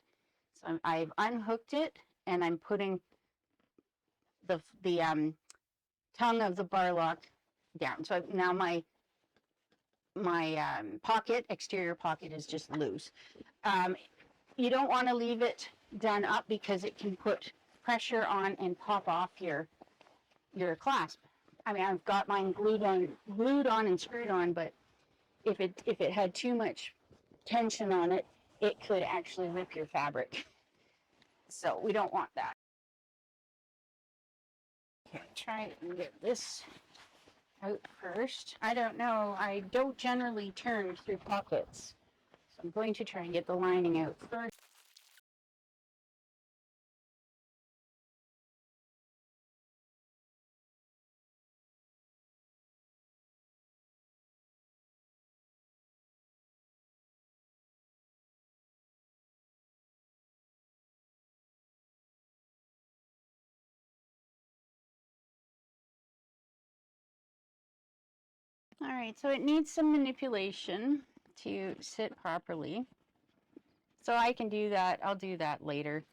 So I've unhooked it, and I'm putting the tongue of the bar lock down. So now my pocket, exterior pocket, is just loose. You don't want to leave it done up because it can put pressure on and pop off your clasp. I mean, I've got mine glued on and screwed on, but if it had too much tension on it, it could actually rip your fabric. So we don't want that. Okay, try and get this out first. I don't know. I don't generally turn through pockets. So I'm going to try and get the lining out first. All right, so it needs some manipulation to sit properly. So I can do that. I'll do that later.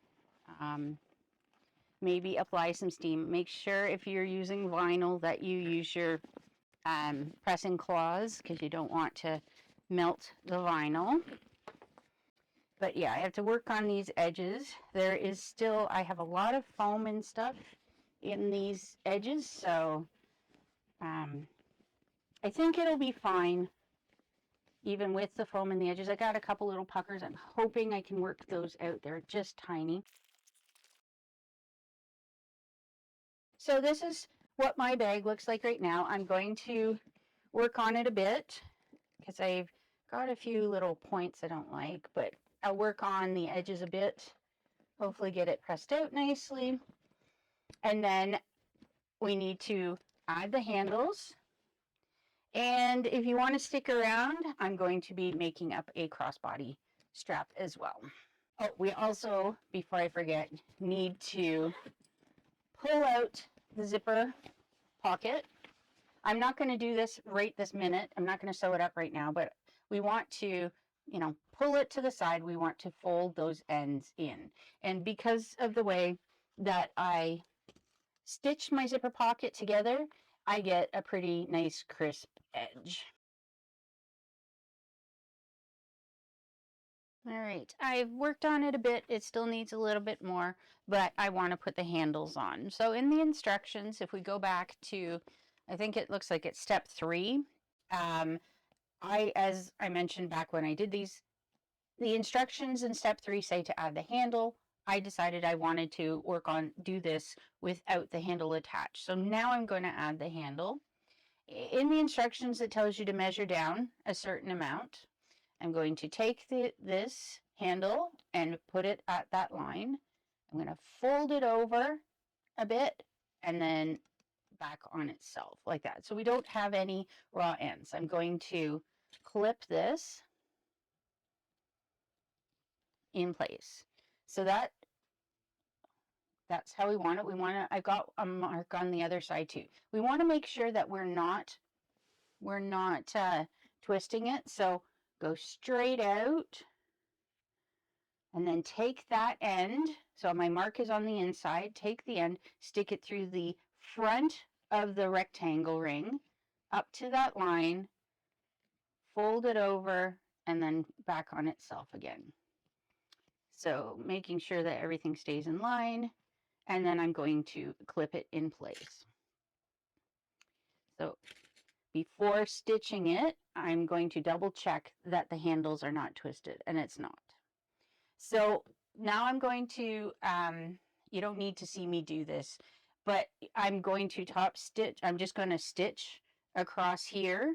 Maybe apply some steam. Make sure if you're using vinyl that you use your pressing claws, because you don't want to melt the vinyl. But yeah, I have to work on these edges. There is still, I have a lot of foam and stuff in these edges, so I think it'll be fine even with the foam in the edges. I got a couple little puckers. I'm hoping I can work those out. They're just tiny. So this is what my bag looks like right now. I'm going to work on it a bit because I've got a few little points I don't like, but I'll work on the edges a bit, hopefully get it pressed out nicely. And then we need to add the handles. And if you want to stick around, I'm going to be making up a crossbody strap as well. Oh, we also, before I forget, need to pull out the zipper pocket. I'm not going to do this right this minute. I'm not going to sew it up right now, but we want to, you know, pull it to the side. We want to fold those ends in. And because of the way that I stitched my zipper pocket together, I get a pretty nice crisp edge. All right, I've worked on it a bit. It still needs a little bit more, but I want to put the handles on. So in the instructions, if we go back to, I think it looks like it's step 3. As I mentioned back when I did these, the instructions in step 3 say to add the handle. I decided I wanted to do this without the handle attached. So now I'm going to add the handle. In the instructions, it tells you to measure down a certain amount. I'm going to take this handle and put it at that line. I'm going to fold it over a bit and then back on itself like that. So we don't have any raw ends. I'm going to clip this in place. So that's how we want it. We want to, I've got a mark on the other side too. We want to make sure that we're not twisting it. So go straight out and then take that end. So my mark is on the inside. Take the end, stick it through the front of the rectangle ring up to that line, fold it over, and then back on itself again. So making sure that everything stays in line, and then I'm going to clip it in place. So before stitching it, I'm going to double check that the handles are not twisted, and it's not. So now I'm going to, you don't need to see me do this, but I'm going to top stitch. I'm just going to stitch across here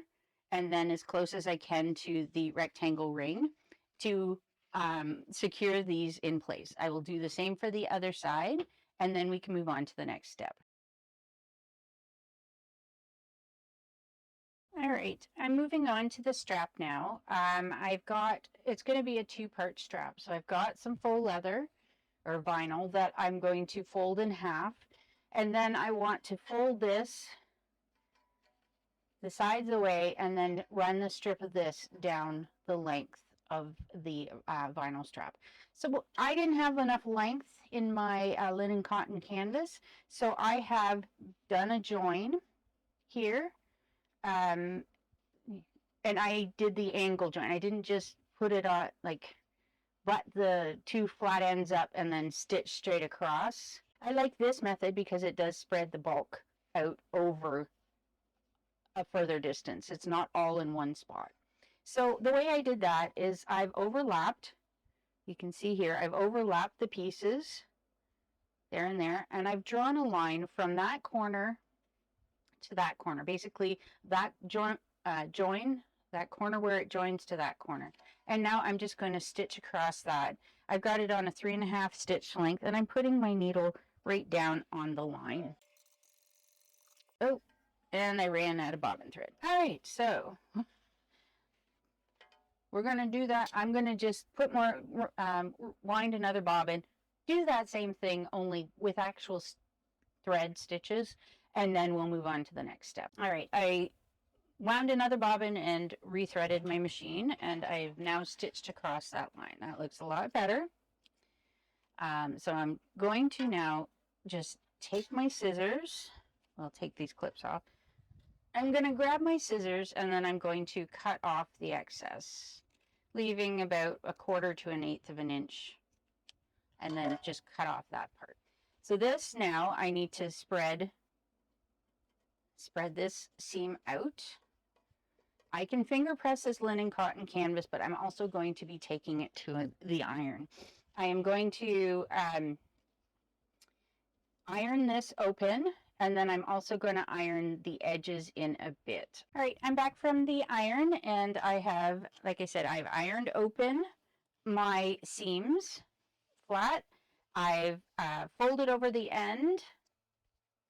and then as close as I can to the rectangle ring to secure these in place. I will do the same for the other side, and then we can move on to the next step. All right, I'm moving on to the strap now. It's going to be a 2-part strap. So I've got some faux leather, or vinyl that I'm going to fold in half. And then I want to fold this the sides away and then run the strip of this down the length of the vinyl strap. So I didn't have enough length in my linen cotton canvas, so I have done a join here, and I did the angle join. I didn't just put it on, like, butt the two flat ends up and then stitch straight across. I like this method because it does spread the bulk out over a further distance. It's not all in one spot. So the way I did that is I've overlapped, you can see here, I've overlapped the pieces there and there, and I've drawn a line from that corner to that corner. Basically, that join, that corner where it joins to that corner. And now I'm just going to stitch across that. I've got it on a 3.5 stitch length, and I'm putting my needle right down on the line. Oh, and I ran out of bobbin thread. All right, so we're going to do that. I'm going to just put more, wind another bobbin, do that same thing, only with actual thread stitches, and then we'll move on to the next step. All right, I wound another bobbin and rethreaded my machine, and I've now stitched across that line. That looks a lot better. So I'm going to now just take my scissors. I'll take these clips off. I'm going to grab my scissors, and then I'm going to cut off the excess, leaving about 1/4 to 1/8 of an inch, and then just cut off that part. So this now I need to spread this seam out. I can finger press this linen cotton canvas, but I'm also going to be taking it to the iron. I am going to iron this open, and then I'm also going to iron the edges in a bit. All right, I'm back from the iron, and I have, like I said, I've ironed open my seams flat. I've folded over the end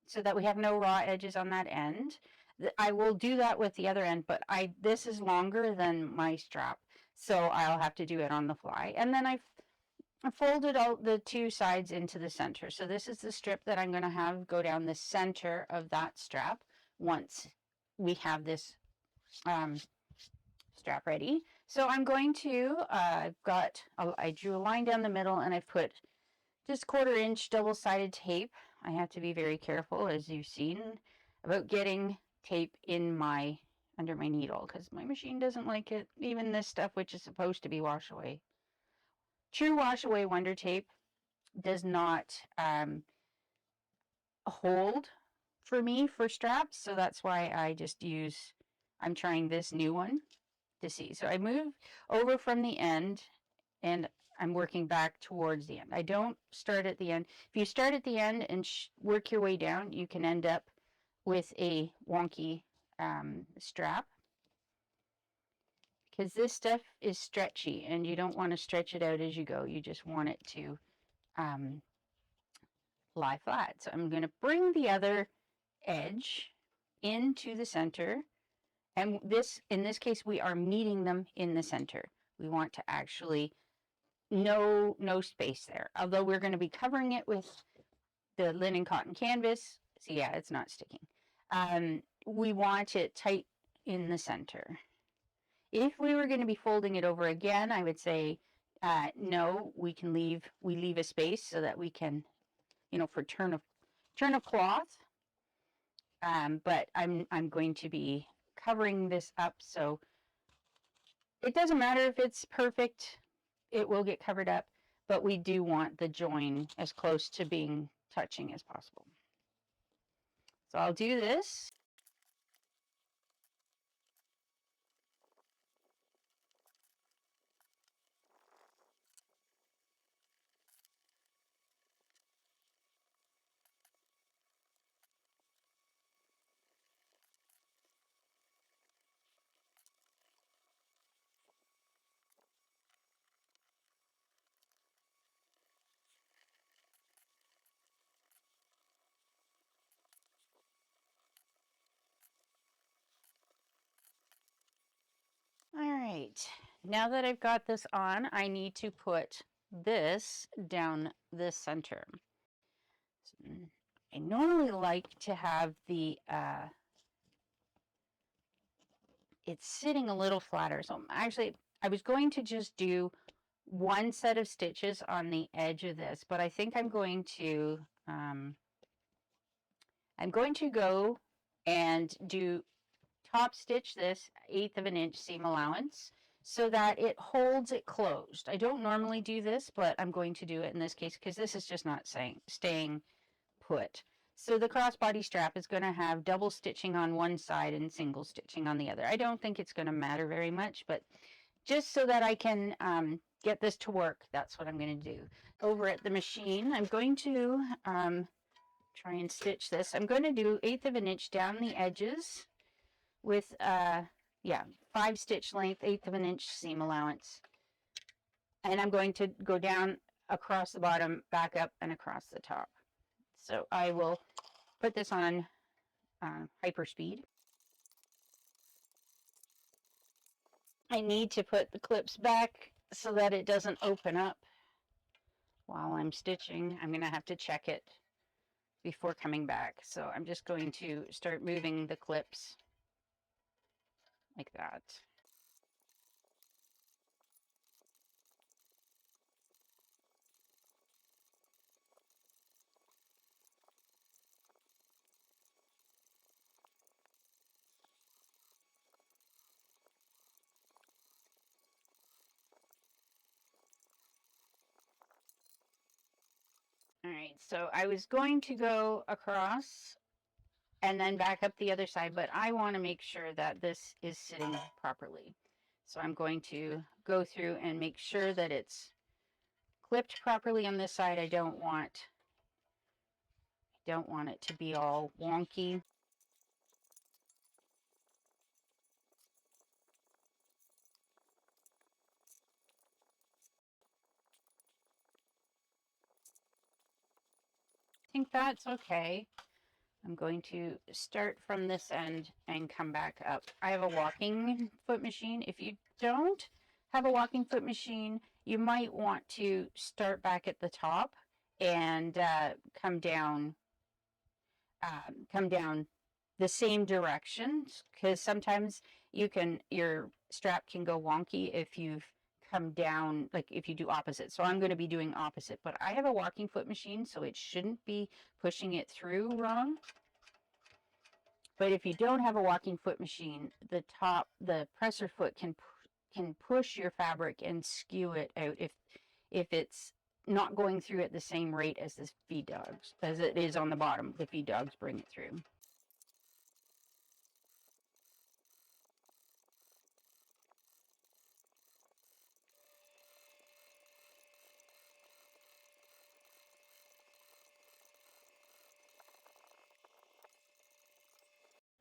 so that we have no raw edges on that end. I will do that with the other end, but this is longer than my strap, so I'll have to do it on the fly. And then I've folded all the two sides into the center. So this is the strip that I'm going to have go down the center of that strap once we have this strap ready. So I'm going to, I drew a line down the middle, and I've put just 1/4 inch double-sided tape. I have to be very careful, as you've seen, about getting tape in under my needle, because my machine doesn't like it. Even this stuff, which is supposed to be wash away. True wash away Wonder Tape does not hold for me for straps, so that's why I just I'm trying this new one to see. So I move over from the end, and I'm working back towards the end. I don't start at the end. If you start at the end and work your way down, you can end up with a wonky strap, because this stuff is stretchy, and you don't want to stretch it out as you go. You just want it to lie flat. So I'm going to bring the other edge into the center, and in this case, we are meeting them in the center. We want to actually no space there, although we're going to be covering it with the linen cotton canvas. So yeah, it's not sticking. We want it tight in the center. If we were going to be folding it over again, I would say no, we leave a space so that we can, for turn of cloth. But I'm going to be covering this up, so it doesn't matter if it's perfect. It will get covered up, but we do want the join as close to being touching as possible. So I'll do this. All right, now that I've got this on, I need to put this down this center. I normally like to have the it's sitting a little flatter. So actually, I was going to just do one set of stitches on the edge of this, but I think I'm going to go and do top stitch this 1/8 of an inch seam allowance so that it holds it closed. I don't normally do this, but I'm going to do it in this case because this is just not staying put. So the crossbody strap is going to have double stitching on one side and single stitching on the other. I don't think it's going to matter very much, but just so that I can get this to work, that's what I'm going to do. Over at the machine, I'm going to try and stitch this. I'm going to do 1/8 of an inch down the edges with, 5 stitch length, 1/8 of an inch seam allowance. And I'm going to go down across the bottom, back up, and across the top. So I will put this on hyper speed. I need to put the clips back so that it doesn't open up while I'm stitching. I'm going to have to check it before coming back. So I'm just going to start moving the clips like that. All right, so I was going to go across and then back up the other side, but I want to make sure that this is sitting properly. So I'm going to go through and make sure that it's clipped properly on this side. I don't want it to be all wonky. I think that's okay. I'm going to start from this end and come back up. I have a walking foot machine. If you don't have a walking foot machine, you might want to start back at the top and come down the same direction, because sometimes your strap can go wonky if you've come down, like if you do opposite. So I'm going to be doing opposite, but I have a walking foot machine, so it shouldn't be pushing it through wrong. But if you don't have a walking foot machine, the presser foot can push your fabric and skew it out if it's not going through at the same rate as the feed dogs, as it is on the bottom. The feed dogs bring it through.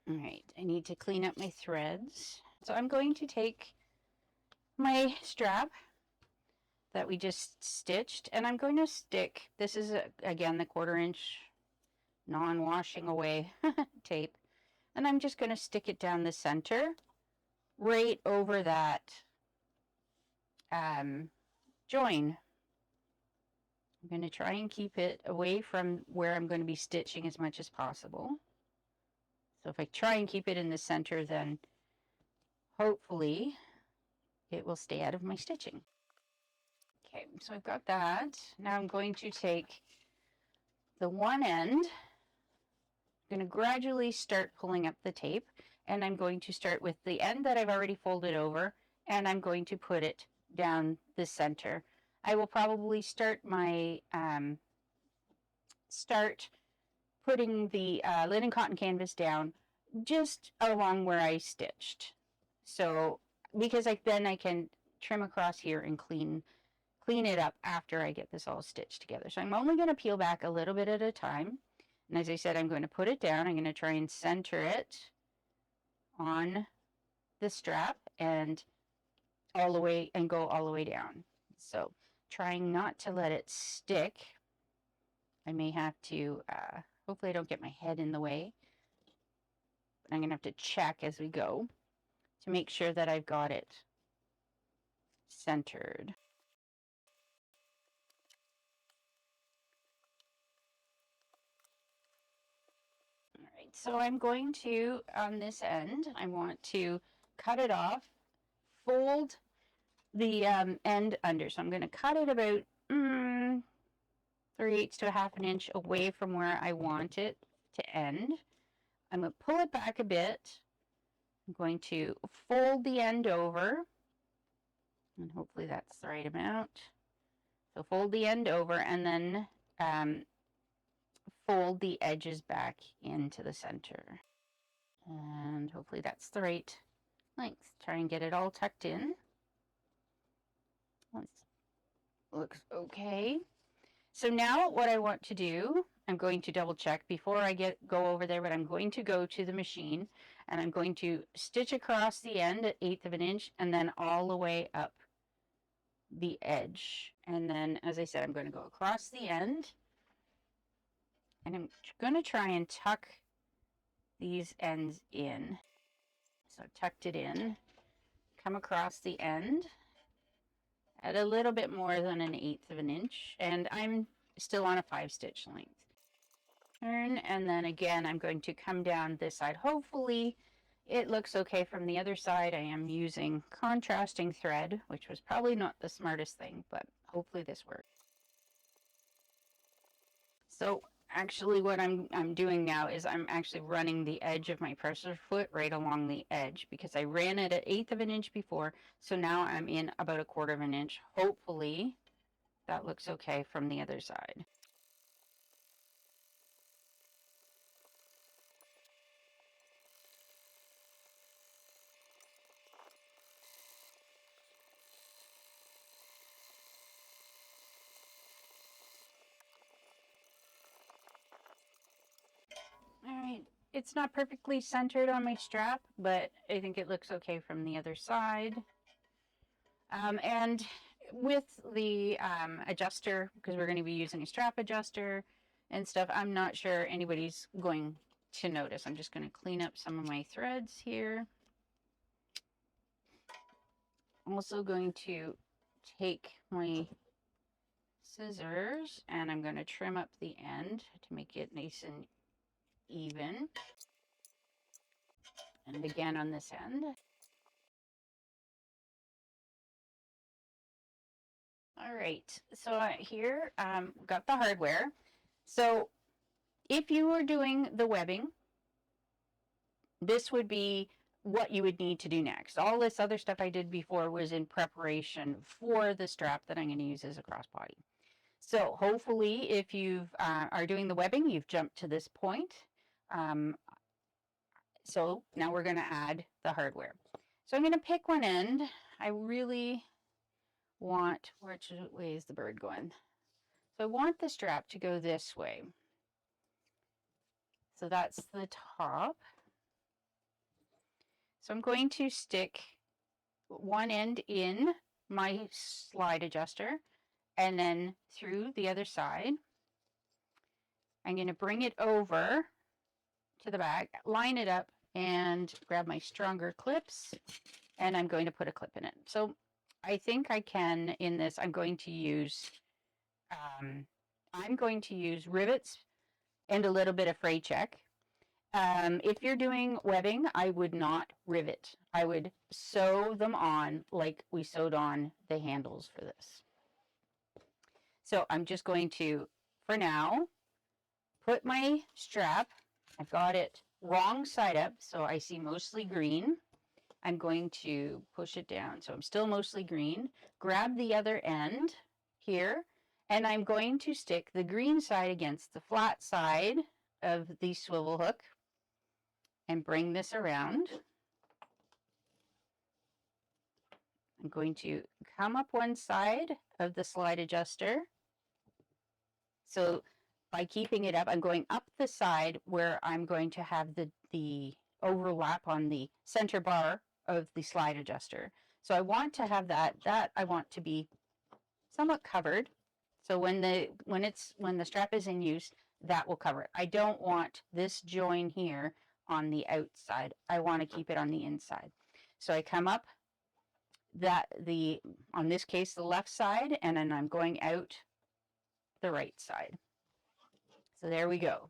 All right, I need to clean up my threads. So I'm going to take my strap that we just stitched, and I'm going to stick, this is again the 1/4 inch non-washing away tape, and I'm just going to stick it down the center right over that join. I'm going to try and keep it away from where I'm going to be stitching as much as possible. So if I try and keep it in the center, then hopefully it will stay out of my stitching. Okay, so I've got that. Now I'm going to take the one end, I'm going to gradually start pulling up the tape, and I'm going to start with the end that I've already folded over, and I'm going to put it down the center. I will probably start putting the linen cotton canvas down just along where I stitched. So because then I can trim across here and clean it up after I get this all stitched together. So I'm only going to peel back a little bit at a time. And as I said, I'm going to put it down. I'm going to try and center it on the strap and go all the way down. So trying not to let it stick. I may have to, hopefully I don't get my head in the way. But I'm going to have to check as we go to make sure that I've got it centered. so I'm going to, on this end, I want to cut it off, fold the end under. So I'm going to cut it about 3/8 to 1/2 an inch away from where I want it to end. I'm going to pull it back a bit. I'm going to fold the end over, and hopefully that's the right amount. So fold the end over, and then fold the edges back into the center. And hopefully that's the right length. Try and get it all tucked in. Looks okay. So now what I want to do, I'm going to double check before I go over there, but I'm going to go to the machine and I'm going to stitch across the end at 1/8 of an inch and then all the way up the edge. And then, as I said, I'm going to go across the end and I'm going to try and tuck these ends in. So tucked it in, come across the end at a little bit more than 1/8 of an inch, and I'm still on a 5-stitch length. Turn, and then again I'm going to come down this side. Hopefully it looks okay from the other side. I am using contrasting thread, which was probably not the smartest thing, but hopefully this works. So actually what I'm doing now is I'm actually running the edge of my presser foot right along the edge, because I ran it at 1/8 of an inch before, so now I'm in about 1/4 of an inch. Hopefully that looks okay from the other side. All right, it's not perfectly centered on my strap, but I think it looks okay from the other side. And with the adjuster, because we're going to be using a strap adjuster and stuff, I'm not sure anybody's going to notice. I'm just going to clean up some of my threads here. I'm also going to take my scissors and I'm going to trim up the end to make it nice and even. And again on this end. All right, so here got the hardware. So if you were doing the webbing, this would be what you would need to do next. All this other stuff I did before was in preparation for the strap that I'm going to use as a crossbody. So hopefully if you are doing the webbing, you've jumped to this point. So now we're going to add the hardware. So I'm going to pick one end. I really want, which way is the bird going? So I want the strap to go this way. So that's the top. So I'm going to stick one end in my slide adjuster and then through the other side. I'm going to bring it over to the back, line it up, and grab my stronger clips, and I'm going to put a clip in it. So I think I can, in this, I'm going to use rivets and a little bit of fray check. If you're doing webbing, I would not rivet. I would sew them on like we sewed on the handles for this. So I'm just going to, for now, put my strap, I've got it wrong side up, so I see mostly green. I'm going to push it down, so I'm still mostly green. Grab the other end here, and I'm going to stick the green side against the flat side of the swivel hook and bring this around. I'm going to come up one side of the slide adjuster. So by keeping it up, I'm going up the side where I'm going to have the overlap on the center bar of the slide adjuster. So I want to have that I want to be somewhat covered. So when the strap is in use, that will cover it. I don't want this join here on the outside. I want to keep it on the inside. So I come up on this case, the left side, and then I'm going out the right side. So there we go.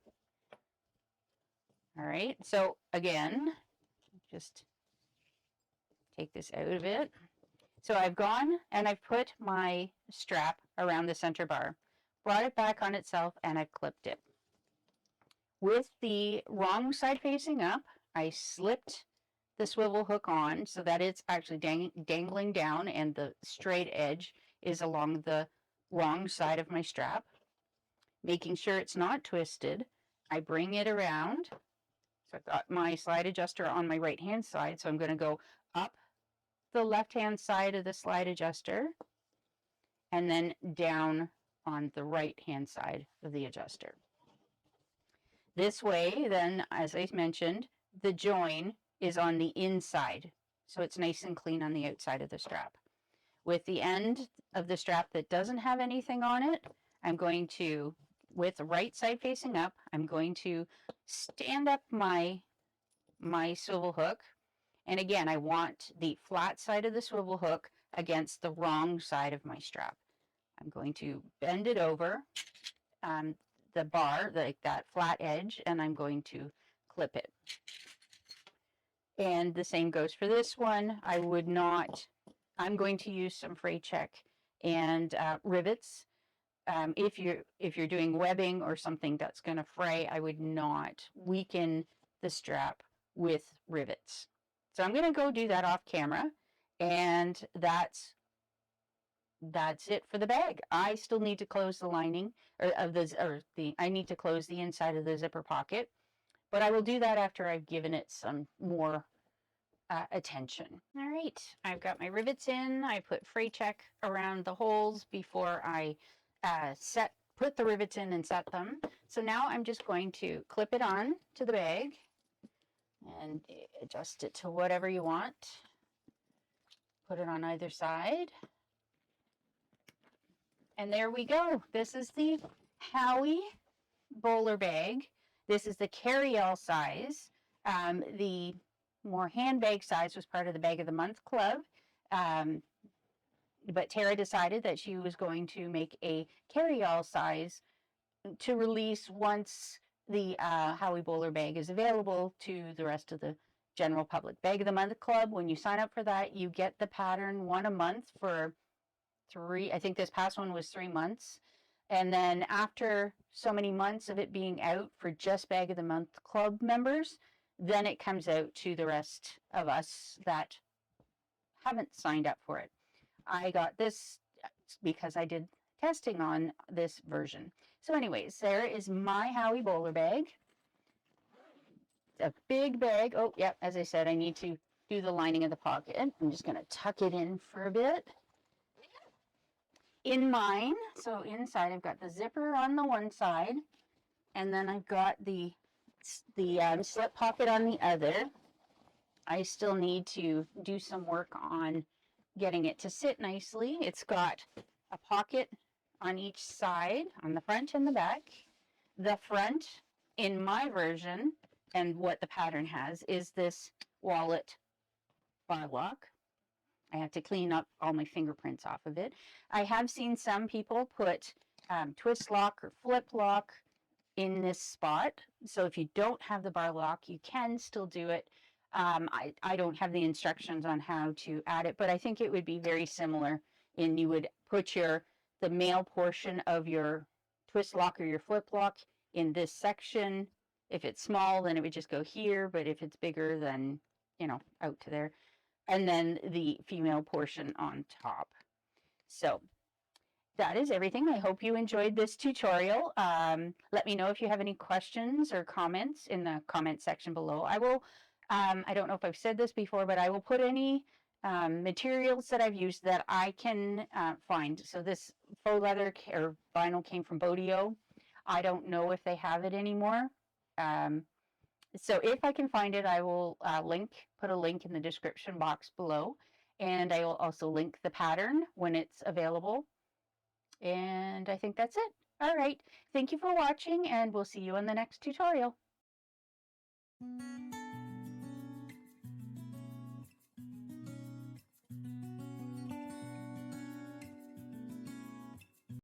All right, so again, just take this out of it. So I've gone and I've put my strap around the center bar, brought it back on itself, and I've clipped it. With the wrong side facing up, I slipped the swivel hook on so that it's actually dangling down and the straight edge is along the wrong side of my strap. Making sure it's not twisted, I bring it around. So I've got my slide adjuster on my right hand side, so I'm going to go up the left hand side of the slide adjuster and then down on the right hand side of the adjuster. This way, then, as I mentioned, the join is on the inside, so it's nice and clean on the outside of the strap. With the end of the strap that doesn't have anything on it, I'm going to, with the right side facing up, I'm going to stand up my swivel hook. And again, I want the flat side of the swivel hook against the wrong side of my strap. I'm going to bend it over the bar, like that flat edge, and I'm going to clip it. And the same goes for this one. I'm going to use some fray check and rivets. If you're doing webbing or something that's going to fray, I would not weaken the strap with rivets. So I'm going to go do that off camera, and that's it for the bag. I still need to close the lining I need to close the inside of the zipper pocket, but I will do that after I've given it some more attention. All right, I've got my rivets in. I put fray check around the holes before I put the rivets in and set them. So now I'm just going to clip it on to the bag and adjust it to whatever you want. Put it on either side. And there we go. This is the Howie Bowler Bag. This is the carry-all size. The more handbag size was part of the Bag of the Month Club. But Tara decided that she was going to make a carry-all size to release once the Howie Bowler Bag is available to the rest of the general public. Bag of the Month Club, when you sign up for that, you get the pattern one a month for I think this past one was 3 months. And then after so many months of it being out for just Bag of the Month Club members, then it comes out to the rest of us that haven't signed up for it. I got this because I did testing on this version. So anyways, there is my Howie Bowler Bag. A big bag. Oh, yeah, as I said, I need to do the lining of the pocket. I'm just going to tuck it in for a bit. In mine, so inside I've got the zipper on the one side, and then I've got the slip pocket on the other. I still need to do some work on getting it to sit nicely. It's got a pocket on each side, on the front and the back. The front, in my version, and what the pattern has, is this wallet bar lock. I have to clean up all my fingerprints off of it. I have seen some people put twist lock or flip lock in this spot. So if you don't have the bar lock, you can still do it. I don't have the instructions on how to add it, but I think it would be very similar. And you would put the male portion of your twist lock or your flip lock in this section. If it's small, then it would just go here. But if it's bigger, then, out to there. And then the female portion on top. So that is everything. I hope you enjoyed this tutorial. Let me know if you have any questions or comments in the comment section below. I will, I don't know if I've said this before, but I will put any materials that I've used that I can find. So this faux leather or vinyl came from Bodio. I don't know if they have it anymore. So if I can find it, I will put a link in the description box below. And I will also link the pattern when it's available. And I think that's it. All right. Thank you for watching, and we'll see you in the next tutorial.